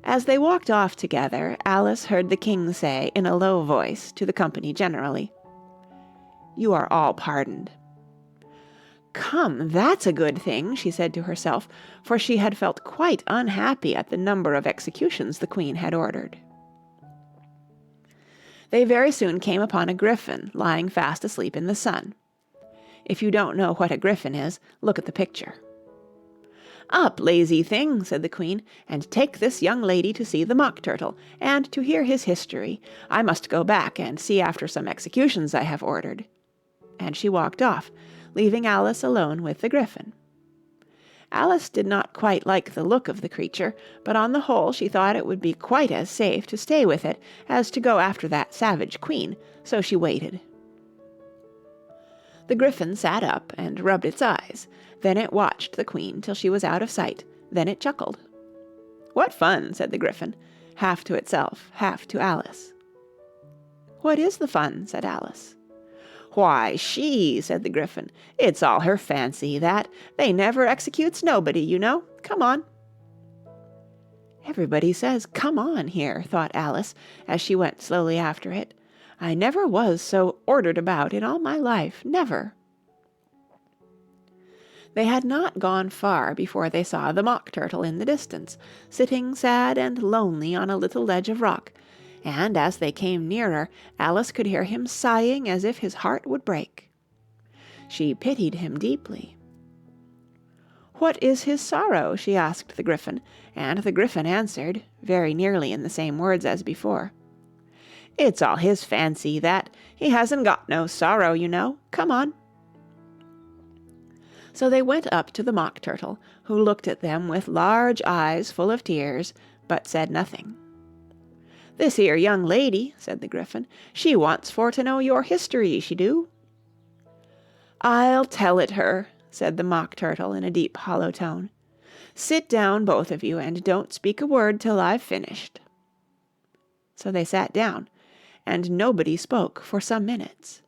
[SPEAKER 1] As they walked off together, Alice heard the King say in a low voice to the company generally, "You are all pardoned." "Come, that's a good thing," she said to herself, for she had felt quite unhappy at the number of executions the Queen had ordered. They very soon came upon a griffin lying fast asleep in the sun. If you don't know what a griffin is, look at the picture. "Up, lazy thing," said the Queen, "and take this young lady to see the Mock Turtle, and to hear his history. I must go back and see after some executions I have ordered." And she walked off, leaving Alice alone with the griffin. Alice did not quite like the look of the creature, but on the whole she thought it would be quite as safe to stay with it as to go after that savage queen, so she waited. The Gryphon sat up and rubbed its eyes. Then it watched the queen till she was out of sight. Then it chuckled. "What fun," said the Gryphon, half to itself, half to Alice. "What is the fun?" said Alice. "Why, she," said the Gryphon. "It's all her fancy, that. They never executes nobody, you know. Come on." "Everybody says 'come on' here," thought Alice, as she went slowly after it. "I never was so ordered about in all my life, never." They had not gone far before they saw the Mock Turtle in the distance, sitting sad and lonely on a little ledge of rock, and as they came nearer, Alice could hear him sighing as if his heart would break. She pitied him deeply. "What is his sorrow?" she asked the Gryphon, and the Gryphon answered, very nearly in the same words as before. "It's all his fancy, that. He hasn't got no sorrow, you know. Come on." So they went up to the Mock Turtle, who looked at them with large eyes full of tears, but said nothing. "This here young lady," said the Gryphon, "she wants for to know your history, she do." "I'll tell it her," said the Mock Turtle in a deep hollow tone. "Sit down, both of you, and don't speak a word till I've finished." So they sat down, and nobody spoke for some minutes.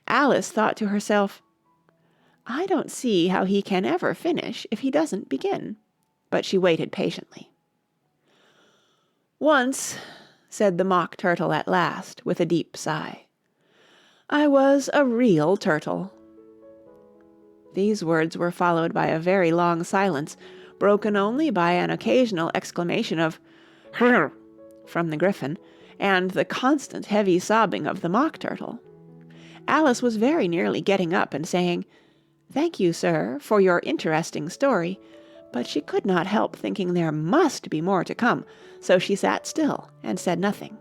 [SPEAKER 1] Alice thought to herself, "I don't see how he can ever finish if he doesn't begin," but she waited patiently. "Once," said the Mock Turtle at last, with a deep sigh, "I was a real turtle." These words were followed by a very long silence, broken only by an occasional exclamation of "Hrrr!" from the Gryphon, and the constant heavy sobbing of the Mock Turtle. Alice was very nearly getting up and saying, "Thank you, sir, for your interesting story," but she could not help thinking there must be more to come, so she sat still and said nothing.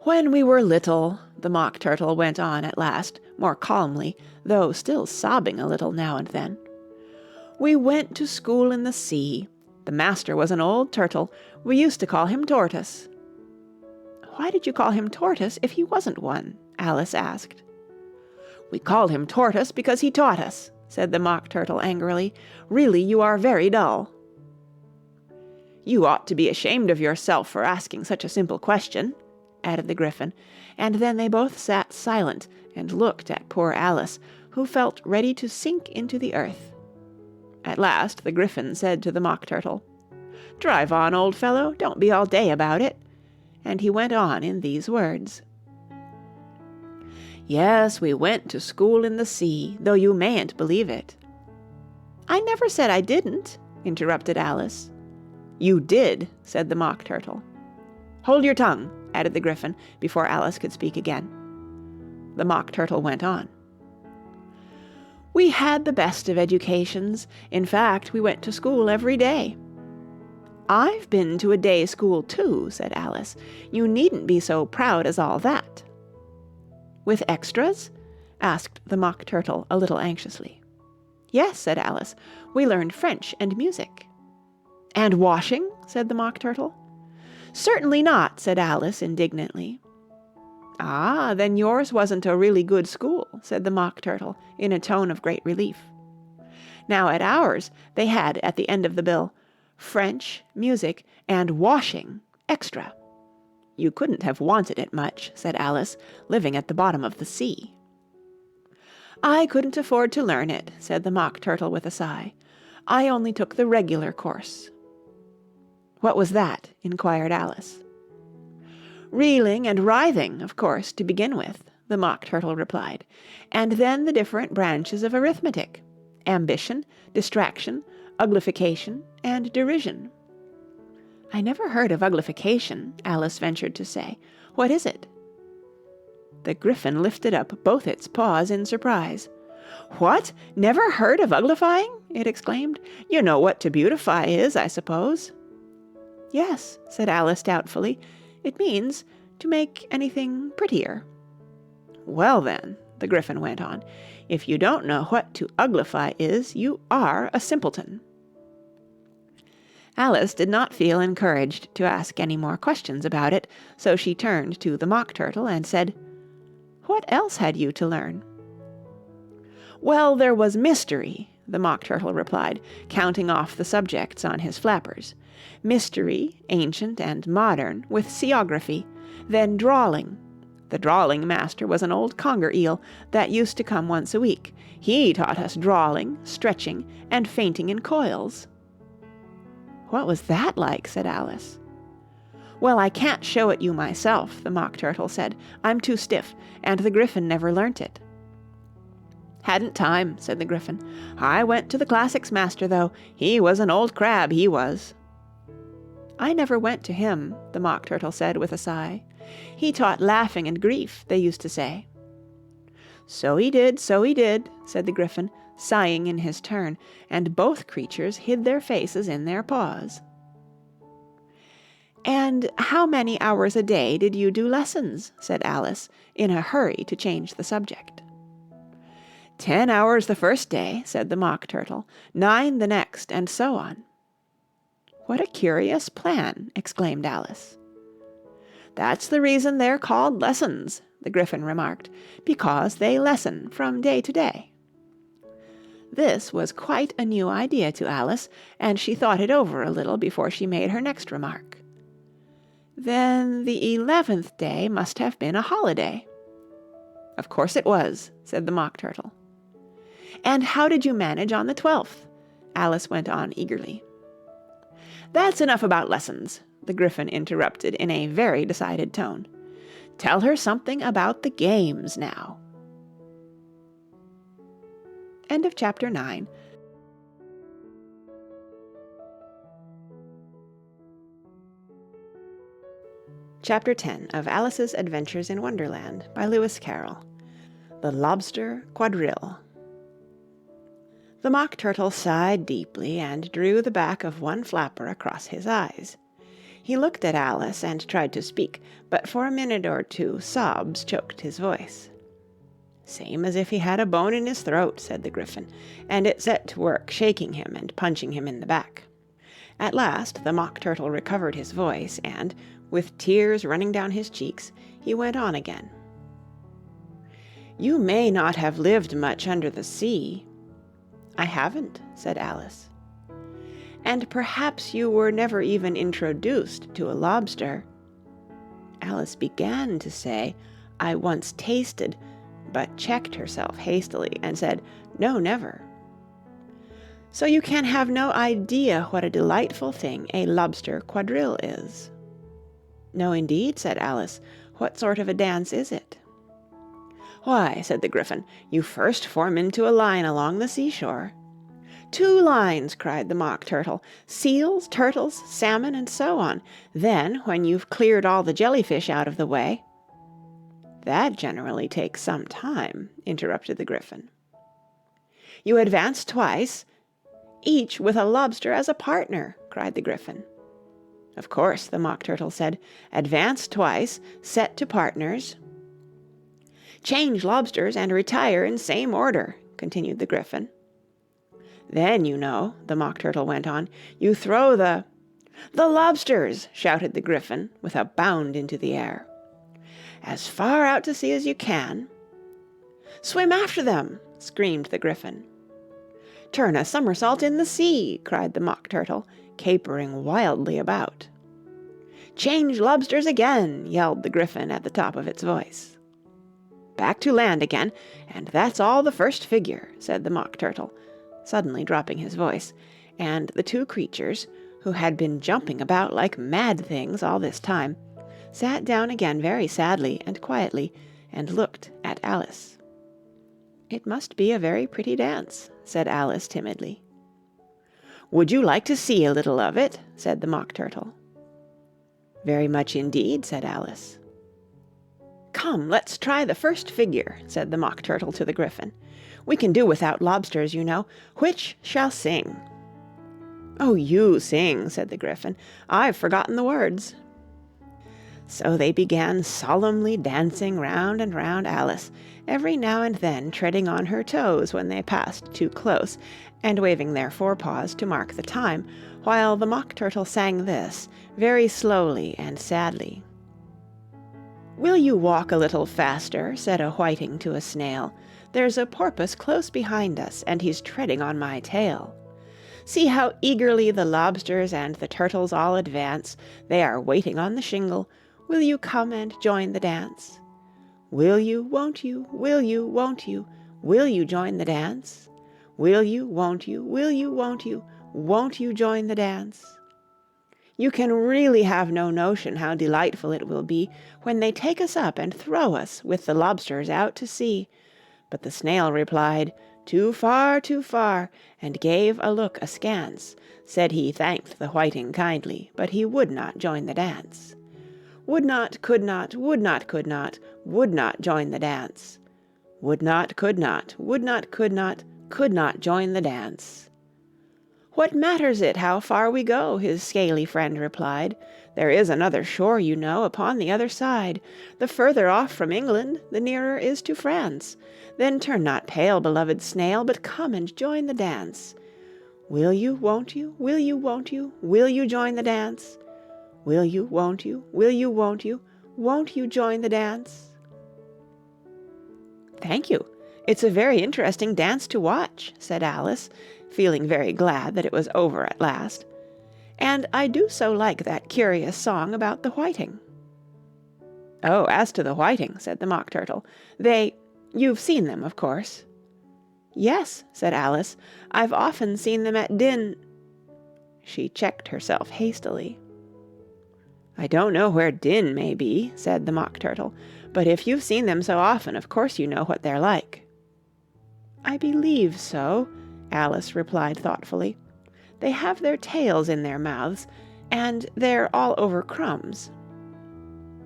[SPEAKER 1] "When we were little," the Mock Turtle went on at last, more calmly, though still sobbing a little now and then, "we went to school in the sea. The master was an old turtle. We used to call him Tortoise." "Why did you call him Tortoise if he wasn't one?" Alice asked. "We called him Tortoise because he taught us," said the Mock Turtle angrily. "Really, you are very dull." "You ought to be ashamed of yourself for asking such a simple question," added the Gryphon, and then they both sat silent and looked at poor Alice, who felt ready to sink into the earth. At last the Gryphon said to the Mock Turtle, "Drive on, old fellow, don't be all day about it," and he went on in these words. "Yes, we went to school in the sea, though you mayn't believe it." "I never said I didn't," interrupted Alice. "You did," said the Mock Turtle. "Hold your tongue," added the Gryphon, before Alice could speak again. The Mock Turtle went on. "We had the best of educations. In fact, we went to school every day." "I've been to a day school too," said Alice. "You needn't be so proud as all that." "With extras?" asked the Mock Turtle a little anxiously. "Yes," said Alice. "We learned French and music." "And washing?" said the Mock Turtle. "Certainly not," said Alice indignantly. "Ah, then yours wasn't a really good school," said the Mock Turtle in a tone of great relief. Now at ours they had at the end of the bill, "French, music, and washing, extra." "You couldn't have wanted it much," said Alice, living at the bottom of the sea. "I couldn't afford to learn it," said the Mock Turtle with a sigh. "I only took the regular course." "What was that?" inquired Alice. "Reeling and writhing, of course, to begin with," the Mock Turtle replied, "and then the different branches of arithmetic: ambition, distraction, uglification, and derision." "I never heard of uglification," Alice ventured to say. "What is it?" The Gryphon lifted up both its paws in surprise. "What? Never heard of uglifying?" it exclaimed. "You know what to beautify is, I suppose." "Yes," said Alice doubtfully. "It means to make anything prettier." "Well then," the Gryphon went on. "If you don't know what to uglify is, you are a simpleton." Alice did not feel encouraged to ask any more questions about it, so she turned to the Mock Turtle and said, "What else had you to learn?" "Well, there was mystery," the Mock Turtle replied, counting off the subjects on his flappers. "Mystery, ancient and modern, with seaography. Then drawling. The drawling master was an old conger eel that used to come once a week. He taught us drawling, stretching, and fainting in coils." "What was that like?" said Alice. "Well, I can't show it you myself," the Mock Turtle said. "I'm too stiff, and the Gryphon never learnt it." "Hadn't time," said the Gryphon. "I went to the classics master, though. He was an old crab, he was." "I never went to him," the Mock Turtle said with a sigh. "He taught laughing and grief, they used to say." So he did," said the Gryphon, sighing in his turn, and both creatures hid their faces in their paws. "And how many hours a day did you do lessons?" said Alice, in a hurry to change the subject. 10 hours the first day," said the Mock Turtle, 9 the next, and so on." "What a curious plan!" exclaimed Alice. "That's the reason they're called lessons," the Gryphon remarked, "because they lessen from day to day." This was quite a new idea to Alice, and she thought it over a little before she made her next remark. "Then the 11th day must have been a holiday." "Of course it was," said the Mock Turtle. "And how did you manage on the 12th?" Alice went on eagerly. "That's enough about lessons," the Gryphon interrupted in a very decided tone. "Tell her something about the games now." End of chapter 9. Chapter 10 of Alice's Adventures in Wonderland by Lewis Carroll. The Lobster Quadrille. The Mock Turtle sighed deeply and drew the back of one flapper across his eyes. He looked at Alice and tried to speak, but for a minute or two sobs choked his voice. "Same as if he had a bone in his throat," said the Gryphon, and it set to work shaking him and punching him in the back. At last the Mock Turtle recovered his voice, and, with tears running down his cheeks, he went on again. "You may not have lived much under the sea." "I haven't," said Alice. "And perhaps you were never even introduced to a lobster." Alice began to say, "I once tasted," but checked herself hastily and said, "No, never." "So you can have no idea what a delightful thing a lobster quadrille is." "No, indeed," said Alice. "What sort of a dance is it?" "Why," said the Gryphon, "you first form into a line along the seashore." "2 lines!" cried the Mock Turtle. "Seals, turtles, salmon, and so on. Then, when you've cleared all the jellyfish out of the way—" "That generally takes some time," interrupted the Gryphon. "You advance twice—" "Each with a lobster as a partner!" cried the Gryphon. "Of course," the Mock Turtle said. "Advance twice, set to partners—" "Change lobsters and retire in same order," continued the Gryphon. "Then, you know," the Mock Turtle went on, "you throw the—" "The lobsters!" shouted the Gryphon, with a bound into the air. "As far out to sea as you can—" "Swim after them!" screamed the Gryphon. "Turn a somersault in the sea!" cried the Mock Turtle, capering wildly about. "Change lobsters again!" yelled the Gryphon at the top of its voice. "Back to land again, and that's all the first figure," said the Mock Turtle, suddenly dropping his voice, and the 2 creatures, who had been jumping about like mad things all this time, sat down again very sadly and quietly, and looked at Alice. "It must be a very pretty dance," said Alice timidly. "Would you like to see a little of it?" said the Mock Turtle. "Very much indeed," said Alice. "Come, let's try the first figure," said the Mock Turtle to the Gryphon. "We can do without lobsters, you know. Which shall sing?" "Oh, you sing," said the Gryphon. "I've forgotten the words." So they began solemnly dancing round and round Alice, every now and then treading on her toes when they passed too close, and waving their forepaws to mark the time, while the Mock Turtle sang this, very slowly and sadly. "Will you walk a little faster?" said a whiting to a snail. "There's a porpoise close behind us, and he's treading on my tail. See how eagerly the lobsters and the turtles all advance. They are waiting on the shingle. Will you come and join the dance? Will you, won't you, will you, won't you, will you join the dance? Will you, won't you, will you, won't you join the dance? You can really have no notion how delightful it will be when they take us up and throw us with the lobsters out to sea." But the snail replied, too far, and gave a look askance. Said he thanked the whiting kindly, but he would not join the dance. Would not, could not, would not, could not join the dance. Would not, could not, would not, could not join the dance. "What matters it how far we go?" his scaly friend replied. "There is another shore, you know, upon the other side. The further off from England, the nearer is to France. Then turn not pale, beloved snail, but come and join the dance. Will you, won't you, will you, won't you join the dance? Will you, won't you, won't you join the dance?" "Thank you. It's a very interesting dance to watch," said Alice, feeling very glad that it was over at last. "And I do so like that curious song about the whiting." "Oh, as to the whiting," said the Mock Turtle, you've seen them, of course." "Yes," said Alice, "I've often seen them at She checked herself hastily. "I don't know where Din may be," said the Mock Turtle, "but if you've seen them so often, of course you know what they're like." "I believe so," Alice replied thoughtfully. "They have their tails in their mouths, and they're all over crumbs."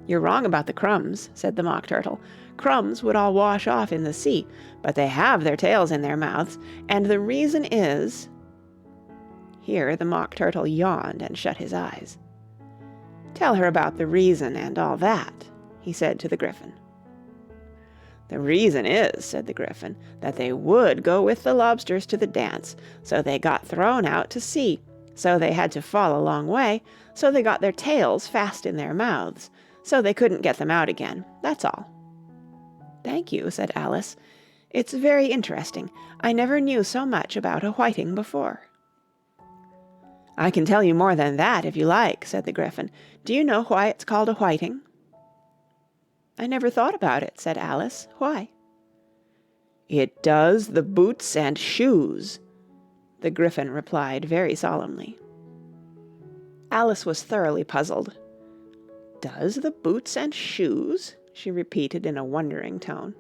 [SPEAKER 1] "You're wrong about the crumbs," said the Mock Turtle. "Crumbs would all wash off in the sea, but they have their tails in their mouths, and the reason is—" Here the Mock Turtle yawned and shut his eyes. "Tell her about the reason and all that," he said to the Gryphon. "The reason is," said the Gryphon, "that they would go with the lobsters to the dance, so they got thrown out to sea, so they had to fall a long way, so they got their tails fast in their mouths, so they couldn't get them out again, that's all." "Thank you," said Alice. "It's very interesting. I never knew so much about a whiting before." "I can tell you more than that, if you like," said the Gryphon. "Do you know why it's called a whiting?" "I never thought about it," said Alice. "Why?" "It does the boots and shoes," the Gryphon replied very solemnly. Alice was thoroughly puzzled. "Does the boots and shoes?" she repeated in a wondering tone.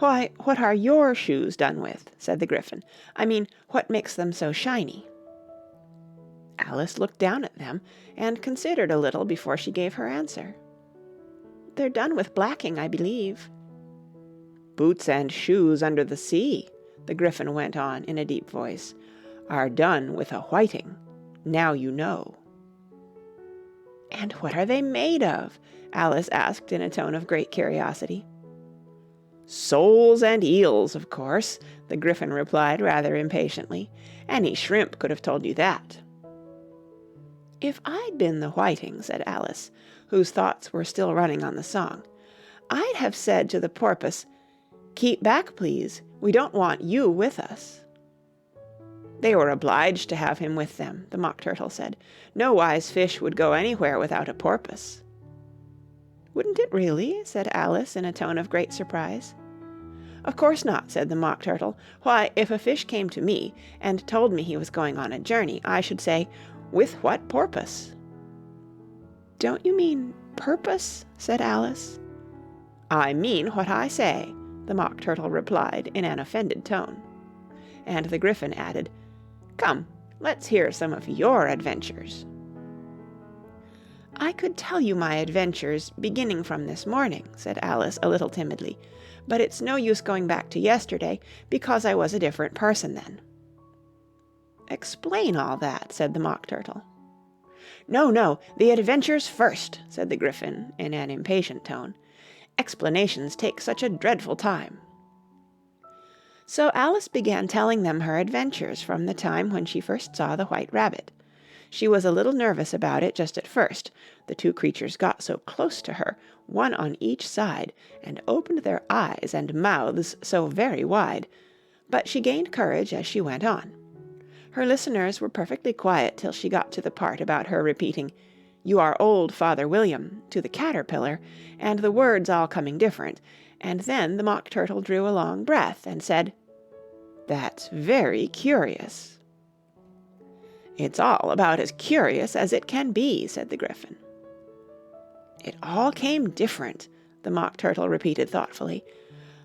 [SPEAKER 1] "Why, what are your shoes done with?" said the Gryphon. "I mean, what makes them so shiny?" Alice looked down at them and considered a little before she gave her answer. "They're done with blacking, I believe." "Boots and shoes under the sea," the Gryphon went on in a deep voice, "are done with a whiting. Now you know." "And what are they made of?" Alice asked in a tone of great curiosity. "Soles and eels, of course," the Gryphon replied rather impatiently. "Any shrimp could have told you that." "If I'd been the whiting," said Alice, whose thoughts were still running on the song, "I'd have said to the porpoise, 'Keep back, please. We don't want you with us.'" "They were obliged to have him with them," the Mock Turtle said. "No wise fish would go anywhere without a porpoise." "Wouldn't it really?" said Alice in a tone of great surprise. "Of course not," said the Mock Turtle. "Why, if a fish came to me and told me he was going on a journey, I should say, 'With what porpoise?'" "Don't you mean purpose?" said Alice. "I mean what I say," the Mock Turtle replied in an offended tone. And the Gryphon added, "Come, let's hear some of your adventures." "I could tell you my adventures beginning from this morning," said Alice a little timidly, "but it's no use going back to yesterday, because I was a different person then." "Explain all that," said the Mock Turtle. "No, no, the adventures first," said the Gryphon in an impatient tone. "Explanations take such a dreadful time." So Alice began telling them her adventures from the time when she first saw the White Rabbit. She was a little nervous about it just at first, the two creatures got so close to her, one on each side, and opened their eyes and mouths so very wide, but she gained courage as she went on. Her listeners were perfectly quiet till she got to the part about her repeating, "You are old, Father William," to the caterpillar, and the words all coming different, and then the Mock Turtle drew a long breath and said, "That's very curious." "It's all about as curious as it can be," said the Gryphon. "It all came different," the Mock Turtle repeated thoughtfully.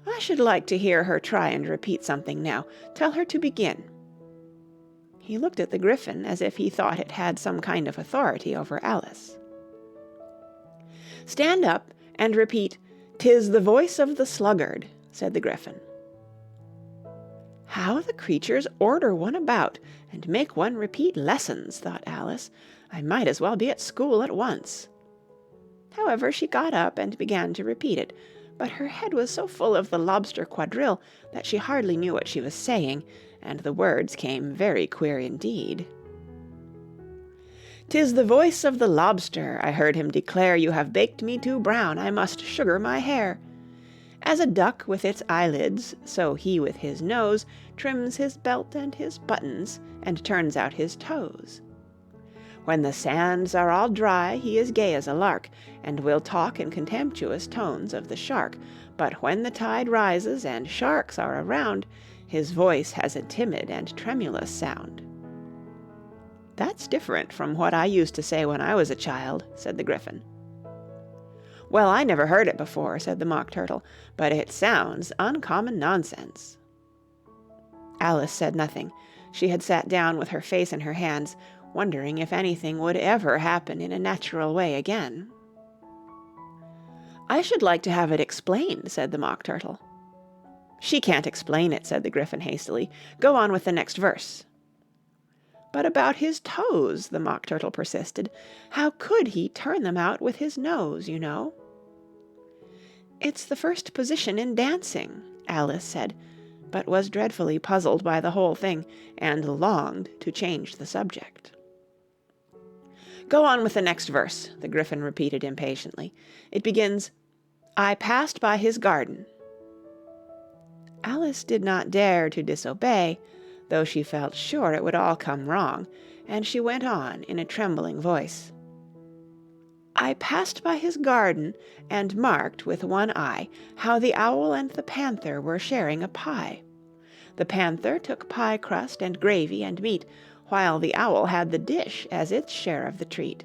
[SPEAKER 1] "I should like to hear her try and repeat something now. Tell her to begin." He looked at the Gryphon as if he thought it had some kind of authority over Alice. "Stand up and repeat, "'Tis the voice of the sluggard,'" said the Gryphon. "How the creatures order one about and make one repeat lessons," thought Alice. "I might as well be at school at once." However, she got up and began to repeat it, but her head was so full of the Lobster Quadrille that she hardly knew what she was saying, and the words came very queer indeed. "'Tis the voice of the Lobster, I heard him declare, you have baked me too brown, I must sugar my hair. As a duck with its eyelids, so he with his nose trims his belt and his buttons, and turns out his toes. When the sands are all dry, he is gay as a lark, and will talk in contemptuous tones of the shark, but when the tide rises and sharks are around, his voice has a timid and tremulous sound." "That's different from what I used to say when I was a child," said the Gryphon. "Well, I never heard it before," said the Mock Turtle, "but it sounds uncommon nonsense." Alice said nothing. She had sat down with her face in her hands, wondering if anything would ever happen in a natural way again. "I should like to have it explained," said the Mock Turtle. "She can't explain it," said the Gryphon hastily. "Go on with the next verse." "But about his toes," the Mock Turtle persisted. "How could he turn them out with his nose, you know?" "It's the first position in dancing," Alice said, but was dreadfully puzzled by the whole thing, and longed to change the subject. "Go on with the next verse," the Gryphon repeated impatiently. "It begins, 'I passed by his garden.'" Alice did not dare to disobey, though she felt sure it would all come wrong, and she went on in a trembling voice. "I passed by his garden, and marked with one eye how the owl and the panther were sharing a pie. The panther took pie crust and gravy and meat, while the owl had the dish as its share of the treat.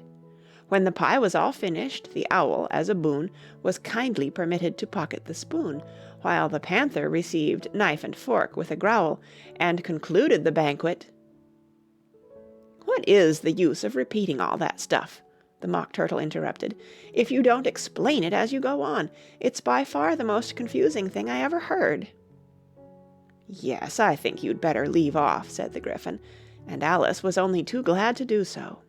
[SPEAKER 1] When the pie was all finished, the owl, as a boon, was kindly permitted to pocket the spoon, while the panther received knife and fork with a growl, and concluded the banquet—" "What is the use of repeating all that stuff?" the Mock Turtle interrupted, "if you don't explain it as you go on. It's by far the most confusing thing I ever heard." "Yes, I think you'd better leave off," said the Gryphon, and Alice was only too glad to do so.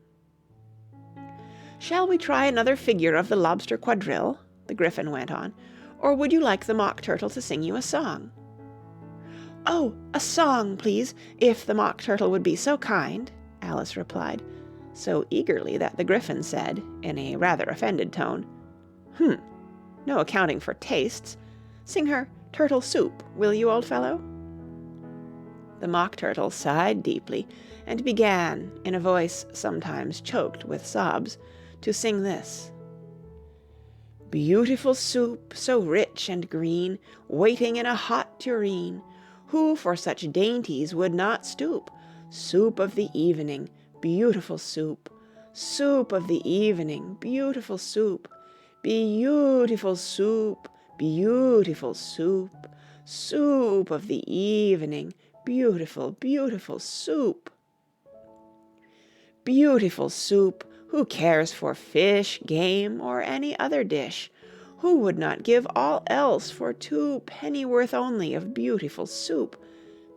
[SPEAKER 1] "Shall we try another figure of the Lobster Quadrille?" the Gryphon went on, "or would you like the Mock Turtle to sing you a song?" "Oh, a song, please, if the Mock Turtle would be so kind," Alice replied, so eagerly that the Gryphon said, in a rather offended tone, "No accounting for tastes. Sing her 'Turtle Soup,' will you, old fellow?" The Mock Turtle sighed deeply, and began, in a voice sometimes choked with sobs, to sing this: "Beautiful soup, so rich and green, waiting in a hot tureen. Who for such dainties would not stoop? Soup of the evening, beautiful soup. Soup of the evening, beautiful soup. Beautiful soup, beautiful soup. Soup of the evening, beautiful, beautiful soup." Beautiful soup! Who cares for fish, game, or any other dish? Who would not give all else for 2 pennyworth only of beautiful soup?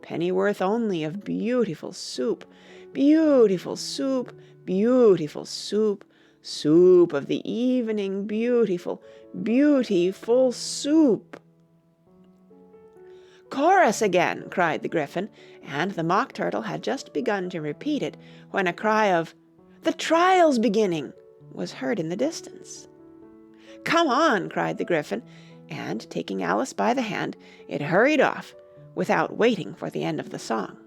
[SPEAKER 1] Pennyworth only of beautiful soup. Beautiful soup, beautiful soup, soup of the evening, beautiful, beautiful soup." "Chorus again!" cried the Gryphon, and the Mock Turtle had just begun to repeat it when a cry of "The trial's beginning!" was heard in the distance. "Come on!" cried the Gryphon, and, taking Alice by the hand, it hurried off, without waiting for the end of the song.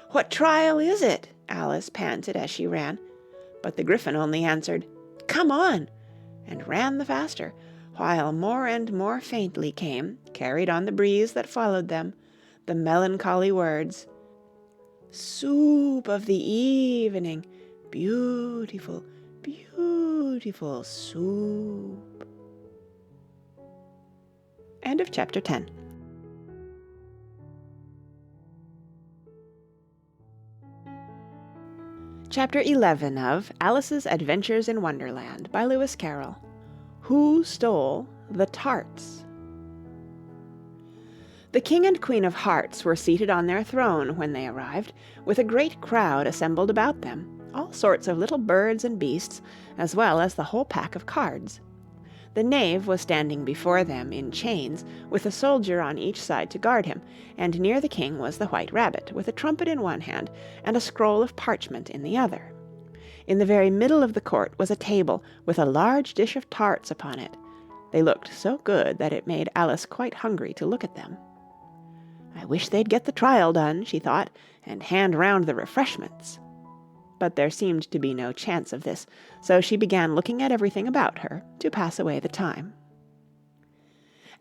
[SPEAKER 1] "What trial is it?" Alice panted as she ran, but the Gryphon only answered, "Come on!" and ran the faster, while more and more faintly came, carried on the breeze that followed them, the melancholy words, "Soup of the evening, beautiful, beautiful soup." End of chapter 10. Chapter 11 of Alice's Adventures in Wonderland by Lewis Carroll. Who Stole the Tarts? The King and Queen of Hearts were seated on their throne when they arrived, with a great crowd assembled about them, all sorts of little birds and beasts, as well as the whole pack of cards. The knave was standing before them in chains, with a soldier on each side to guard him, and near the king was the White Rabbit, with a trumpet in one hand and a scroll of parchment in the other. In the very middle of the court was a table, with a large dish of tarts upon it. They looked so good that it made Alice quite hungry to look at them. "I wish they'd get the trial done," she thought, "and hand round the refreshments." But there seemed to be no chance of this, so she began looking at everything about her to pass away the time.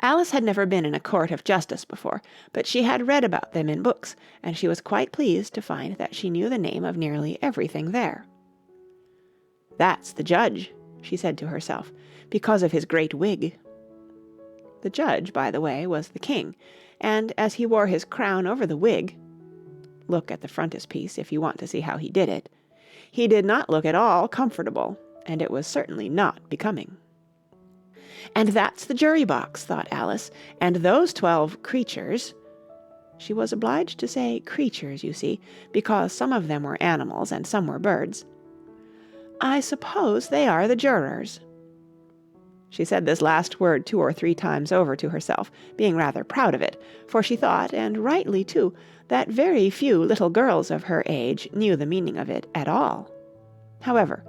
[SPEAKER 1] Alice had never been in a court of justice before, but she had read about them in books, and she was quite pleased to find that she knew the name of nearly everything there. "That's the judge," she said to herself, "because of his great wig." The judge, by the way, was the king, and as he wore his crown over the wig (look at the frontispiece if you want to see how he did it), he did not look at all comfortable, and it was certainly not becoming. "And that's the jury box," thought Alice, "and those 12 creatures—" She was obliged to say creatures, you see, because some of them were animals and some were birds. "I suppose they are the jurors." She said this last word 2 or 3 times over to herself, being rather proud of it, for she thought, and rightly too, that very few little girls of her age knew the meaning of it at all. However,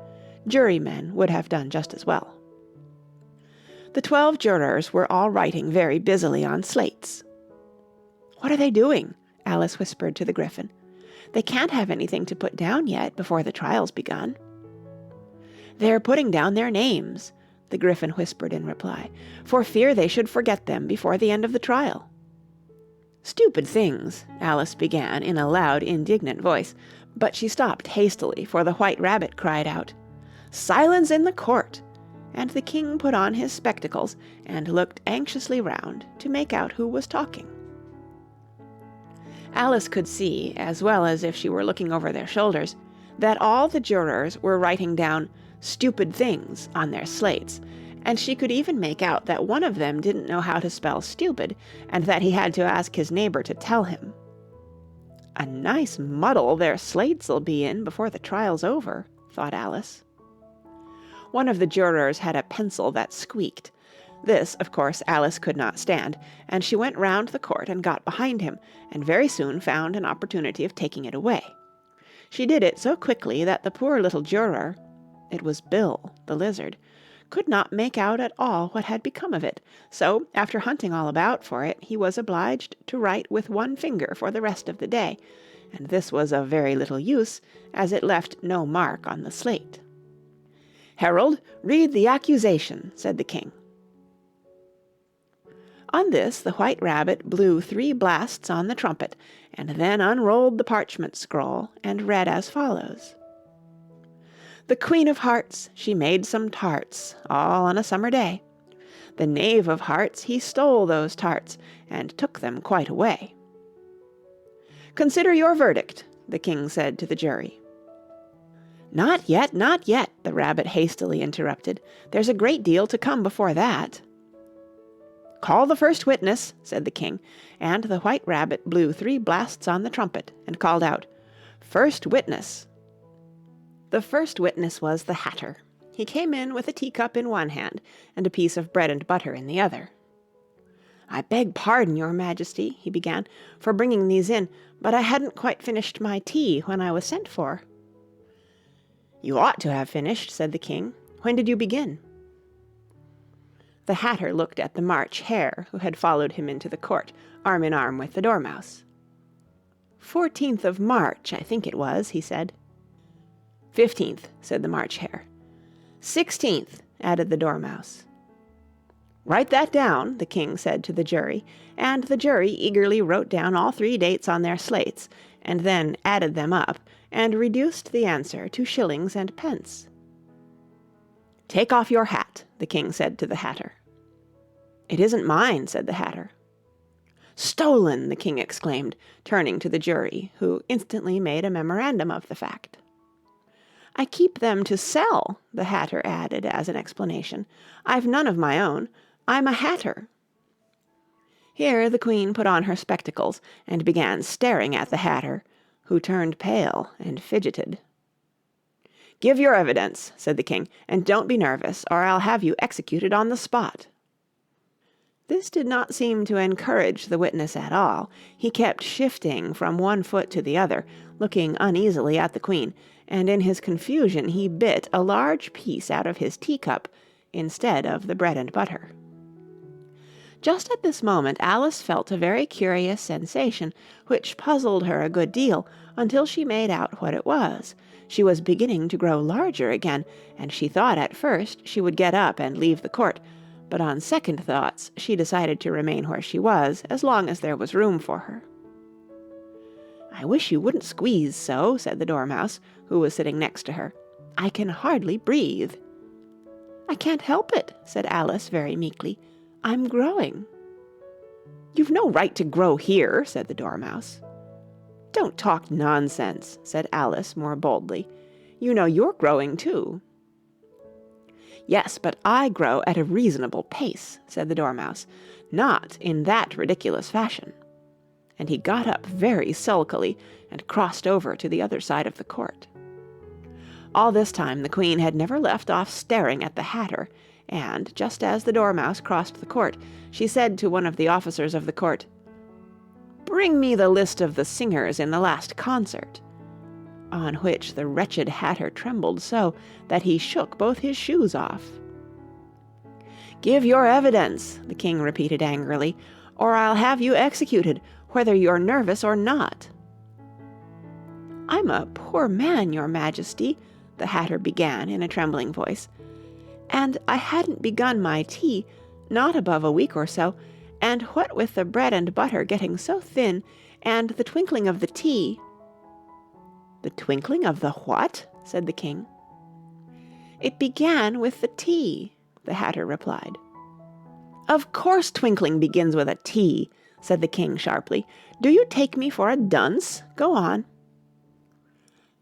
[SPEAKER 1] jurymen would have done just as well. The 12 jurors were all writing very busily on slates. "What are they doing?" Alice whispered to the Gryphon. "They can't have anything to put down yet before the trial's begun." "They're putting down their names," the Gryphon whispered in reply, "for fear they should forget them before the end of the trial." "Stupid things," Alice began in a loud, indignant voice, but she stopped hastily, for the White Rabbit cried out, "Silence in the court!" and the king put on his spectacles and looked anxiously round to make out who was talking. Alice could see, as well as if she were looking over their shoulders, that all the jurors were writing down "stupid things" on their slates, and she could even make out that one of them didn't know how to spell stupid, and that he had to ask his neighbor to tell him. "A nice muddle their slates'll be in before the trial's over," thought Alice. One of the jurors had a pencil that squeaked. This, of course, Alice could not stand, and she went round the court and got behind him, and very soon found an opportunity of taking it away. She did it so quickly that the poor little juror— it was Bill, the lizard— could not make out at all what had become of it, so, after hunting all about for it, he was obliged to write with one finger for the rest of the day, and this was of very little use, as it left no mark on the slate. "Herald, read the accusation," said the king. On this the White Rabbit blew 3 blasts on the trumpet, and then unrolled the parchment scroll, and read as follows. "The Queen of Hearts, she made some tarts, all on a summer day. The Knave of Hearts, he stole those tarts, and took them quite away." "Consider your verdict," the king said to the jury. "Not yet, not yet," the Rabbit hastily interrupted. "There's a great deal to come before that." "Call the first witness," said the king, and the White Rabbit blew 3 blasts on the trumpet, and called out, "First witness." The first witness was the Hatter. He came in with a teacup in one hand and a piece of bread and butter in the other. "I beg pardon, your Majesty," he began, "for bringing these in, but I hadn't quite finished my tea when I was sent for." "You ought to have finished," said the king. "When did you begin?" The Hatter looked at the March Hare, who had followed him into the court, arm in arm with the Dormouse. 14th of March, I think it was," he said. 15th, said the March Hare. 16th, added the Dormouse. "Write that down," the king said to the jury, and the jury eagerly wrote down all 3 dates on their slates, and then added them up, and reduced the answer to shillings and pence. "Take off your hat," the king said to the Hatter. "It isn't mine," said the Hatter. "Stolen!" the king exclaimed, turning to the jury, who instantly made a memorandum of the fact. "I keep them to sell," the Hatter added as an explanation. "I've none of my own. I'm a Hatter." Here the Queen put on her spectacles and began staring at the Hatter, who turned pale and fidgeted. "Give your evidence," said the king, "and don't be nervous, or I'll have you executed on the spot." This did not seem to encourage the witness at all. He kept shifting from one foot to the other, looking uneasily at the Queen, and in his confusion he bit a large piece out of his teacup instead of the bread and butter. Just at this moment Alice felt a very curious sensation, which puzzled her a good deal until she made out what it was. She was beginning to grow larger again, and she thought at first she would get up and leave the court, but on second thoughts she decided to remain where she was as long as there was room for her. "I wish you wouldn't squeeze so," said the Dormouse, who was sitting next to her. "I can hardly breathe." "I can't help it," said Alice very meekly. "I'm growing." "You've no right to grow here," said the Dormouse. "Don't talk nonsense," said Alice more boldly. "You know you're growing too." "Yes, but I grow at a reasonable pace," said the Dormouse, "not in that ridiculous fashion." And he got up very sulkily and crossed over to the other side of the court. All this time the Queen had never left off staring at the Hatter, and, just as the Dormouse crossed the court, she said to one of the officers of the court, "Bring me the list of the singers in the last concert," on which the wretched Hatter trembled so that he shook both his shoes off. "Give your evidence," the king repeated angrily, "or I'll have you executed, whether you're nervous or not." "I'm a poor man, your Majesty," the Hatter began in a trembling voice, "and I hadn't begun my tea, not above a week or so, and what with the bread and butter getting so thin, and the twinkling of the tea—" "The twinkling of the what?" said the king. "It began with the tea," the Hatter replied. "Of course twinkling begins with a T," said the king sharply. "Do you take me for a dunce? Go on."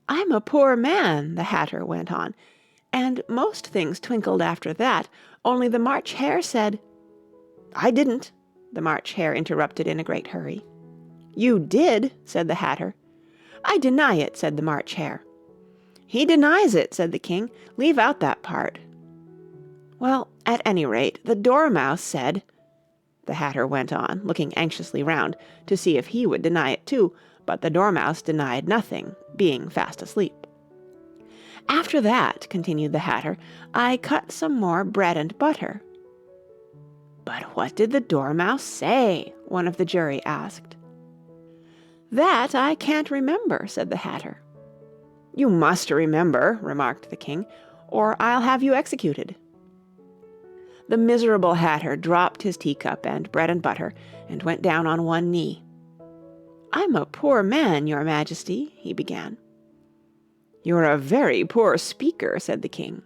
[SPEAKER 1] "I'm a poor man," the Hatter went on, "and most things twinkled after that, only the March Hare said—" "I didn't," the March Hare interrupted in a great hurry. "You did," said the Hatter. "I deny it," said the March Hare. "He denies it," said the king. "Leave out that part." "Well, at any rate, the Dormouse said—" the Hatter went on, looking anxiously round to see if he would deny it too, but the Dormouse denied nothing, being fast asleep. "After that," continued the Hatter, "I cut some more bread and butter." "But what did the Dormouse say?" one of the jury asked. "That I can't remember," said the Hatter. "You must remember," remarked the king, "or I'll have you executed." The miserable Hatter dropped his teacup and bread and butter, and went down on one knee. "I'm a poor man, your Majesty," he began. "You're a very poor speaker," said the king.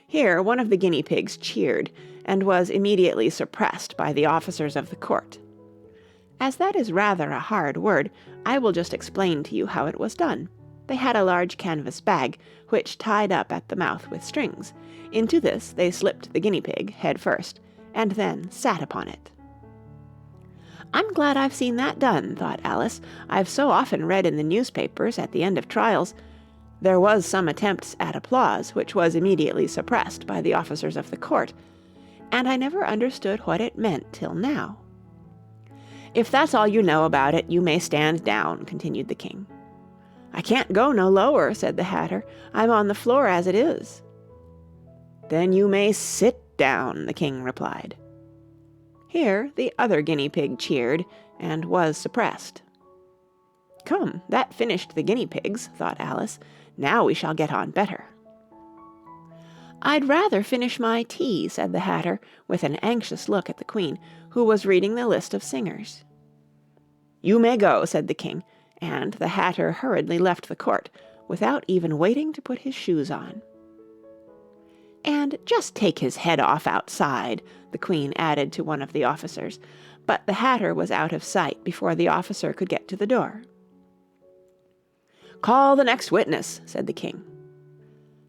[SPEAKER 1] Here one of the guinea pigs cheered, and was immediately suppressed by the officers of the court. As that is rather a hard word, I will just explain to you how it was done. They had a large canvas bag, which tied up at the mouth with strings. Into this they slipped the guinea pig, head first, and then sat upon it. "I'm glad I've seen that done," thought Alice. "I've so often read in the newspapers, at the end of trials, There was some attempts at applause, which was immediately suppressed by the officers of the court, and I never understood what it meant till now. "If that's all you know about it, you may stand down," continued the king. "I can't go no lower," said the Hatter. "I'm on the floor as it is." "Then you may sit down," the king replied. Here the other guinea pig cheered, and was suppressed. "Come, that finished the guinea pigs," thought Alice. "Now we shall get on better." "I'd rather finish my tea," said the Hatter, with an anxious look at the Queen, who was reading the list of singers. "You may go," said the king, and the Hatter hurriedly left the court, without even waiting to put his shoes on. "And just take his head off outside," the Queen added to one of the officers, but the Hatter was out of sight before the officer could get to the door. "Call the next witness," said the king.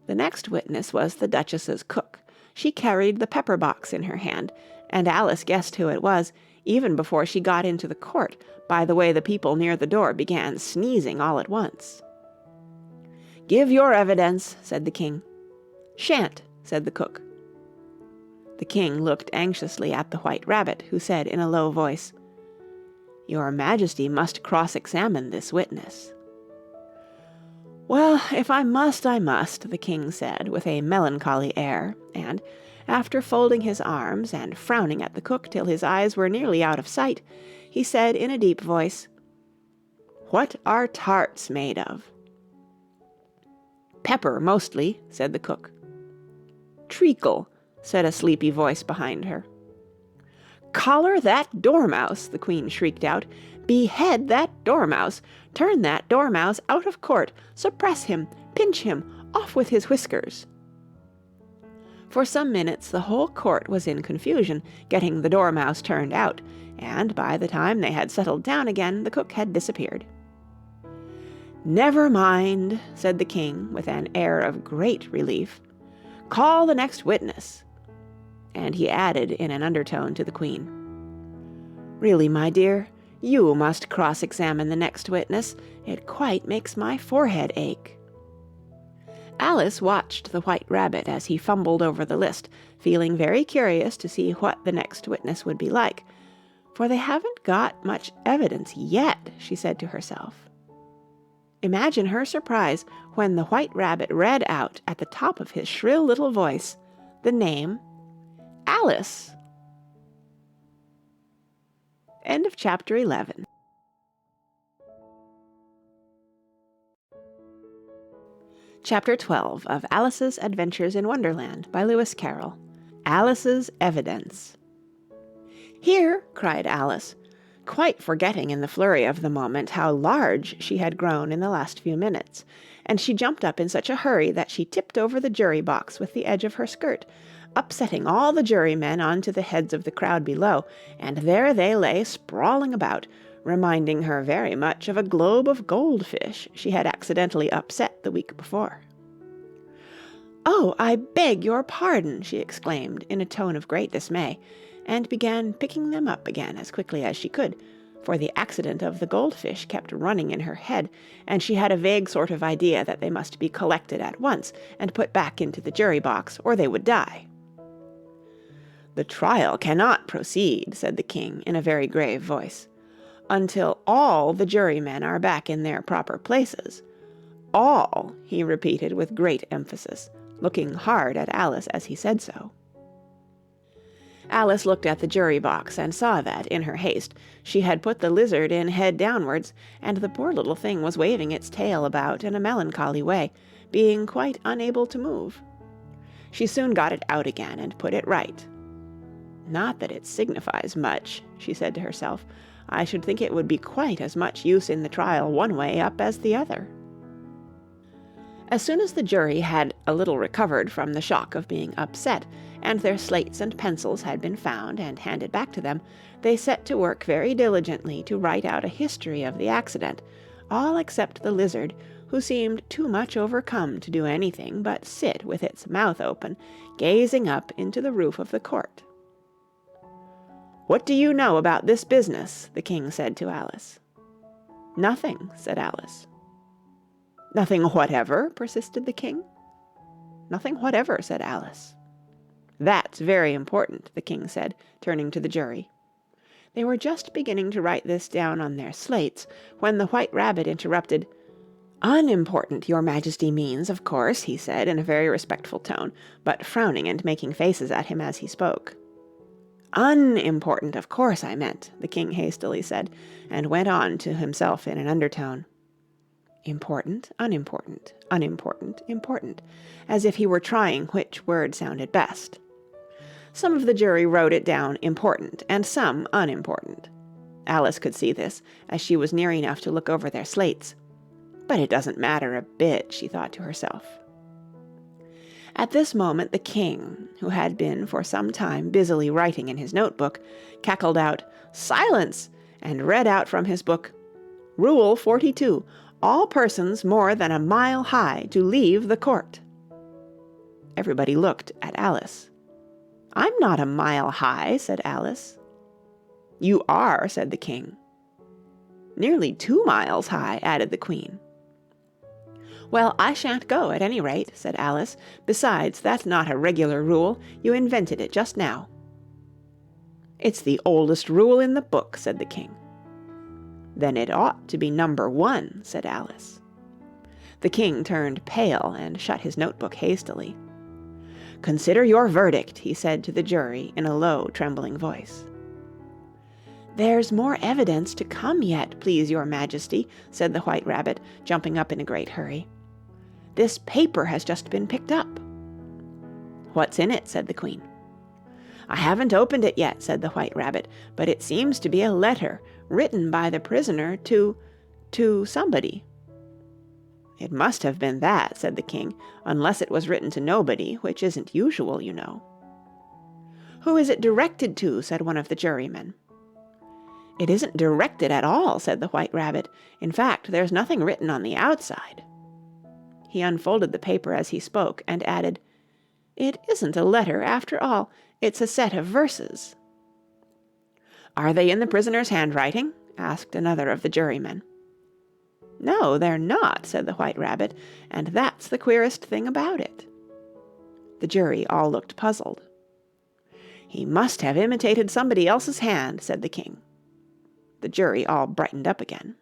[SPEAKER 1] The next witness was the Duchess's cook. She carried the pepper box in her hand, and Alice guessed who it was, even before she got into the court, by the way the people near the door began sneezing all at once. "Give your evidence," said the king. "Shan't," said the cook. The king looked anxiously at the White Rabbit, who said in a low voice, "Your Majesty must cross-examine this witness." "Well, if I must, I must," the king said, with a melancholy air, and, after folding his arms and frowning at the cook till his eyes were nearly out of sight, he said in a deep voice, "What are tarts made of?" "Pepper, mostly," said the cook. "Treacle," said a sleepy voice behind her. "Collar that dormouse!" the Queen shrieked out. "Behead that dormouse! Turn that dormouse out of court! Suppress him! Pinch him! Off with his whiskers!" For some minutes the whole court was in confusion, getting the dormouse turned out, and by the time they had settled down again, the cook had disappeared. "Never mind," said the king, with an air of great relief. "Call the next witness." And he added in an undertone to the Queen, "Really, my dear, you must cross-examine the next witness. It quite makes my forehead ache." Alice watched the White Rabbit as he fumbled over the list, feeling very curious to see what the next witness would be like. "For they haven't got much evidence yet," she said to herself. Imagine her surprise when the White Rabbit read out at the top of his shrill little voice the name Alice. End of chapter 11. Chapter 12 of Alice's Adventures in Wonderland by Lewis Carroll. Alice's Evidence. "Here!" cried Alice, quite forgetting in the flurry of the moment how large she had grown in the last few minutes, and she jumped up in such a hurry that she tipped over the jury box with the edge of her skirt, upsetting all the jurymen onto the heads of the crowd below, and there they lay sprawling about, reminding her very much of a globe of goldfish she had accidentally upset the week before. "Oh, I beg your pardon!" she exclaimed in a tone of great dismay, and began picking them up again as quickly as she could, for the accident of the goldfish kept running in her head, and she had a vague sort of idea that they must be collected at once and put back into the jury box, or they would die. "The trial cannot proceed," said the king in a very grave voice, "until all the jurymen are back in their proper places. All," he repeated with great emphasis, looking hard at Alice as he said so. Alice looked at the jury box and saw that, in her haste, she had put the lizard in head downwards, and the poor little thing was waving its tail about in a melancholy way, being quite unable to move. She soon got it out again and put it right. "Not that it signifies much," she said to herself. "I should think it would be quite as much use in the trial one way up as the other." As soon as the jury had a little recovered from the shock of being upset, and their slates and pencils had been found and handed back to them, they set to work very diligently to write out a history of the accident, all except the lizard, who seemed too much overcome to do anything but sit with its mouth open, gazing up into the roof of the court. "What do you know about this business?" the king said to Alice. "Nothing," said Alice. "Nothing whatever?" persisted the king. "Nothing whatever," said Alice. "That's very important," the king said, turning to the jury. They were just beginning to write this down on their slates, when the White Rabbit interrupted. "Unimportant, your Majesty means, of course," he said in a very respectful tone, but frowning and making faces at him as he spoke. "Unimportant, of course I meant," the king hastily said, and went on to himself in an undertone. "Important, unimportant, unimportant, important," as if he were trying which word sounded best. Some of the jury wrote it down important, and some unimportant. Alice could see this, as she was near enough to look over their slates. "But it doesn't matter a bit," she thought to herself. At this moment the king, who had been for some time busily writing in his notebook, cackled out, "Silence!" and read out from his book, "Rule 42. All persons more than a mile high to leave the court." Everybody looked at Alice. "I'm not a mile high," said Alice. "You are," said the king. "Nearly 2 miles high," added the queen. "Well, I shan't go, at any rate," said Alice. "Besides, that's not a regular rule. You invented it just now." "It's the oldest rule in the book," said the king. "Then it ought to be number 1, said Alice. The king turned pale and shut his notebook hastily. "Consider your verdict," he said to the jury in a low, trembling voice. "There's more evidence to come yet, please your Majesty," said the White Rabbit, jumping up in a great hurry. "This paper has just been picked up." "What's in it?" said the queen. "I haven't opened it yet," said the White Rabbit, "but it seems to be a letter written by the prisoner to somebody." "It must have been that," said the king, "unless it was written to nobody, which isn't usual, you know." "Who is it directed to?" said one of the jurymen. "It isn't directed at all," said the White Rabbit. "In fact, there's nothing written on the outside." He unfolded the paper as he spoke, and added, "It isn't a letter, after all. It's a set of verses." "Are they in the prisoner's handwriting?" asked another of the jurymen. "No, they're not," said the White Rabbit, "and that's the queerest thing about it." The jury all looked puzzled. "He must have imitated somebody else's hand," said the king. The jury all brightened up again.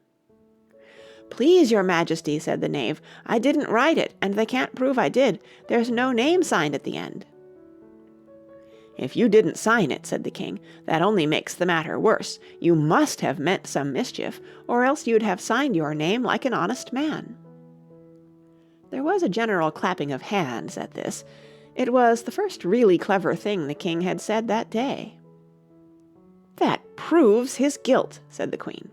[SPEAKER 1] "Please, your Majesty," said the knave, "I didn't write it, and they can't prove I did. There's no name signed at the end." "If you didn't sign it," said the king, "that only makes the matter worse. You must have meant some mischief, or else you'd have signed your name like an honest man." There was a general clapping of hands at this. It was the first really clever thing the king had said that day. "That proves his guilt," said the queen.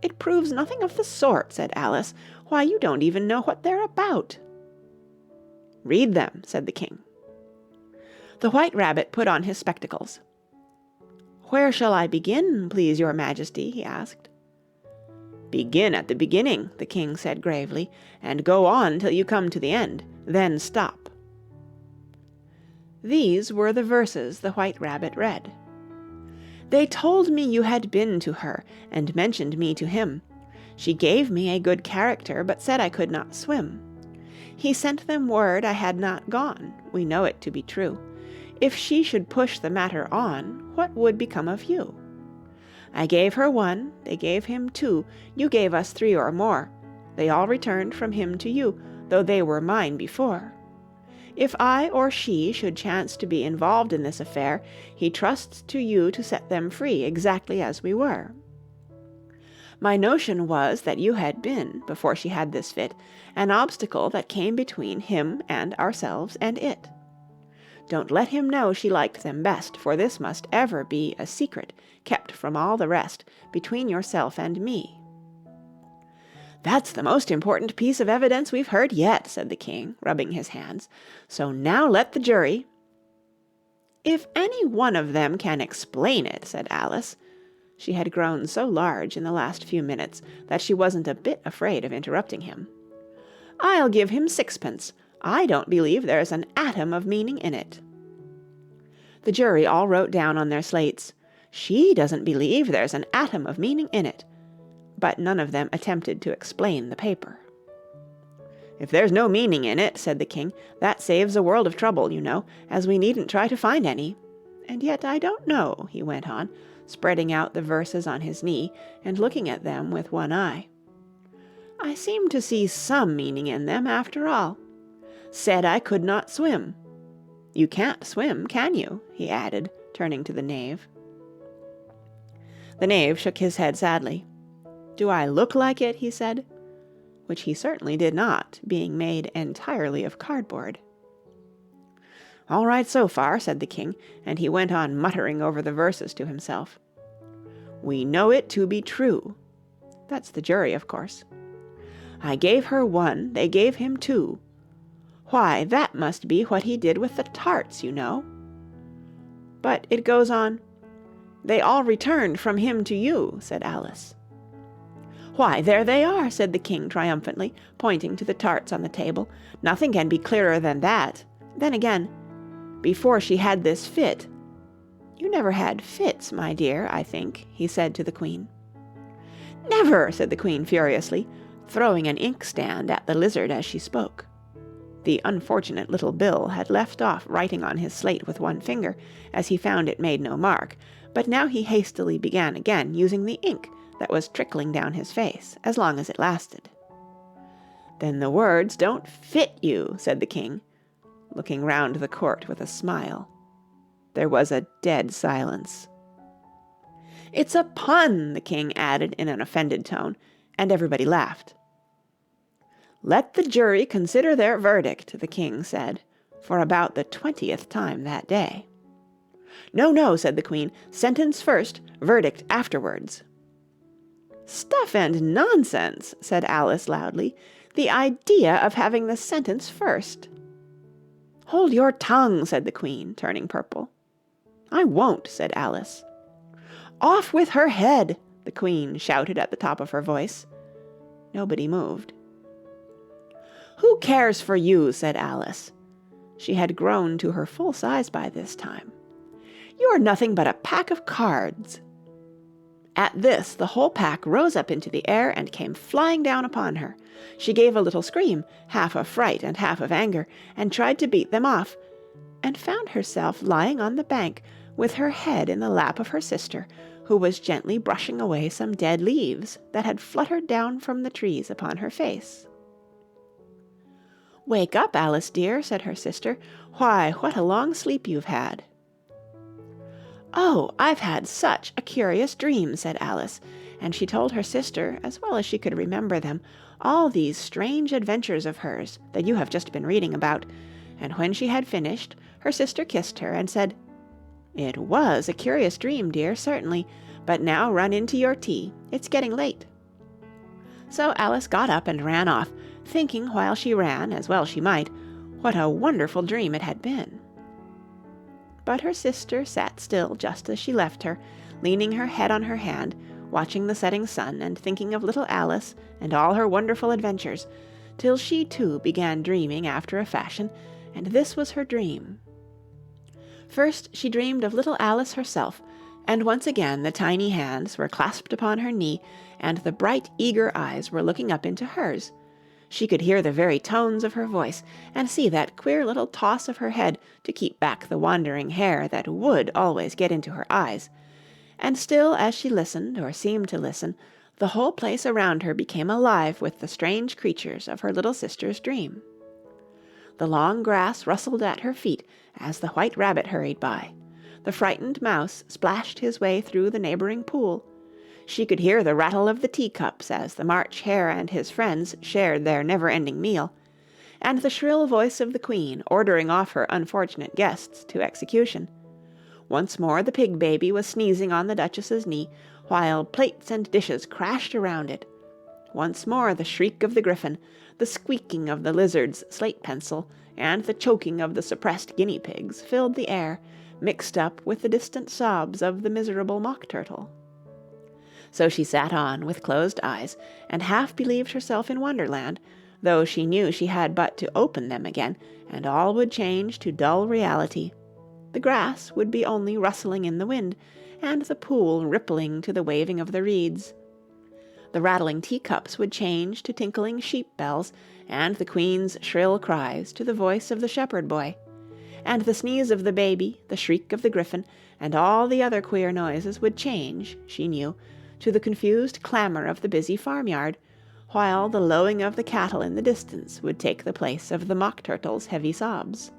[SPEAKER 1] "It proves nothing of the sort," said Alice. "Why, you don't even know what they're about." "Read them," said the king. The White Rabbit put on his spectacles. "Where shall I begin, please your Majesty?" he asked. "Begin at the beginning," the king said gravely, "and go on till you come to the end. Then stop." These were the verses the White Rabbit read. "They told me you had been to her, and mentioned me to him. She gave me a good character, but said I could not swim. He sent them word I had not gone, we know it to be true. If she should push the matter on, what would become of you? I gave her 1, they gave him 2, you gave us 3 or more. They all returned from him to you, though they were mine before. If I or she should chance to be involved in this affair, he trusts to you to set them free exactly as we were. My notion was that you had been, before she had this fit, an obstacle that came between him and ourselves and it. Don't let him know she liked them best, for this must ever be a secret, kept from all the rest, between yourself and me." "That's the most important piece of evidence we've heard yet," said the king, rubbing his hands. "So now let the jury—" "If any one of them can explain it," said Alice. She had grown so large in the last few minutes that she wasn't a bit afraid of interrupting him. "I'll give him 6pence. I don't believe there's an atom of meaning in it." The jury all wrote down on their slates, "She doesn't believe there's an atom of meaning in it," but none of them attempted to explain the paper. "If there's no meaning in it," said the king, "that saves a world of trouble, you know, as we needn't try to find any. And yet I don't know," he went on, spreading out the verses on his knee and looking at them with one eye. "I seem to see some meaning in them, after all. Said I could not swim. You can't swim, can you?" he added, turning to the knave. The knave shook his head sadly. "Do I look like it?" he said, which he certainly did not, being made entirely of cardboard. "All right so far," said the king, and he went on muttering over the verses to himself. "We know it to be true." That's the jury, of course. "I gave her one, they gave him two. Why, that must be what he did with the tarts, you know." But it goes on, "They all returned from him to you," said Alice. "Why, there they are," said the king triumphantly, pointing to the tarts on the table. "Nothing can be clearer than that. Then again, before she had this fit—" "You never had fits, my dear, I think," he said to the queen. "Never!" said the queen furiously, throwing an inkstand at the lizard as she spoke. The unfortunate little Bill had left off writing on his slate with one finger, as he found it made no mark, but now he hastily began again, using the ink that was trickling down his face, as long as it lasted. "Then the words don't fit you," said the king, looking round the court with a smile. There was a dead silence. "It's a pun," the king added in an offended tone, and everybody laughed. "Let the jury consider their verdict," the king said, for about the 20th time that day. "No, no," said the queen. "Sentence first, verdict afterwards." "Stuff and nonsense," said Alice loudly. "The idea of having the sentence first." "Hold your tongue," said the queen, turning purple. "I won't," said Alice. "Off with her head," the queen shouted at the top of her voice. Nobody moved. "Who cares for you?" said Alice. She had grown to her full size by this time. "You're nothing but a pack of cards." At this the whole pack rose up into the air and came flying down upon her. She gave a little scream, half of fright and half of anger, and tried to beat them off, and found herself lying on the bank with her head in the lap of her sister, who was gently brushing away some dead leaves that had fluttered down from the trees upon her face. "Wake up, Alice dear," said her sister. "Why, what a long sleep you've had." "Oh, I've had such a curious dream," said Alice, and she told her sister, as well as she could remember them, all these strange adventures of hers that you have just been reading about, and when she had finished, her sister kissed her and said, "It was a curious dream, dear, certainly, but now run in to your tea. It's getting late." So Alice got up and ran off, thinking while she ran, as well she might, what a wonderful dream it had been. But her sister sat still just as she left her, leaning her head on her hand, watching the setting sun and thinking of little Alice and all her wonderful adventures, till she too began dreaming after a fashion, and this was her dream. First she dreamed of little Alice herself, and once again the tiny hands were clasped upon her knee, and the bright, eager eyes were looking up into hers. She could hear the very tones of her voice, and see that queer little toss of her head to keep back the wandering hair that would always get into her eyes, and still as she listened, or seemed to listen, the whole place around her became alive with the strange creatures of her little sister's dream. The long grass rustled at her feet as the white rabbit hurried by. The frightened mouse splashed his way through the neighbouring pool. She could hear the rattle of the teacups as the March Hare and his friends shared their never-ending meal, and the shrill voice of the queen ordering off her unfortunate guests to execution. Once more the pig baby was sneezing on the Duchess's knee, while plates and dishes crashed around it. Once more the shriek of the griffin, the squeaking of the lizard's slate pencil, and the choking of the suppressed guinea pigs filled the air, mixed up with the distant sobs of the miserable mock turtle. So she sat on with closed eyes, and half believed herself in Wonderland, though she knew she had but to open them again, and all would change to dull reality. The grass would be only rustling in the wind, and the pool rippling to the waving of the reeds. The rattling teacups would change to tinkling sheep bells, and the Queen's shrill cries to the voice of the shepherd boy, and the sneeze of the baby, the shriek of the griffin, and all the other queer noises would change, she knew, to the confused clamour of the busy farmyard, while the lowing of the cattle in the distance would take the place of the mock turtle's heavy sobs.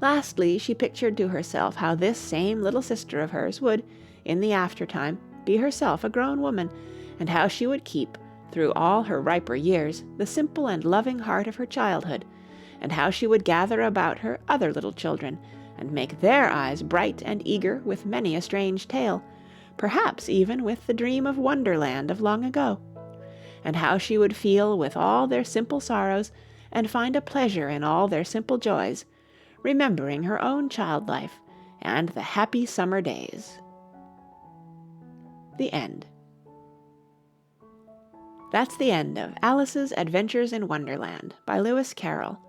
[SPEAKER 1] Lastly, she pictured to herself how this same little sister of hers would, in the aftertime, be herself a grown woman, and how she would keep, through all her riper years, the simple and loving heart of her childhood, and how she would gather about her other little children, and make their eyes bright and eager with many a strange tale, perhaps even with the dream of Wonderland of long ago, and how she would feel with all their simple sorrows, and find a pleasure in all their simple joys, remembering her own child life and the happy summer days. The end. That's the end of Alice's Adventures in Wonderland by Lewis Carroll.